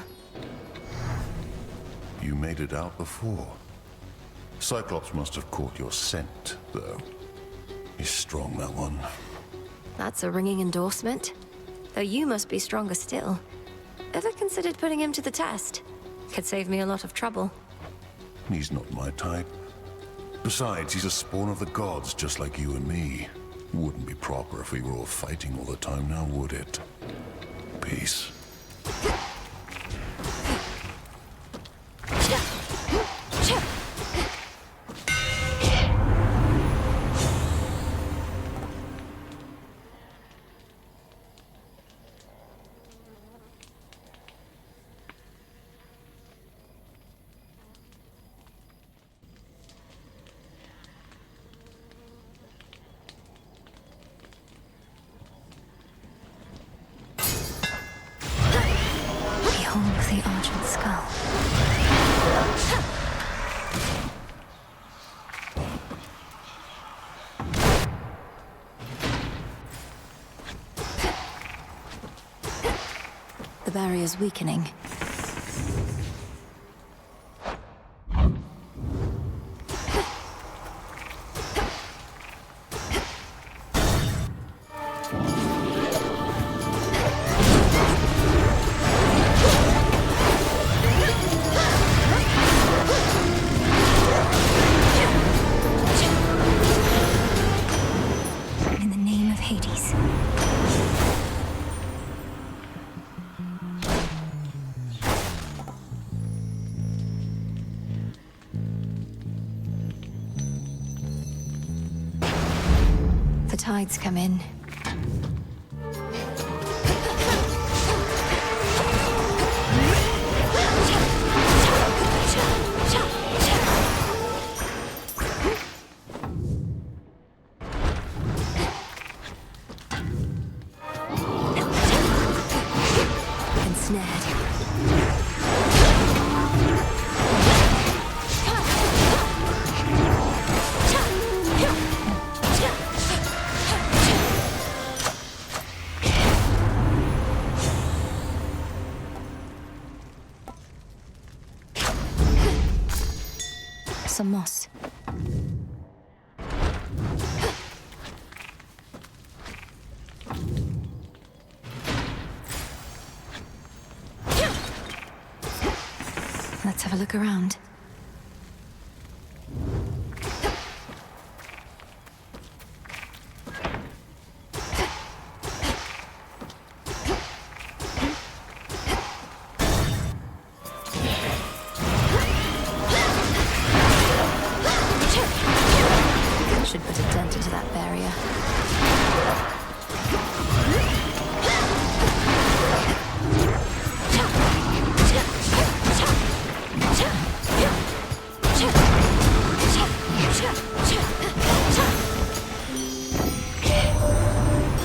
You made it out before. Cyclops must have caught your scent, though. He's strong, that one. That's a ringing endorsement. Though you must be stronger still. Ever considered putting him to the test? Could save me a lot of trouble. He's not my type. Besides, he's a spawn of the gods, just like you and me. Wouldn't be proper if we were all fighting all the time now, would it? Peace. The Argent Skull. The barrier's weakening. The tides come in. Some moss. Let's have a look around. Should put a dent into that barrier.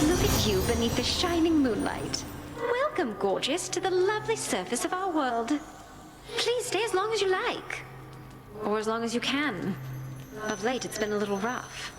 Look at you beneath the shining moonlight. Welcome, gorgeous, to the lovely surface of our world. Please stay as long as you like. Or as long as you can. Of late, it's been a little rough.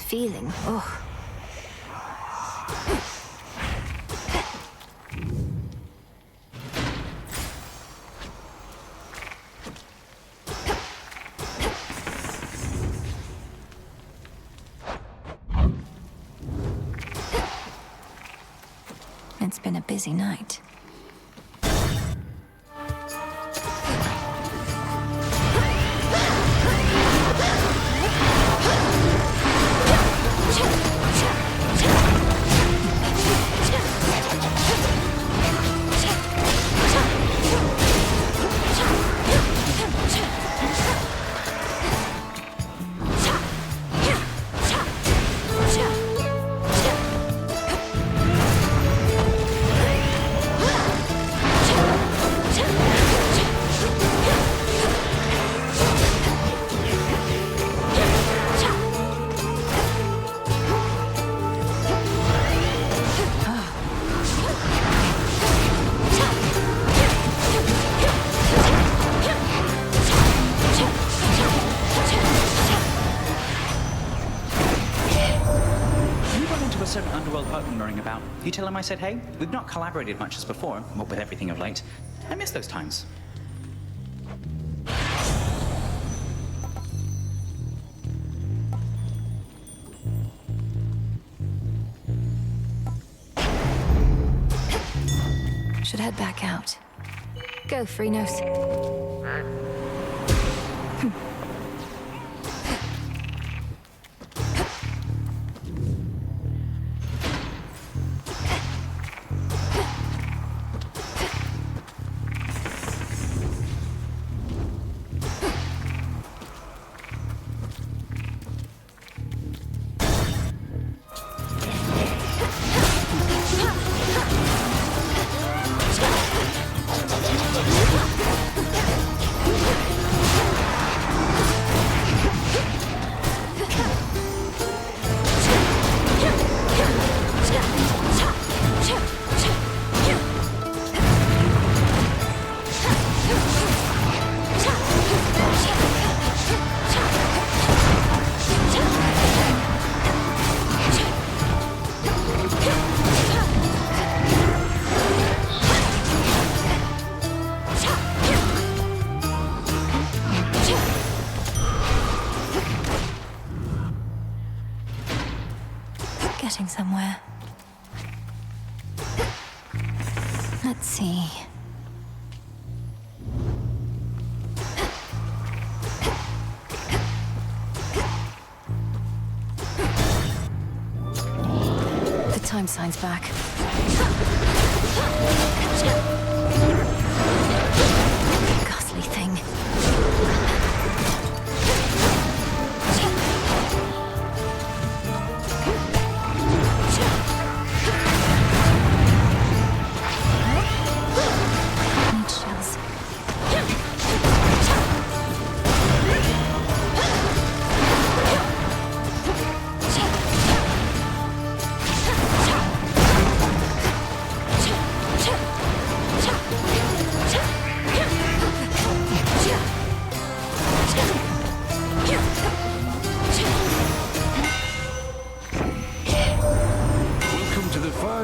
feeling, oh. It's been a busy night. You tell him I said hey? We've not collaborated much as before, what with everything of late. I miss those times. Should head back out. Go, Freenos. Getting somewhere. Let's see. The time sign's back. Ghastly thing.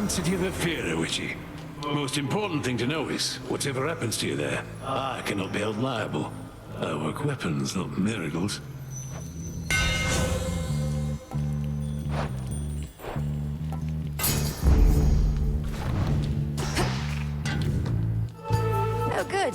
City of Ephira, Witchy. Most important thing to know is, whatever happens to you there, I cannot be held liable. I work weapons, not miracles. Oh, good.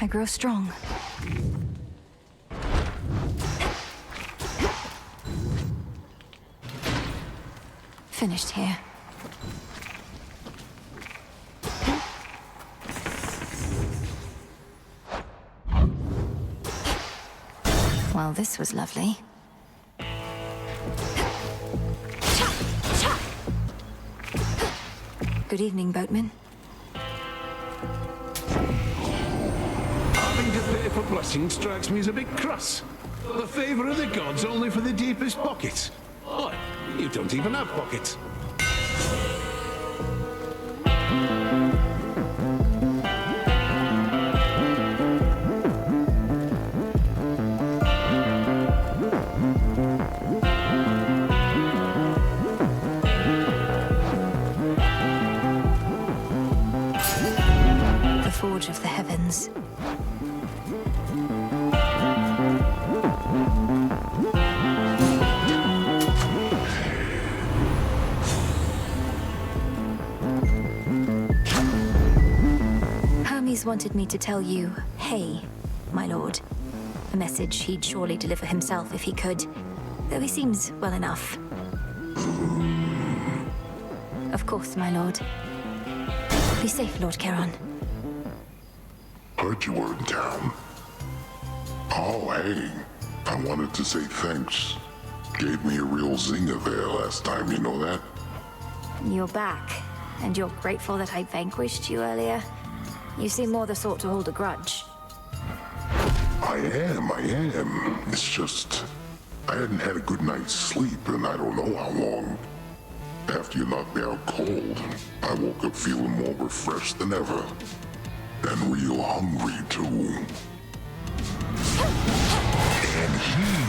I grow strong. Finished here. Well, this was lovely. Good evening, boatman. Having to pay for blessing strikes me as a bit crass. The favor of the gods only for the deepest pockets. What? You don't even have pockets. The Forge of the Heavens. Hermes wanted me to tell you, hey, my lord. A message he'd surely deliver himself if he could, though he seems well enough. Of course, my lord. Be safe, Lord Charon. Heard you were in town. Oh, hey. I wanted to say thanks. Gave me a real zinger there last time, you know that? You're back, and you're grateful that I vanquished you earlier. You seem more the sort to hold a grudge. I am. It's just, I hadn't had a good night's sleep in I don't know how long. After you knocked me out cold, I woke up feeling more refreshed than ever. And real hungry, too. And heave.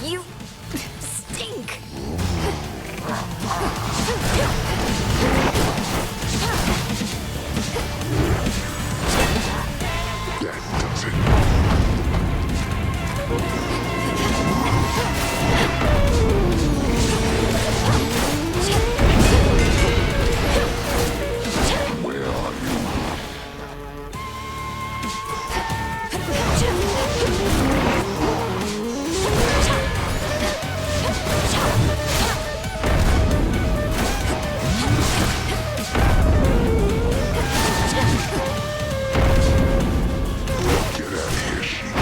You stink. That does it. Where are you? Get out of here, sheep.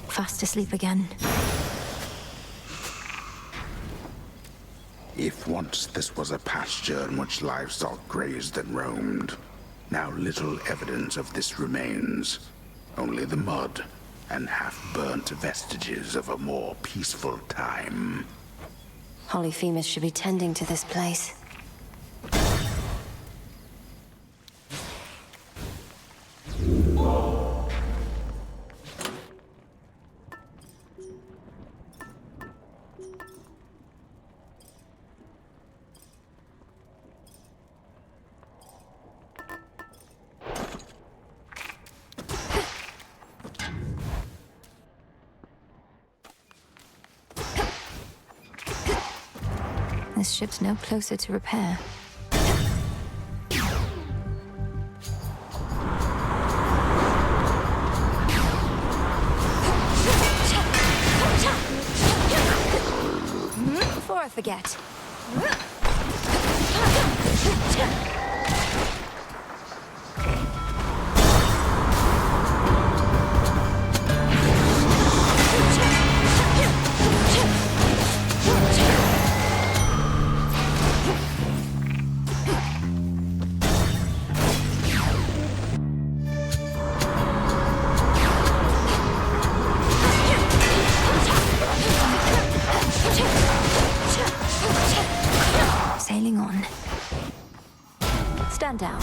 Fast asleep again. If once this was a pasture in which livestock grazed and roamed, now little evidence of this remains. Only the mud and half-burnt vestiges of a more peaceful time. Polyphemus should be tending to this place. This ship's no closer to repair. Before I forget. Stand down.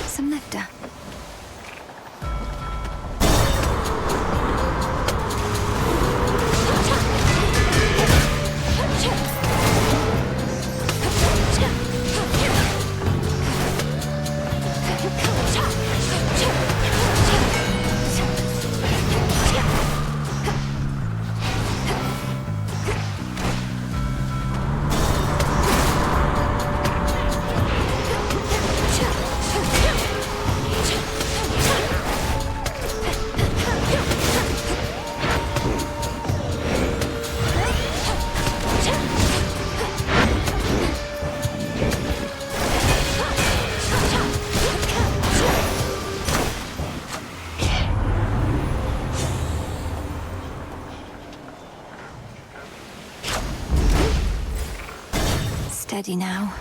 Some nectar. Steady now.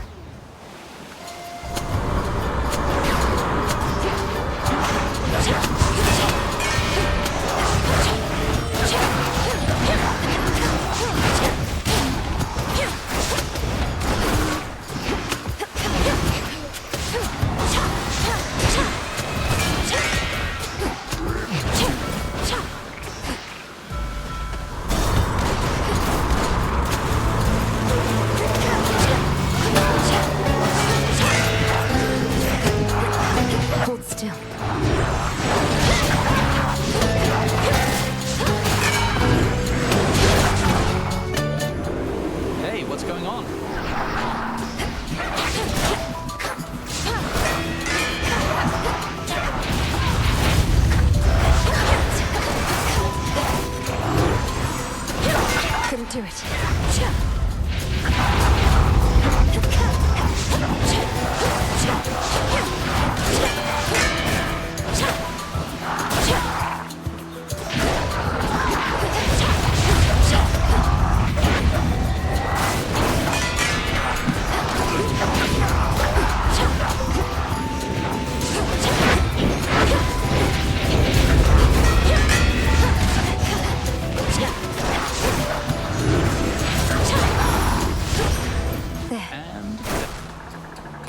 Hold still. Hey, what's going on? Couldn't do it.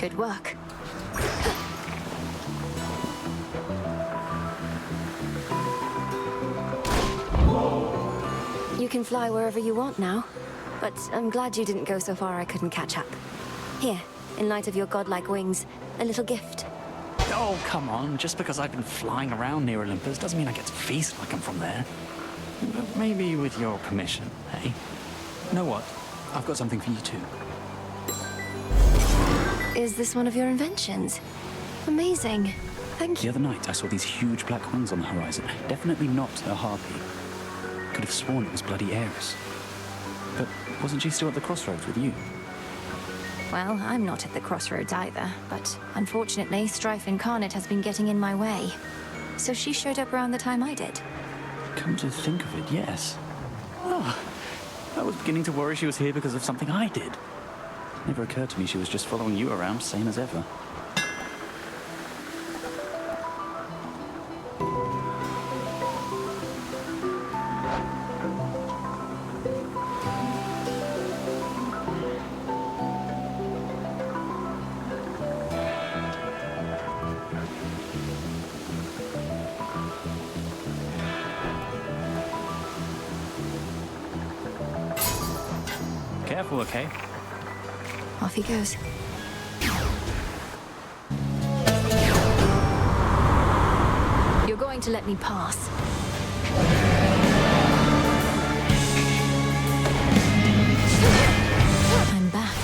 Good work. You can fly wherever you want now, but I'm glad you didn't go so far I couldn't catch up. Here, in light of your godlike wings, a little gift. Oh, come on. Just because I've been flying around near Olympus doesn't mean I get to feast like I'm from there. But maybe with your permission, eh? You know what? I've got something for you too. Is this one of your inventions? Amazing. Thank The you. other night, I saw these huge black wings on the horizon. Definitely not a harpy. Could have sworn it was bloody Eris. But wasn't she still at the crossroads with you? Well, I'm not at the crossroads either, but unfortunately, Strife Incarnate has been getting in my way. So she showed up around the time I did. Come to think of it, yes. Oh, I was beginning to worry she was here because of something I did. Never occurred to me she was just following you around, same as ever. Careful, okay? Off he goes. You're going to let me pass. I'm back.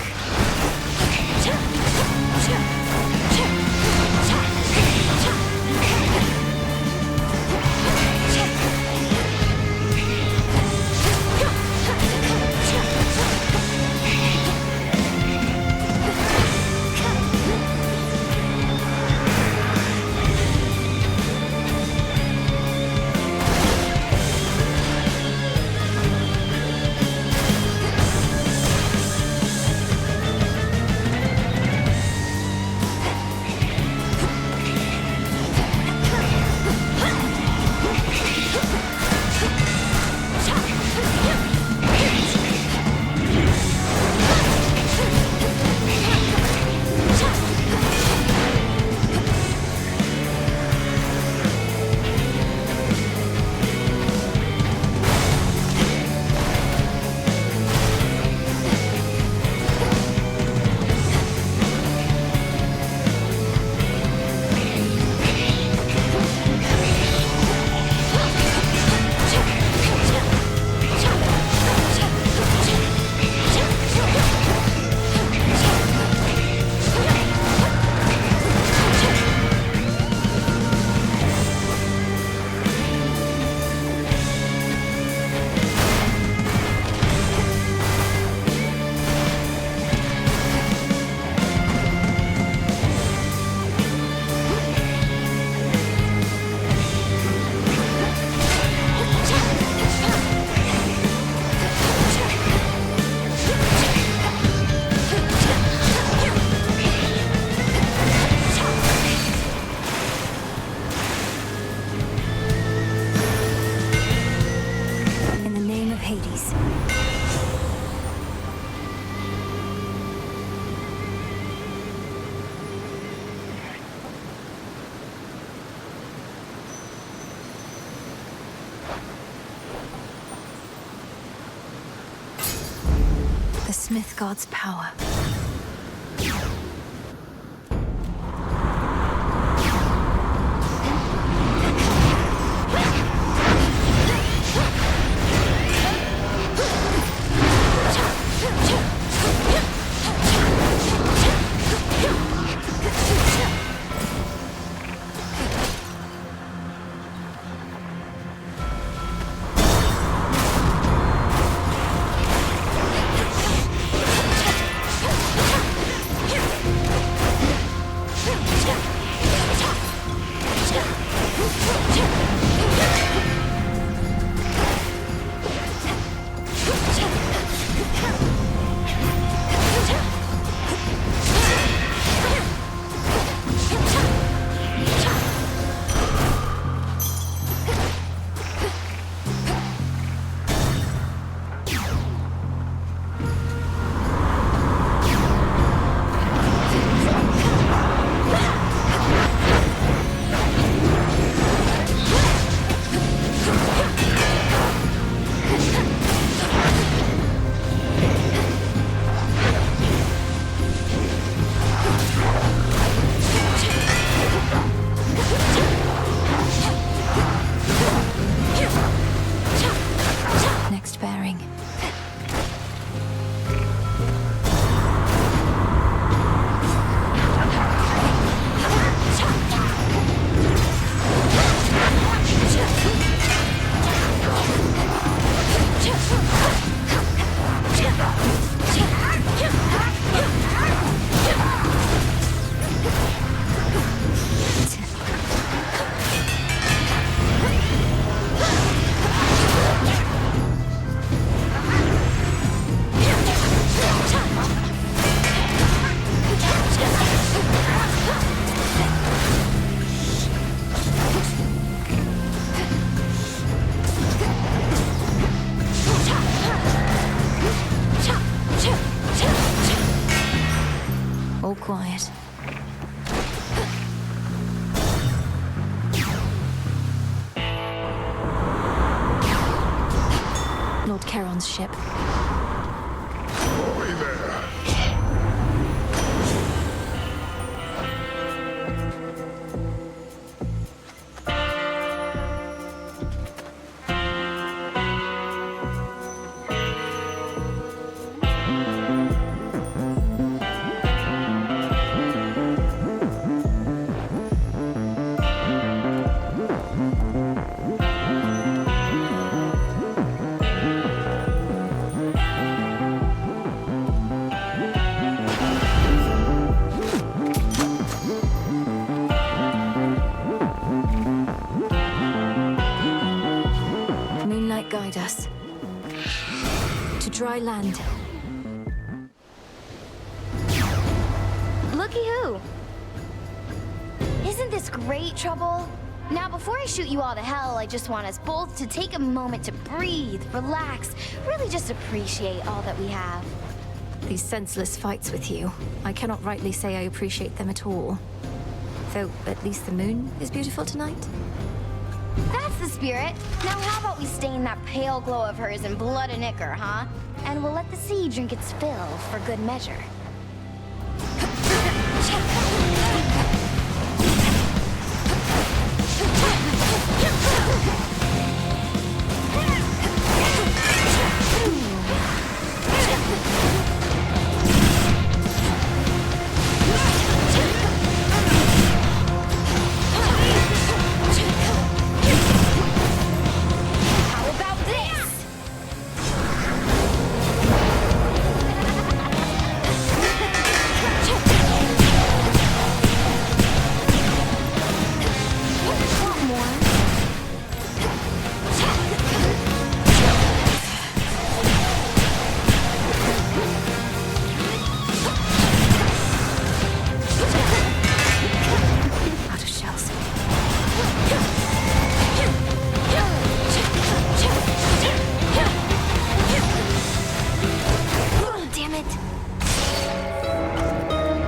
Mythgard's power. Next bearing. All quiet. Lord Charon's ship. Boy there. Moonlight guide us. To dry land. Looky who! Isn't this great, Trouble? Now, before I shoot you all to hell, I just want us both to take a moment to breathe, relax, really just appreciate all that we have. These senseless fights with you, I cannot rightly say I appreciate them at all. Though, at least the moon is beautiful tonight. That's the spirit. Now how about we stain that pale glow of hers in blood and ichor, huh? And we'll let the sea drink its fill for good measure. How about this? Want more? Out of shells. Damn it!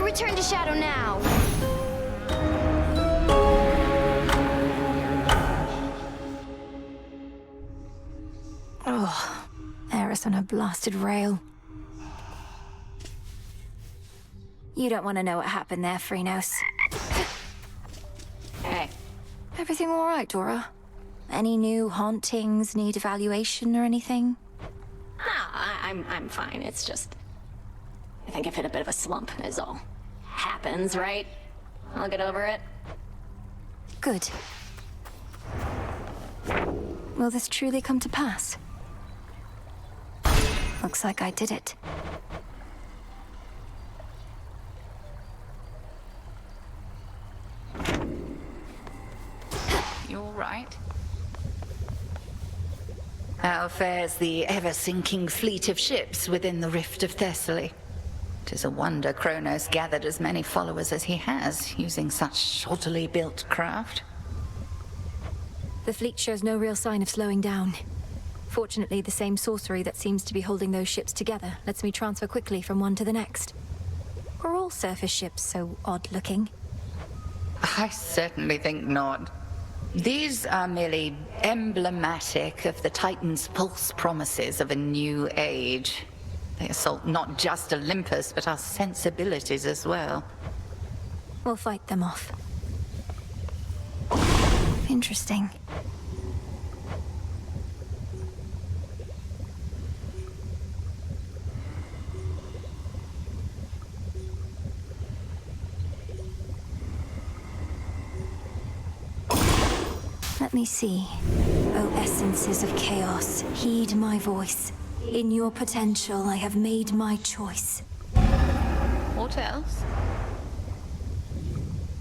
Return to Shadow now. Oh, Eris on her blasted rail. You don't want to know what happened there, Phrynos. Hey. Everything all right, Dora? Any new hauntings need evaluation or anything? No, I'm fine. It's just... I think I've hit a bit of a slump, is all. Happens, right? I'll get over it. Good. Will this truly come to pass? Looks like I did it. You all right? How fares the ever-sinking fleet of ships within the Rift of Thessaly? 'Tis a wonder Kronos gathered as many followers as he has, using such shoddily built craft. The fleet shows no real sign of slowing down. Fortunately, the same sorcery that seems to be holding those ships together lets me transfer quickly from one to the next. Are all surface ships so odd-looking? I certainly think not. These are merely emblematic of the Titan's false promises of a new age. They assault not just Olympus, but our sensibilities as well. We'll fight them off. Interesting. Let me see. O essences of chaos, heed my voice. In your potential, I have made my choice. What else?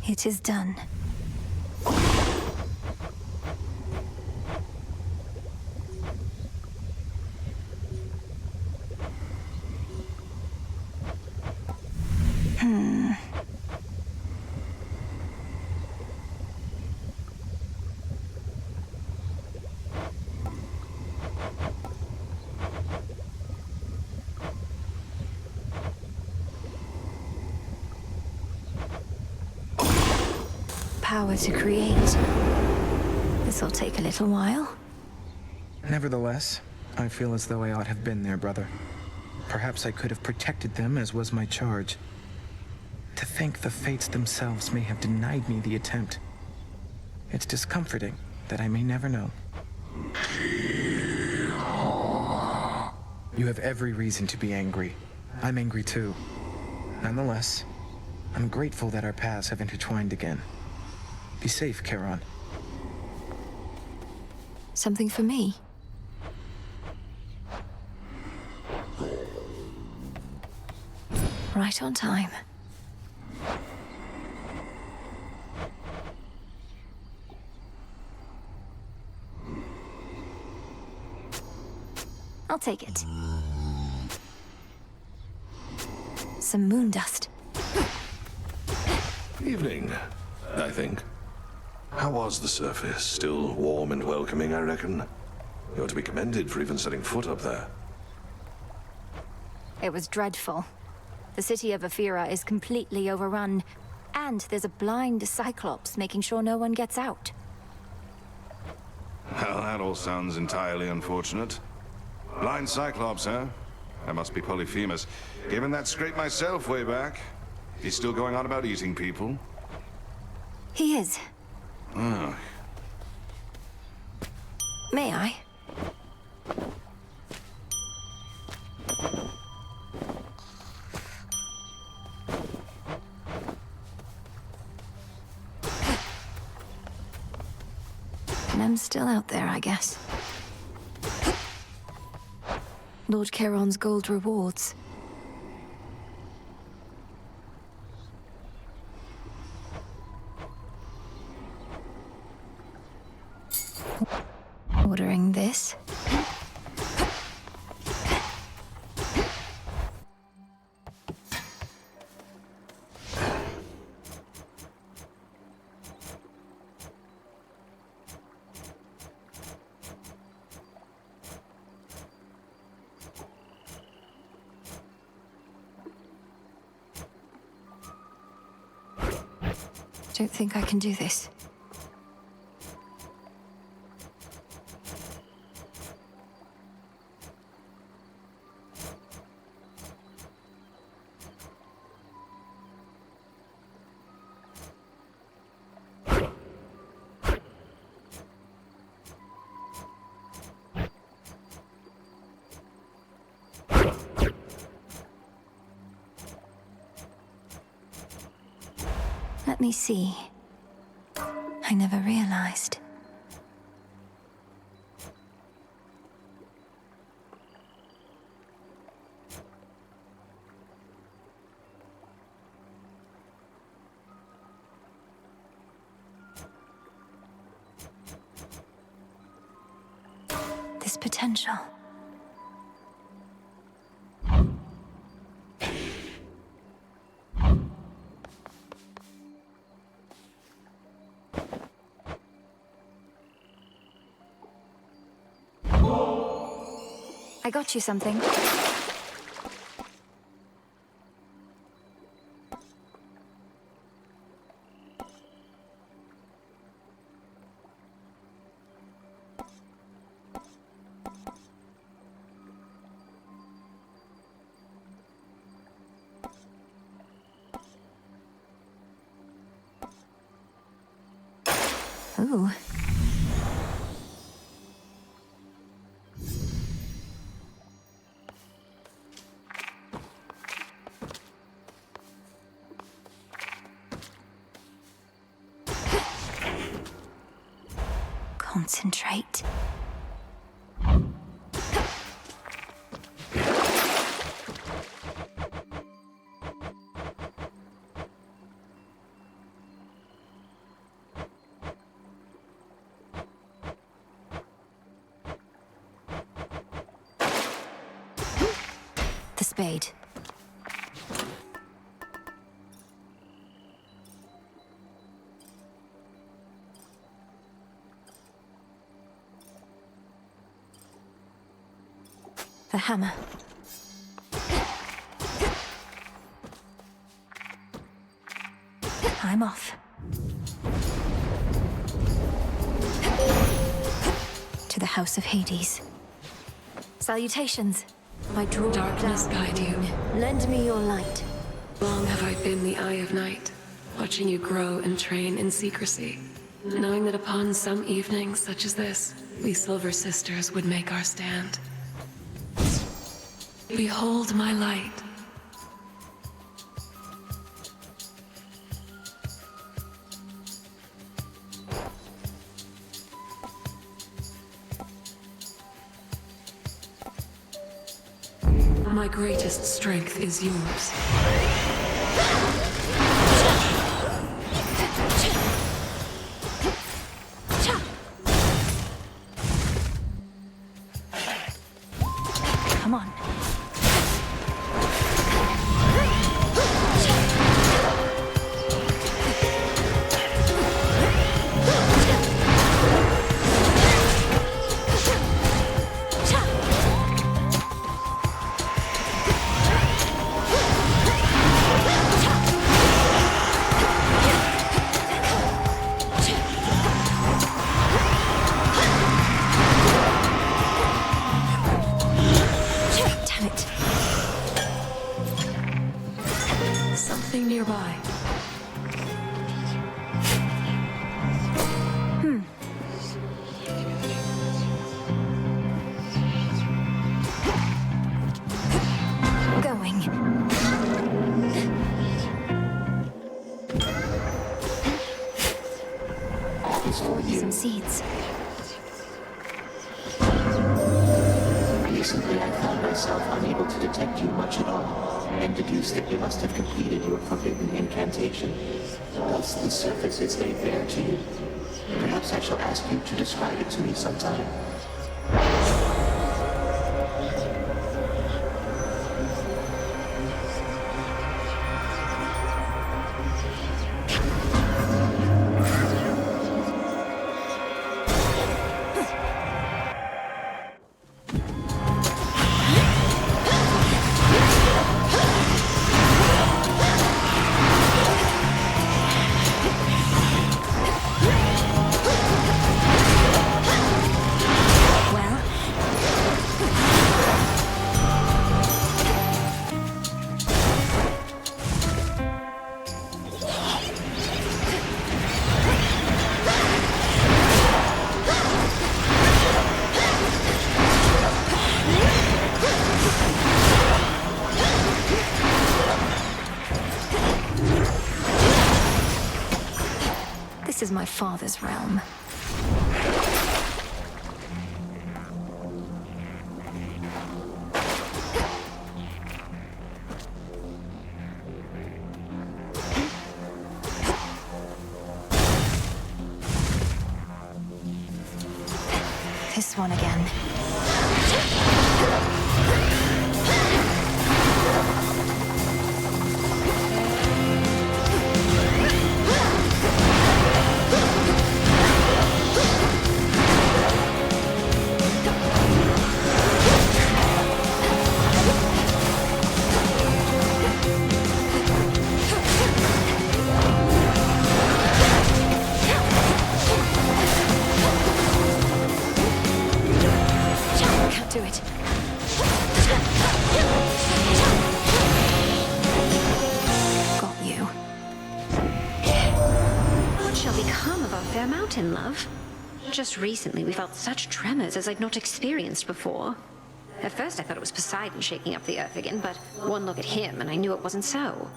It is done. Power to create. This'll take a little while. Nevertheless, I feel as though I ought have been there, brother. Perhaps I could have protected them, as was my charge. To think the fates themselves may have denied me the attempt. It's discomforting that I may never know. You have every reason to be angry. I'm angry too. Nonetheless, I'm grateful that our paths have intertwined again. Be safe, Charon. Something for me? Right on time. I'll take it. Some moon dust. Evening, I think. How was the surface? Still warm and welcoming, I reckon. You're to be commended for even setting foot up there. It was dreadful. The city of Aphira is completely overrun, and there's a blind Cyclops making sure no one gets out. Well, that all sounds entirely unfortunate. Blind Cyclops, huh? I must be Polyphemus. Given that scrape myself way back. He's still going on about eating people? He is. Oh. May I? And I'm still out there, I guess. Lord Charon's gold rewards. Ordering this. Don't think I can do this. Let me see. I never realized. This potential. I got you something. Ooh. Concentrate. The spade. The hammer. I'm off. To the House of Hades. Salutations. My draw darkness guide you. Lend me your light. Long have I been the Eye of Night, watching you grow and train in secrecy, knowing that upon some evening such as this, we Silver Sisters would make our stand. Behold my light. My greatest strength is yours. Come on. Something nearby. Going. Some seeds. Recently, I found myself unable to detect you much at all, and deduced that you must have completed your forbidden incantation. Thus, the surface is laid bare to you. Perhaps I shall ask you to describe it to me sometime. This is my father's realm. This one again. Can't do it. Got you. What shall become of our fair mountain, love? Just recently we felt such tremors as I'd not experienced before. At first I thought it was Poseidon shaking up the earth again, but one look at him and I knew it wasn't so.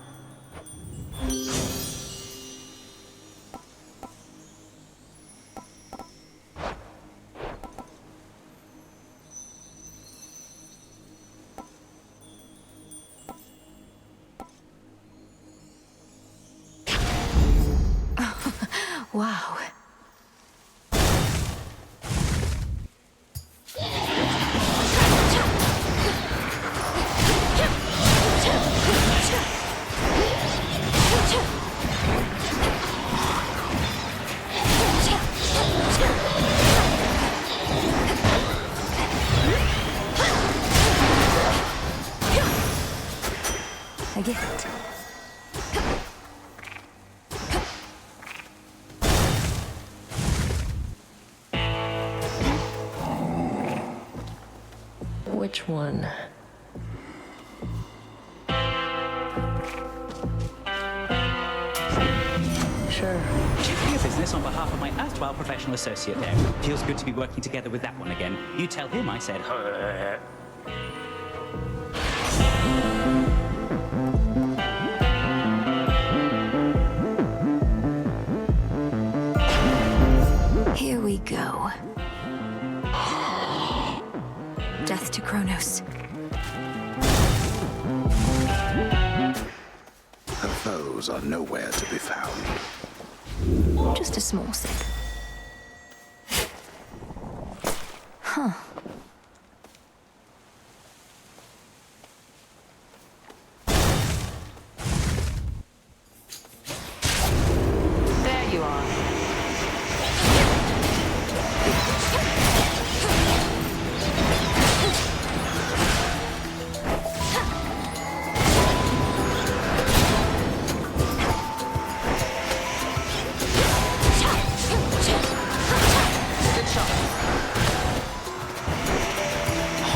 Wow. A gift. Which one? Sure. Checking your business on behalf of my erstwhile professional associate there. Feels good to be working together with that one again. You tell him I said, Here we go. Death to Kronos. Her foes are nowhere to be found. Just a small sip. Huh. There you are.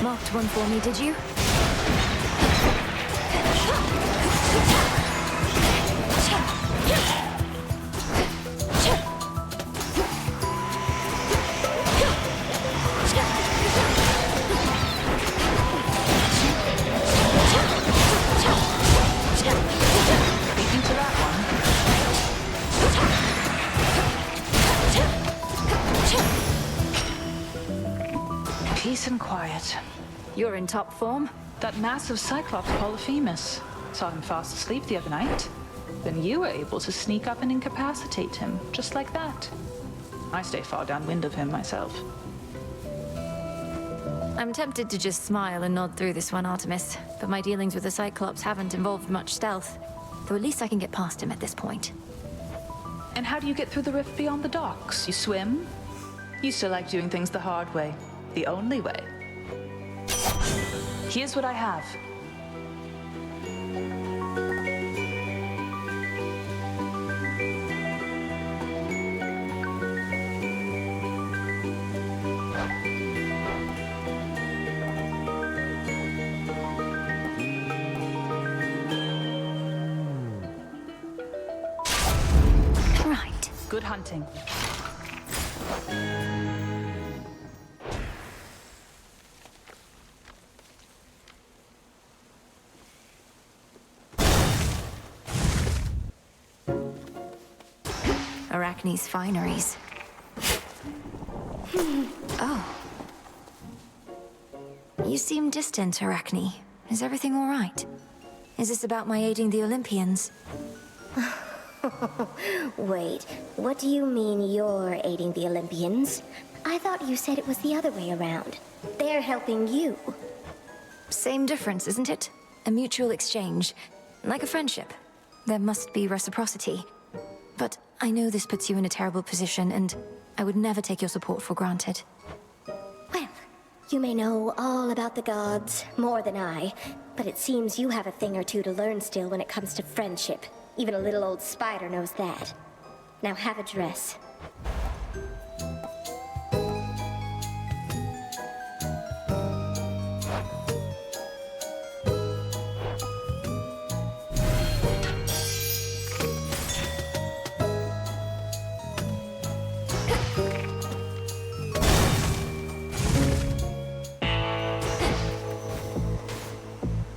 Marked one for me, did you? Beating to that one. Peace and quiet. You're in top form. That massive Cyclops Polyphemus. Saw him fast asleep the other night. Then you were able to sneak up and incapacitate him, just like that. I stay far downwind of him myself. I'm tempted to just smile and nod through this one, Artemis, but my dealings with the Cyclops haven't involved much stealth. Though at least I can get past him at this point. And how do you get through the rift beyond the docks? You swim? Used to like doing things the hard way. The only way. Here's what I have. Right. Good hunting. Arachne's fineries. Oh. You seem distant, Arachne. Is everything all right? Is this about my aiding the Olympians? Wait, what do you mean you're aiding the Olympians? I thought you said it was the other way around. They're helping you. Same difference, isn't it? A mutual exchange. Like a friendship. There must be reciprocity. But I know this puts you in a terrible position, and I would never take your support for granted. Well, you may know all about the gods, more than I, but it seems you have a thing or two to learn still when it comes to friendship. Even a little old spider knows that. Now have a dress.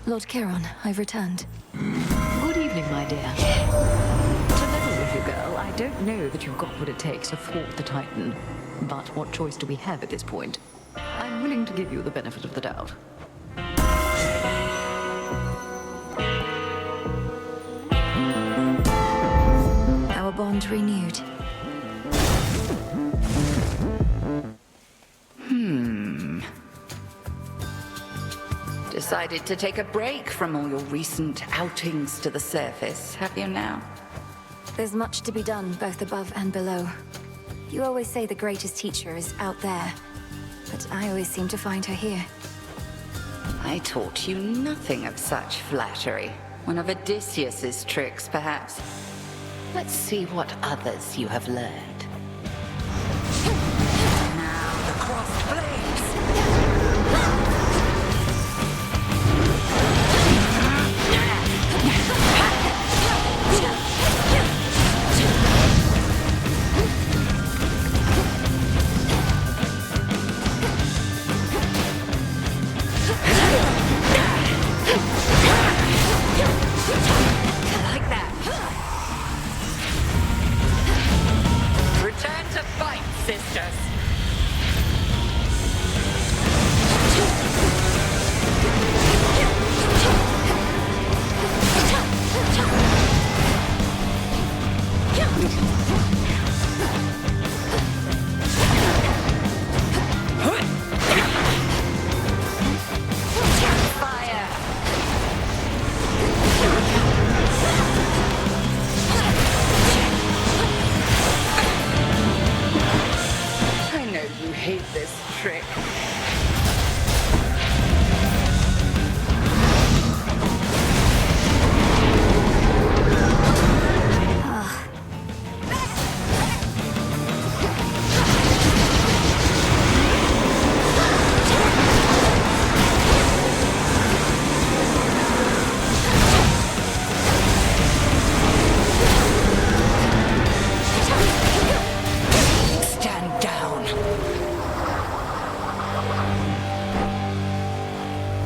Lord Chiron, I've returned. Good evening, my dear. To level with you, girl, I don't know that you've got what it takes to thwart the Titan. But what choice do we have at this point? I'm willing to give you the benefit of the doubt. Our bond renewed. Decided to take a break from all your recent outings to the surface, have you now? There's much to be done, both above and below. You always say the greatest teacher is out there, but I always seem to find her here. I taught you nothing of such flattery. One of Odysseus's tricks, perhaps. Let's see what others you have learned. Now, the crossed blades!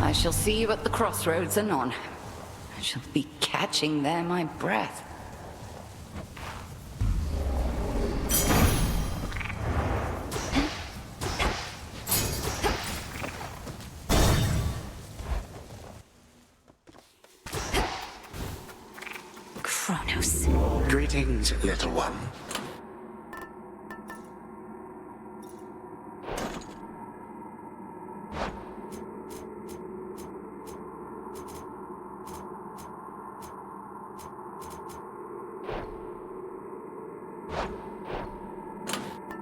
I shall see you at the crossroads anon. I shall be catching there my breath. Kronos. Greetings, little one.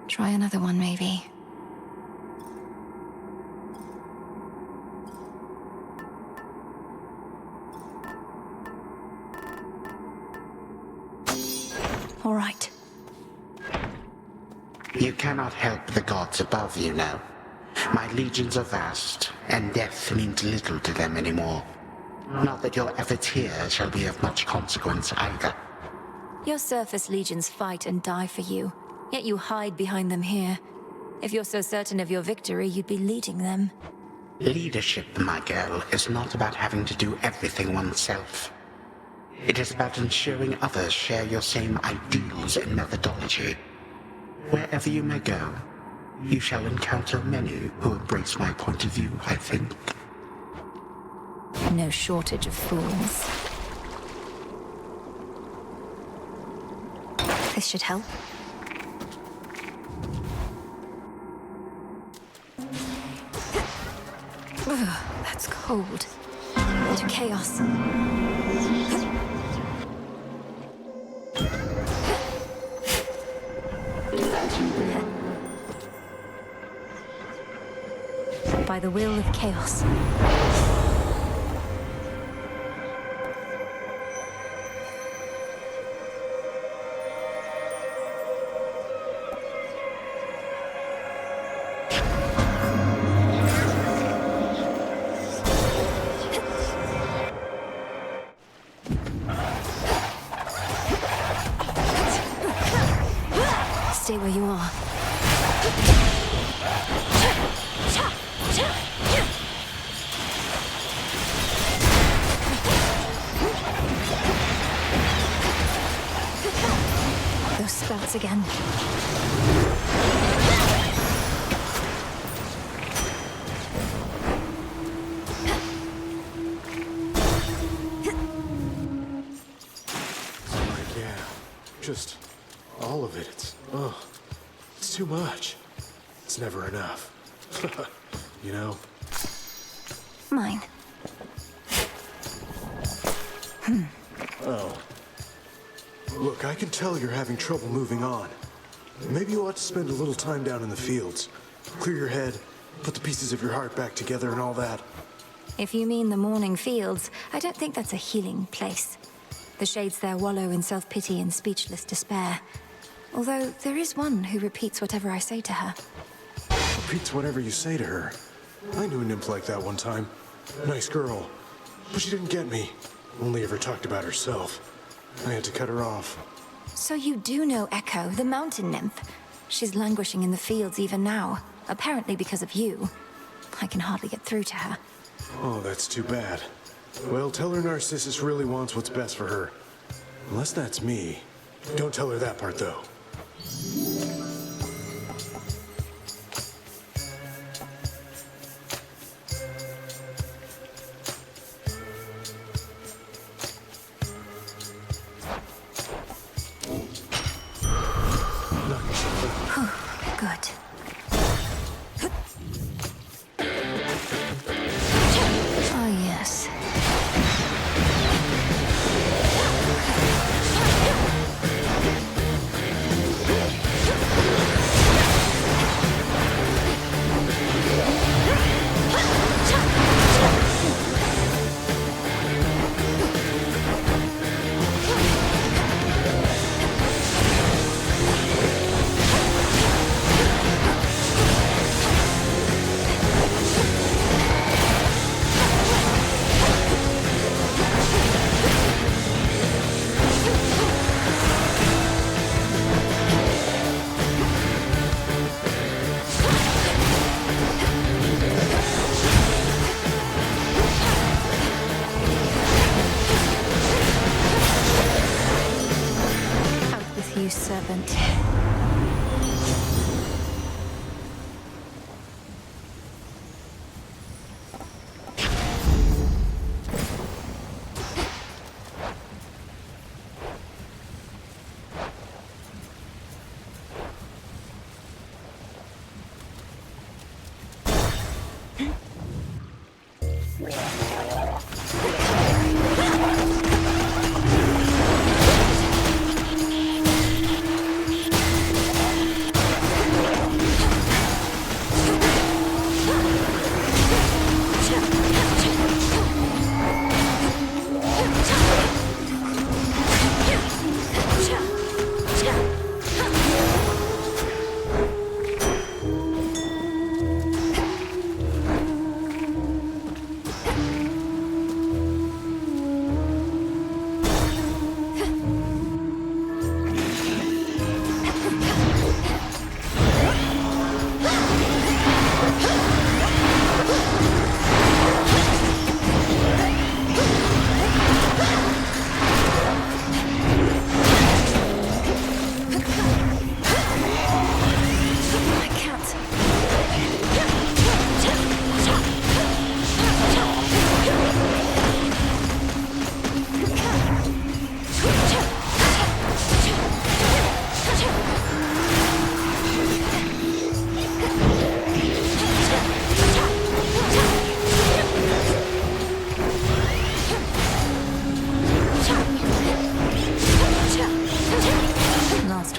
Try another one, maybe. All right. You cannot help the gods above, you know. My legions are vast, and death means little to them anymore. Not that your efforts here shall be of much consequence either. Your surface legions fight and die for you, yet you hide behind them here. If you're so certain of your victory, you'd be leading them. Leadership, my girl, is not about having to do everything oneself. It is about ensuring others share your same ideals principles and methodology. Wherever you may go, you shall encounter many who embrace my point of view, I think. No shortage of fools. This should help. Ugh, that's cold. To chaos. By the will of chaos. Stay where you are. Those spouts again. Yeah, just all of it. It's too much. It's never enough. You know? Mine. Oh. Look, I can tell you're having trouble moving on. Maybe you ought to spend a little time down in the fields. Clear your head, put the pieces of your heart back together and all that. If you mean the morning fields, I don't think that's a healing place. The shades there wallow in self-pity and speechless despair. Although there is one who repeats whatever I say to her. Repeats whatever you say to her. I knew a nymph like that one time. Nice girl. But she didn't get me. Only ever talked about herself. I had to cut her off. So you do know Echo, the mountain nymph. She's languishing in the fields even now, apparently because of you. I can hardly get through to her. Oh, that's too bad. Well, tell her Narcissus really wants what's best for her. Unless that's me. Don't tell her that part, though. Good. Oh, yes. You serpent.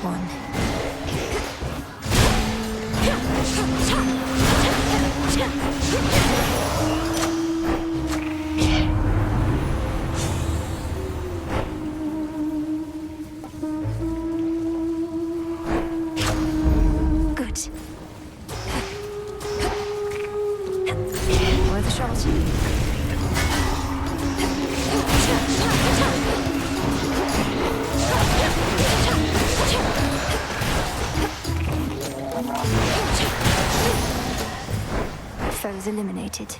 one. Good. Worth a shot. Foes eliminated.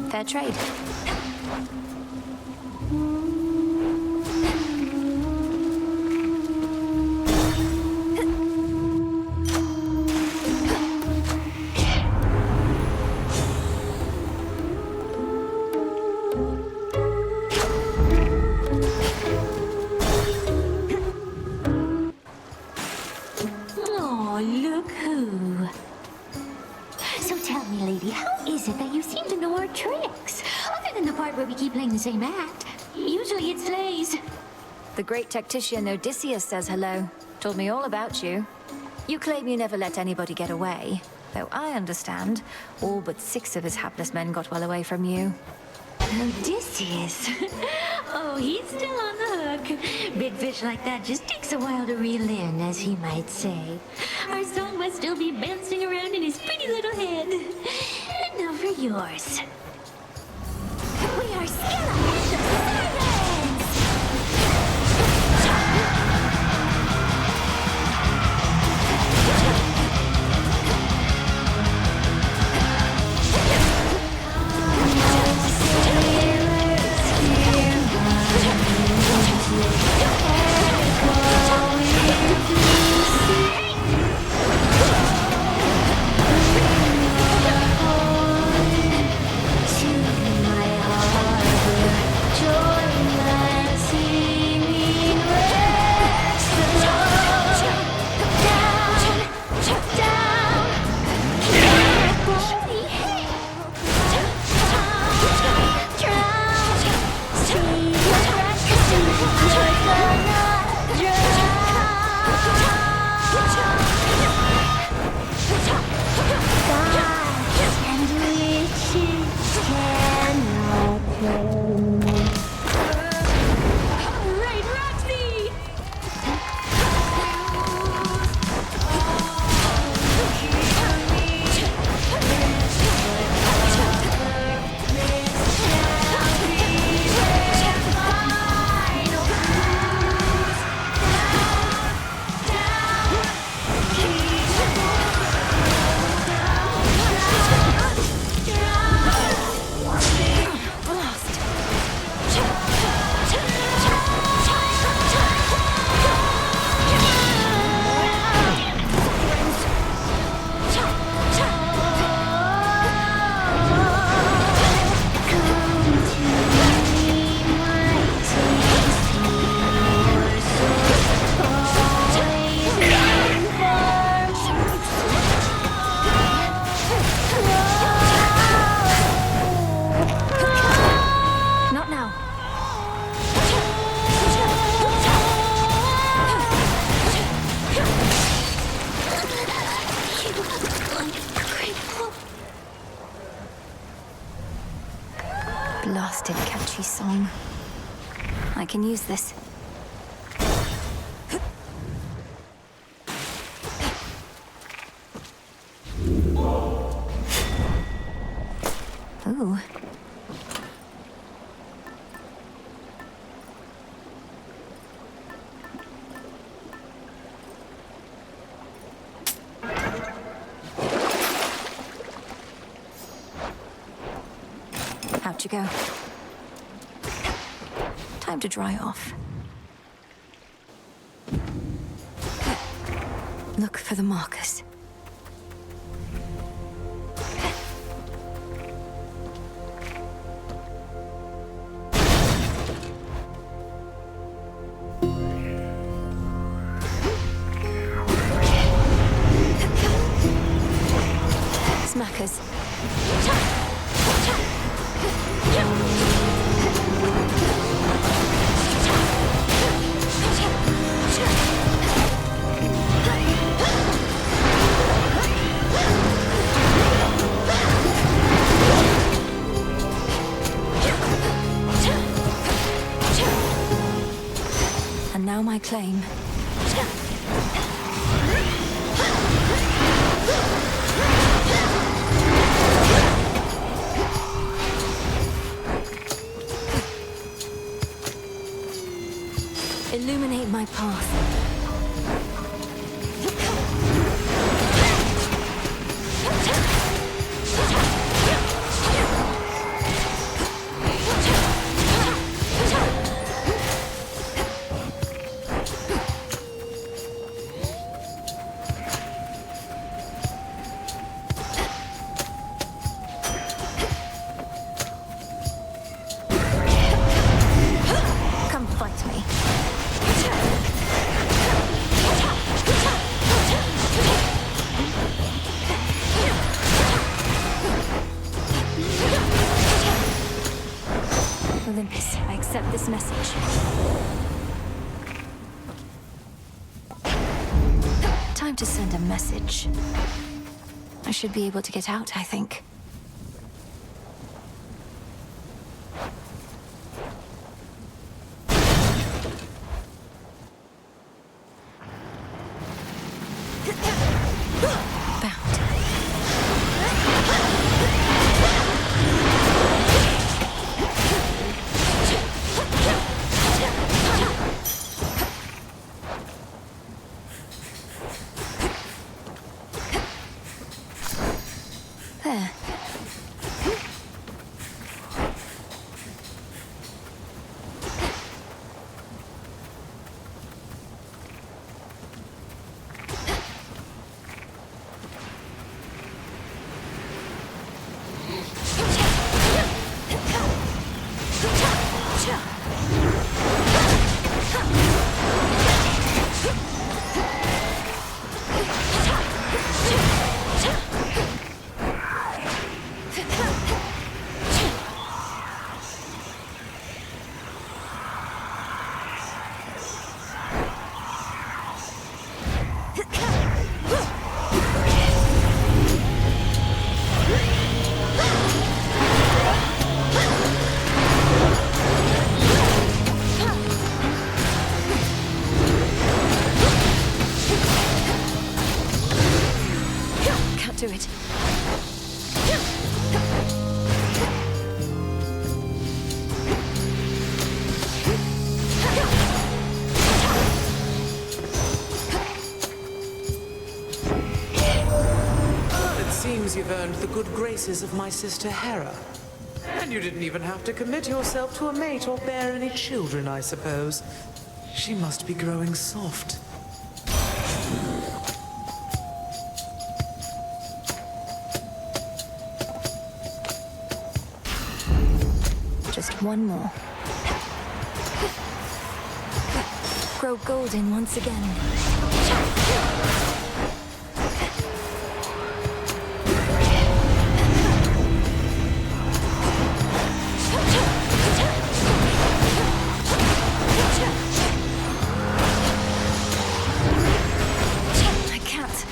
Fair trade. Oh, look who. So tell me, lady, how is it that you seem to know our tricks? Other than the part where we keep playing the same act. Usually it slays. The great tactician Odysseus says hello. Told me all about you. You claim you never let anybody get away. Though I understand, all but 6 of his hapless men got well away from you. Odysseus? Oh, he's still on the hook. Big fish like that just takes a while to reel in, as he might say. Our song must still be bouncing around in his pretty little head. And now for yours. We are Scylla and the Sirens! Blasted catchy song. I can use this. Ooh. Out you go. Time to dry off. Look for the markers. Smackers. And now my claim. Illuminate my path. Come fight me. Olympus, I accept this message. Time to send a message. I should be able to get out, I think. There. Do it. Well, it seems you've earned the good graces of my sister Hera. And you didn't even have to commit yourself to a mate or bear any children, I suppose. She must be growing soft. Just one more. Grow golden once again. I can't.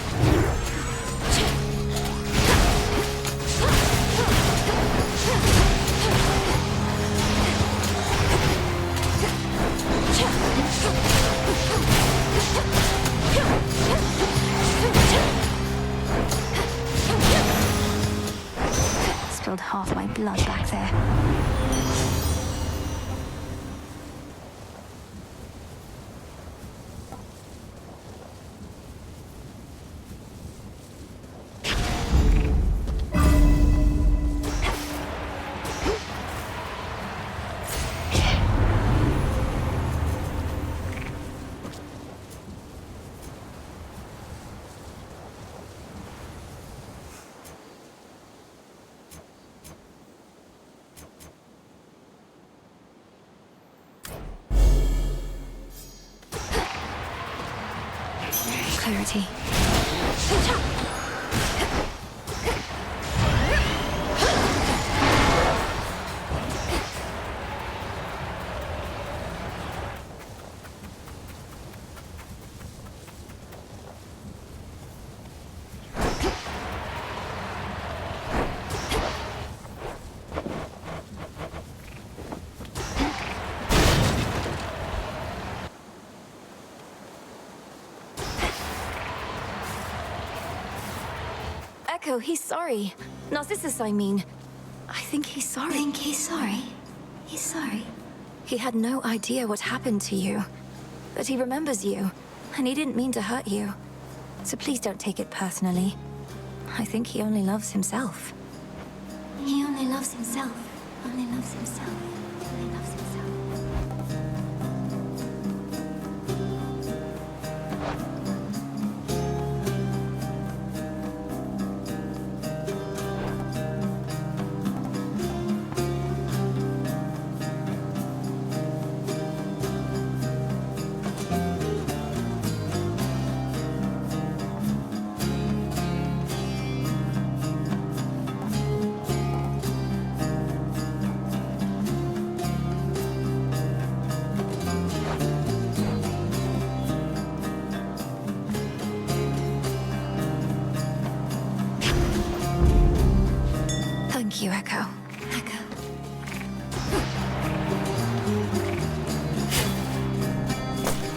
spilled half my blood back there. Clarity. Echo, he's sorry. Narcissus, I mean. I think he's sorry. Think he's sorry? He's sorry? He had no idea what happened to you. But he remembers you, and he didn't mean to hurt you. So please don't take it personally. I think he only loves himself. He only loves himself. Only loves himself. Only loves himself. Thank you, Echo. Echo.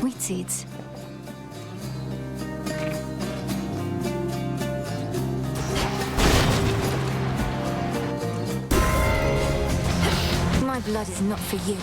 Wheat seeds. My blood is not for you.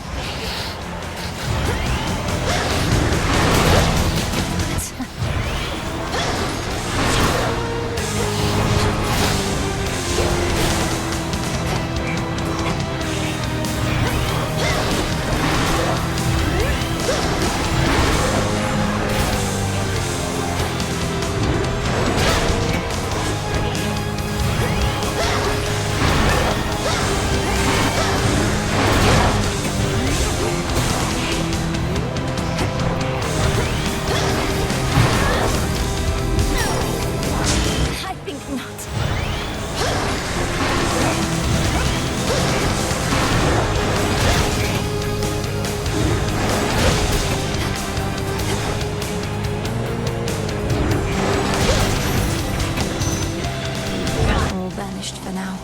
For now.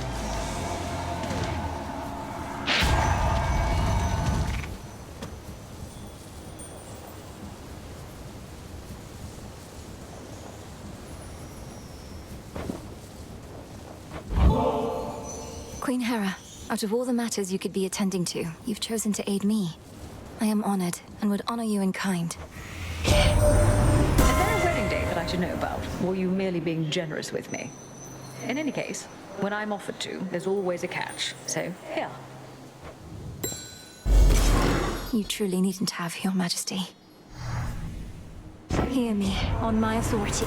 Queen Hera, out of all the matters you could be attending to, you've chosen to aid me. I am honored and would honor you in kind. Is there a wedding date that I should know about, or are you merely being generous with me? In any case, when I'm offered to, there's always a catch, so here. You truly needn't have, Your Majesty. Hear me, on my authority.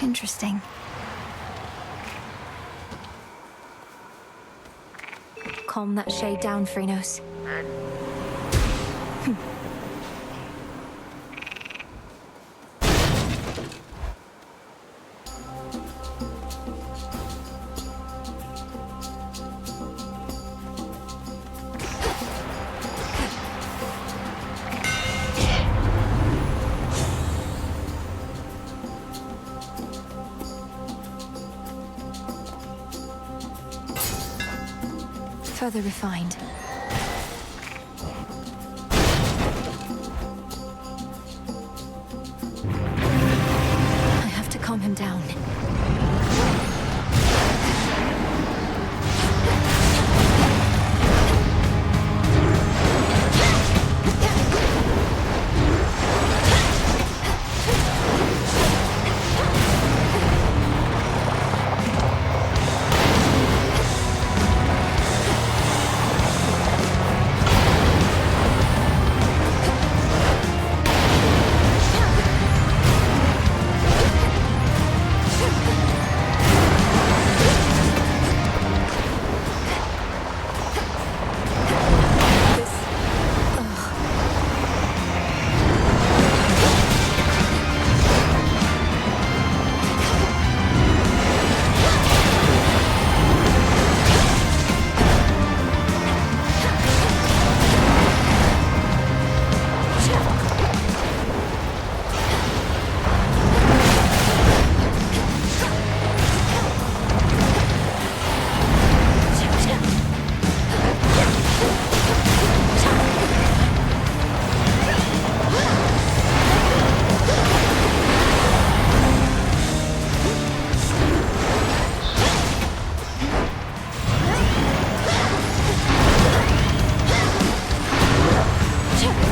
Interesting. calm that shade down, Phrynos. Further refined. I have to calm him down.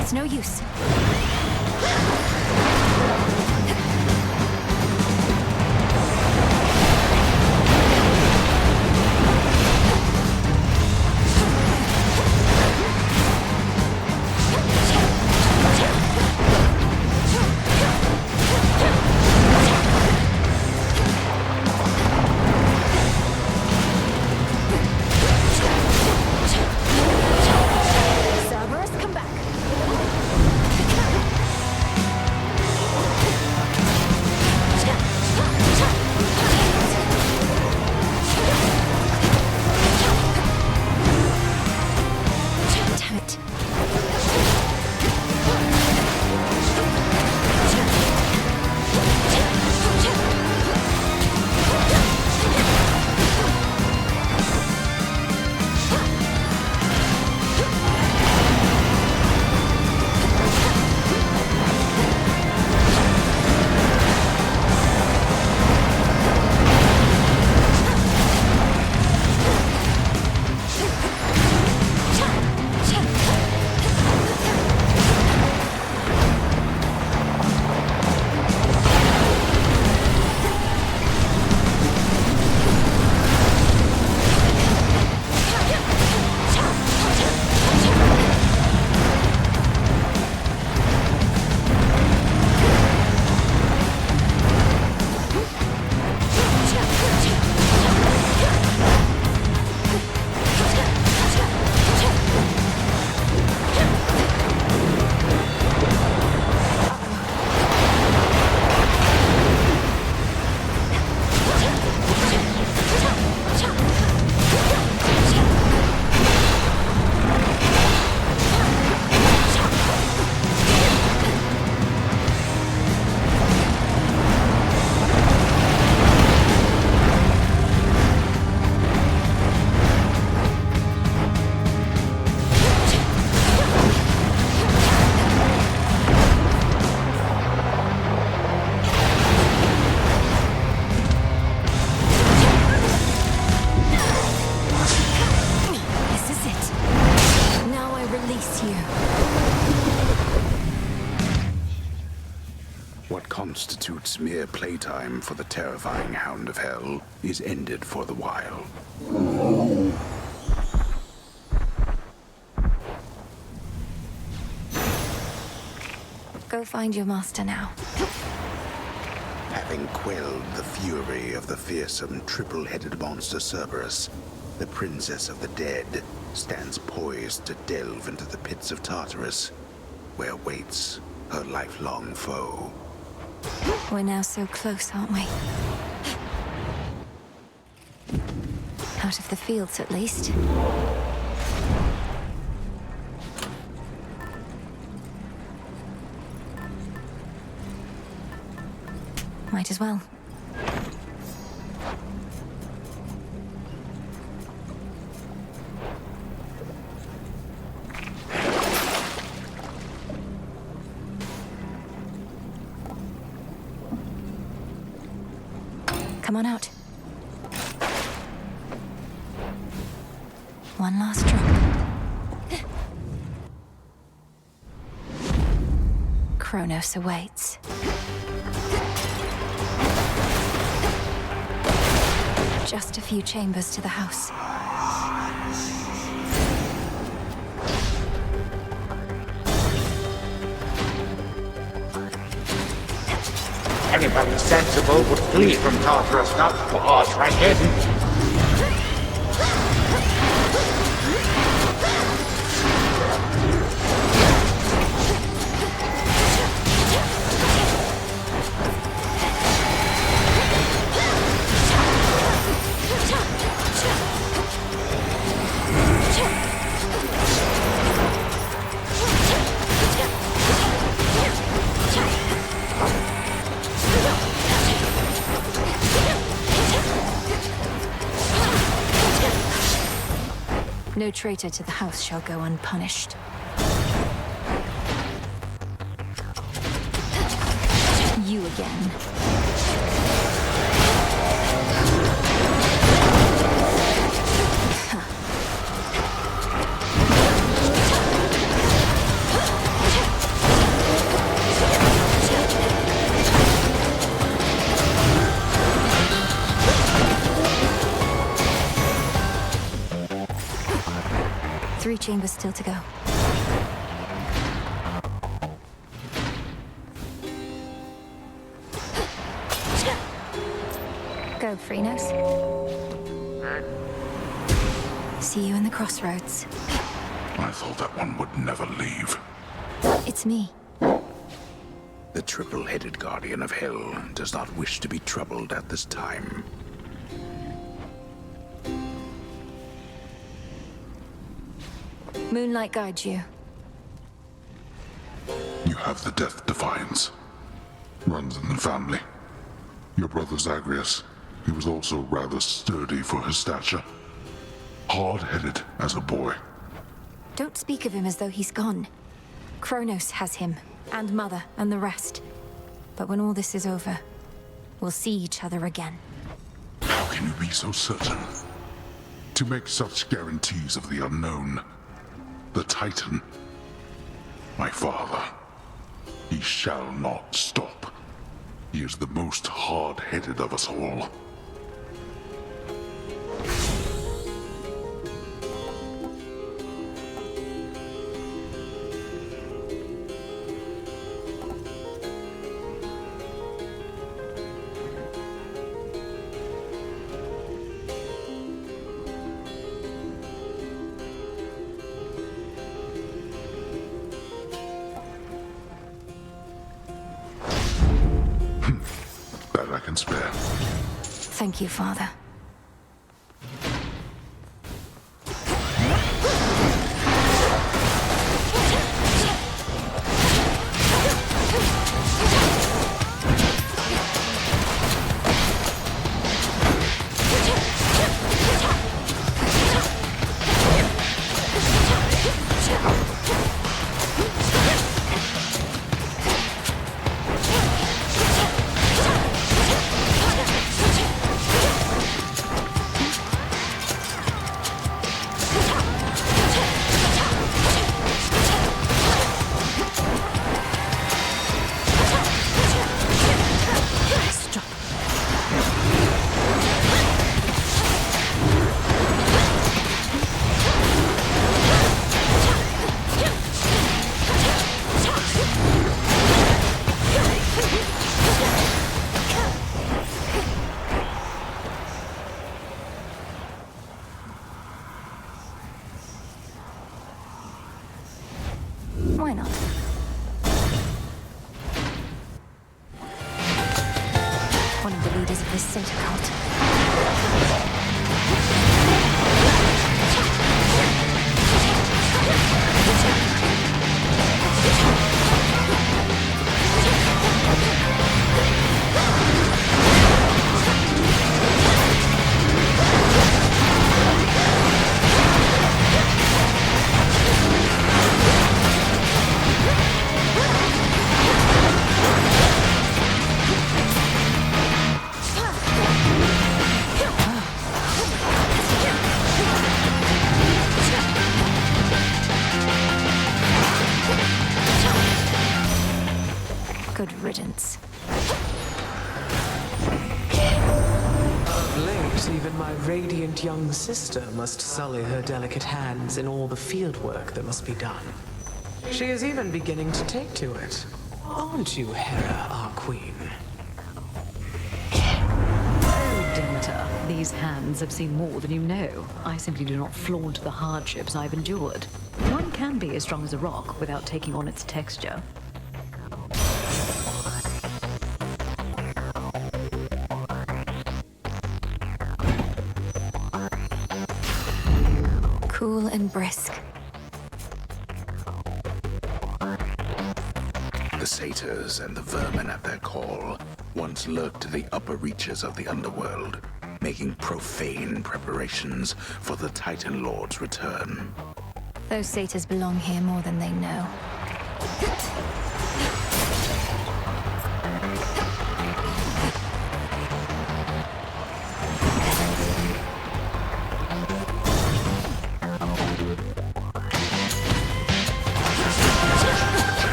It's no use. Cerberus, come back. Damn it. This is it. Now I release you. What constitutes mere playtime for the terrifying Hound of Hell is ended for the while. Go find your master now. Having quelled the fury of the fearsome triple-headed monster Cerberus, the Princess of the Dead stands poised to delve into the pits of Tartarus, where waits her lifelong foe. We're now so close, aren't we? Out of the fields, at least. Might as well. Come on out. One last drop. Kronos awaits. Just a few chambers to the house. Anybody sensible would flee from Tartarus, not pause right in. No traitor to the house shall go unpunished. You again. Three chambers still to go. Go, Phrynos. See you in the crossroads. I thought that one would never leave. It's me. The triple-headed guardian of hell does not wish to be troubled at this time. Moonlight guides you. You have the Death Defiance. Runs in the family. Your brother Zagreus, he was also rather sturdy for his stature. Hard-headed as a boy. Don't speak of him as though he's gone. Kronos has him, and Mother, and the rest. But when all this is over, we'll see each other again. How can you be so certain? To make such guarantees of the unknown. The Titan. My father. He shall not stop. He is the most hard-headed of us all. That I can spare. Thank you, Father. this satyr cult. Good riddance. Of late, even my radiant young sister must sully her delicate hands in all the field work that must be done. She is even beginning to take to it. Aren't you, Hera, our queen? Oh, Demeter, these hands have seen more than you know. I simply do not flaunt the hardships I've endured. One can be as strong as a rock without taking on its texture. Cool and brisk. The satyrs and the vermin at their call once lurked in the upper reaches of the underworld, making profane preparations for the Titan Lord's return. Those satyrs belong here more than they know.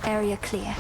Area clear.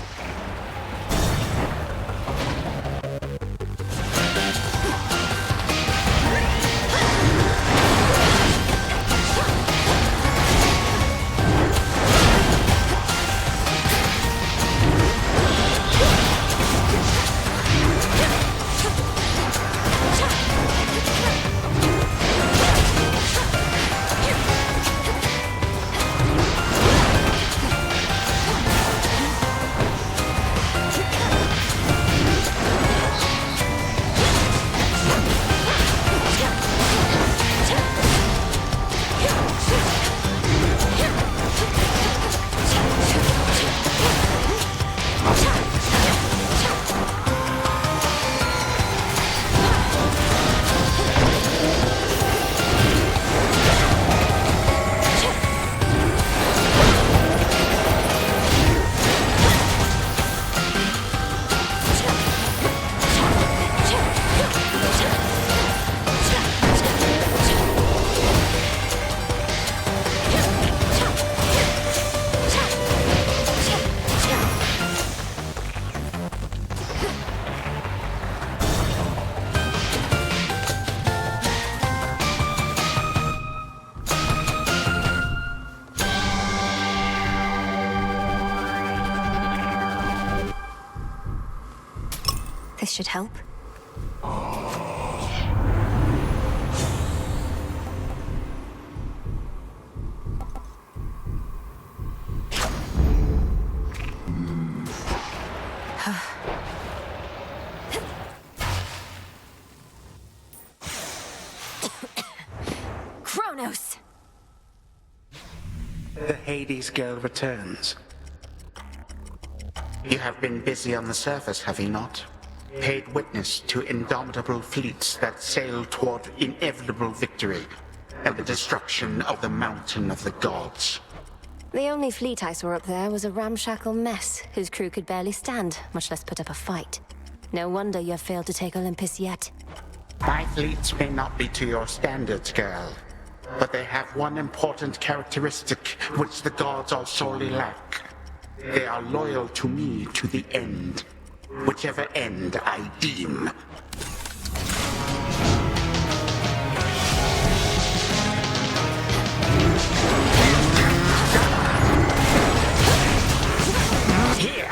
This should help. Kronos! The Hades girl returns. You have been busy on the surface, have you not? Paid witness to indomitable fleets that sail toward inevitable victory and the destruction of the mountain of the gods. The only fleet I saw up there was a ramshackle mess whose crew could barely stand, much less put up a fight. No wonder you have failed to take Olympus yet. My fleets may not be to your standards, girl, but they have one important characteristic which the gods all sorely lack. They are loyal to me to the end. Whichever end I deem. Here!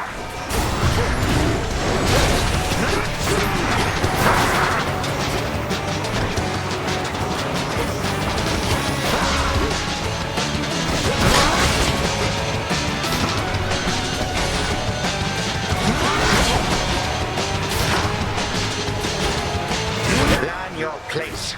Learn your place.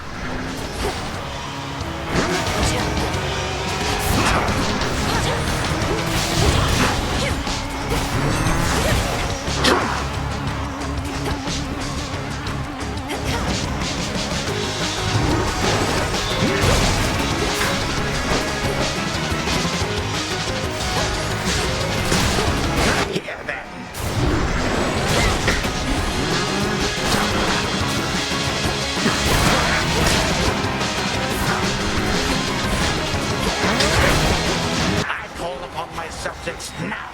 Here then. I call upon my subjects now.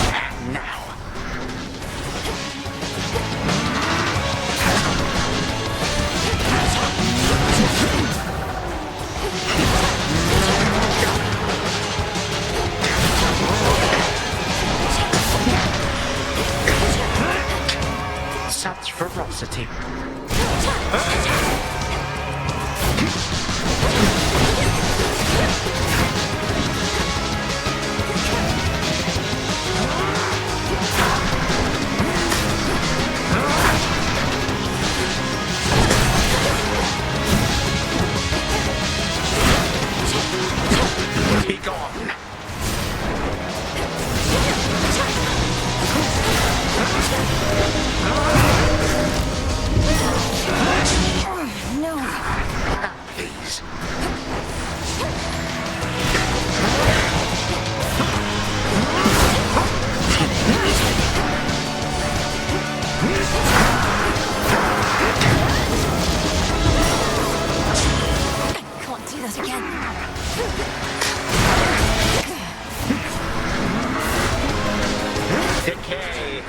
And now. Such ferocity. Be gone. No. Please. Can't do that again. Decay.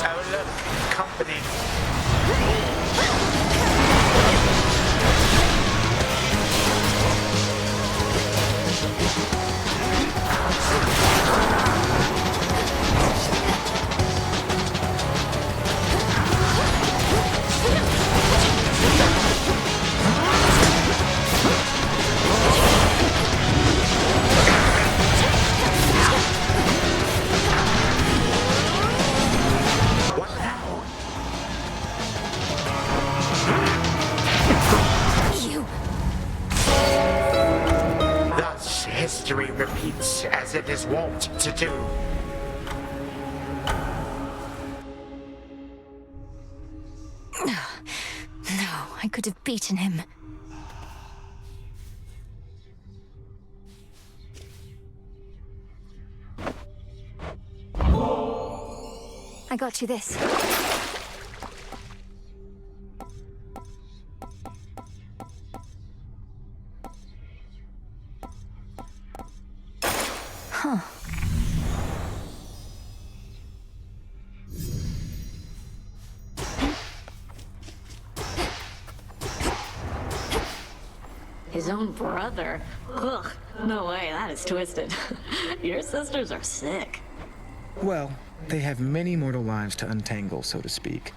Oh look, company. What now? You. Thus, history repeats as it is wont to do. No, I could have beaten him. I got you this. Huh. His own brother? Ugh, no way, that is twisted. Your sisters are sick. Well, they have many mortal lives to untangle, so to speak.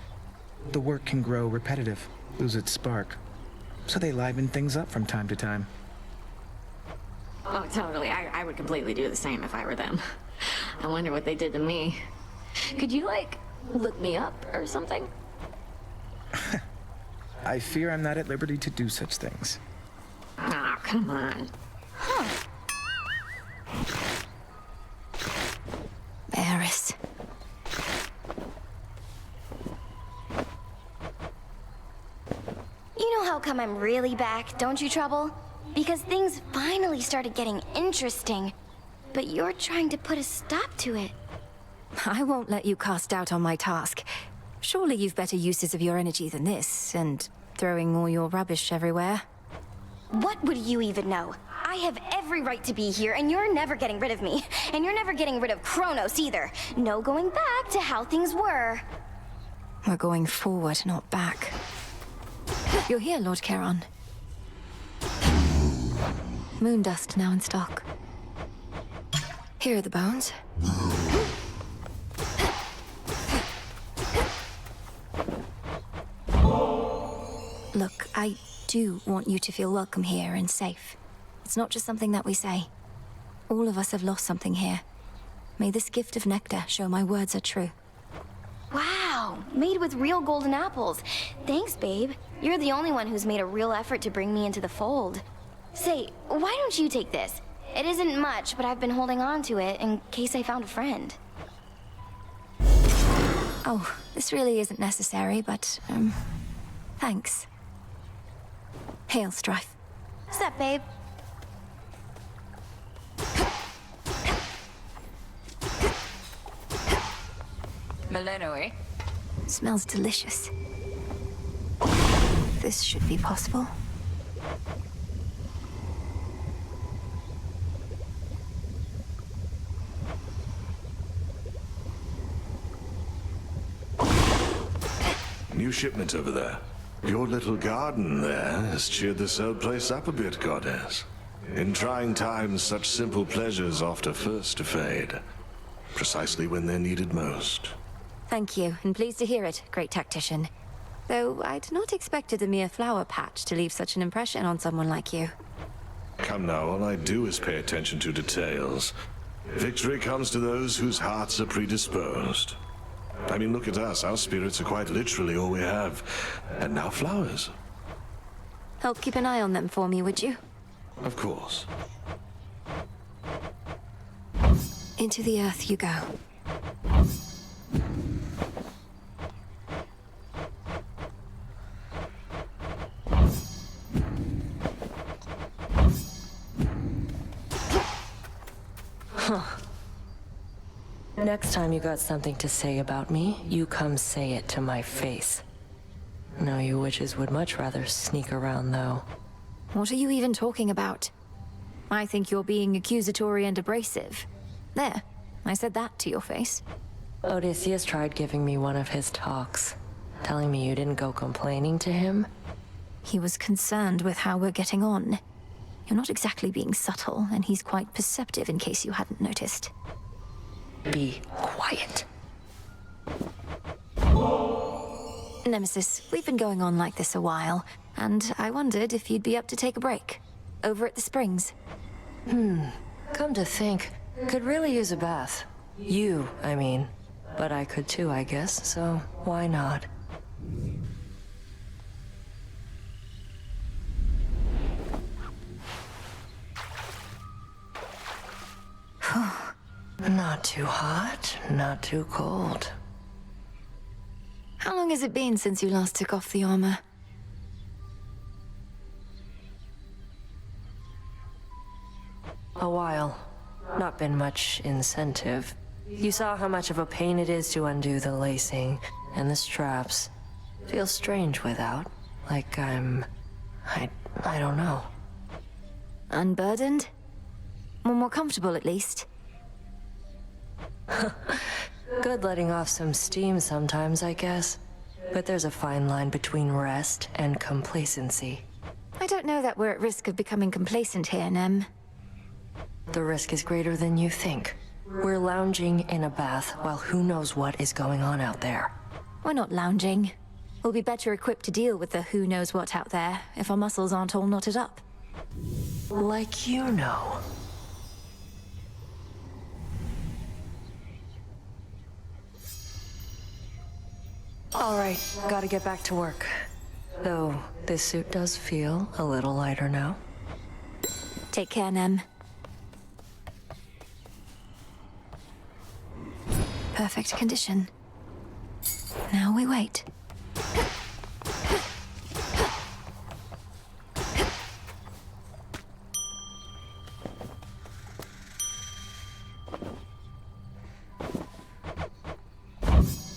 The work can grow repetitive, lose its spark. So they liven things up from time to time. Oh, totally. I would completely do the same if I were them. I wonder what they did to me. Could you, like, look me up or something? I fear I'm not at liberty to do such things. Oh, come on. Huh. Eris. You know how come I'm really back, don't you, Trouble? Because things finally started getting interesting. But you're trying to put a stop to it. I won't let you cast doubt on my task. Surely you've better uses of your energy than this, and throwing all your rubbish everywhere. What would you even know? I have every right to be here, and you're never getting rid of me. And you're never getting rid of Kronos either. No going back to how things were. We're going forward, not back. You're here, Lord Charon. Moon dust now in stock. Here are the bones. Look, I do want you to feel welcome here and safe. It's not just something that we say. All of us have lost something here. May this gift of nectar show my words are true. Wow, made with real golden apples. Thanks, babe. You're the only one who's made a real effort to bring me into the fold. Say, why don't you take this? It isn't much, but I've been holding on to it in case I found a friend. Oh, this really isn't necessary, but, thanks. Hail, Strife. What's up, babe? Milenoe. Smells delicious. This should be possible. New shipment over there. Your little garden there has cheered this old place up a bit, Goddess. In trying times, such simple pleasures often first to fade. Precisely when they're needed most. Thank you, and pleased to hear it, great tactician. Though I'd not expected a mere flower patch to leave such an impression on someone like you. Come now, all I do is pay attention to details. Victory comes to those whose hearts are predisposed. I mean, look at us. Our spirits are quite literally all we have. And now flowers. Help keep an eye on them for me, would you? Of course. Into the earth you go. Huh. Next time you got something to say about me, you come say it to my face. No, you witches would much rather sneak around, though. What are you even talking about? I think you're being accusatory and abrasive. There, I said that to your face. Odysseus tried giving me one of his talks, telling me you didn't go complaining to him. He was concerned with how we're getting on. You're not exactly being subtle, and he's quite perceptive in case you hadn't noticed. Be quiet. Nemesis, we've been going on like this a while, and I wondered if you'd be up to take a break. Over at the Springs. Come to think, could really use a bath. You, I mean. But I could too, I guess, so why not? Not too hot, not too cold. How long has it been since you last took off the armor? A while. Not been much incentive. You saw how much of a pain it is to undo the lacing and the straps. Feels strange without. Like I don't know. Unburdened? More comfortable, at least. Good letting off some steam sometimes, I guess. But there's a fine line between rest and complacency. I don't know that we're at risk of becoming complacent here, Nem. The risk is greater than you think. We're lounging in a bath while who knows what is going on out there. We're not lounging. We'll be better equipped to deal with the who knows what out there if our muscles aren't all knotted up. Like you know. All right, gotta get back to work. Though, this suit does feel a little lighter now. Take care, Nem. perfect condition. Now we wait.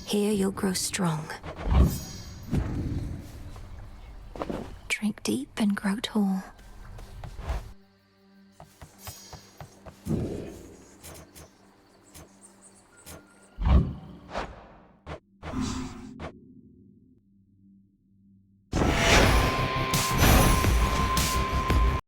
Here you'll grow strong. Drink deep and grow tall.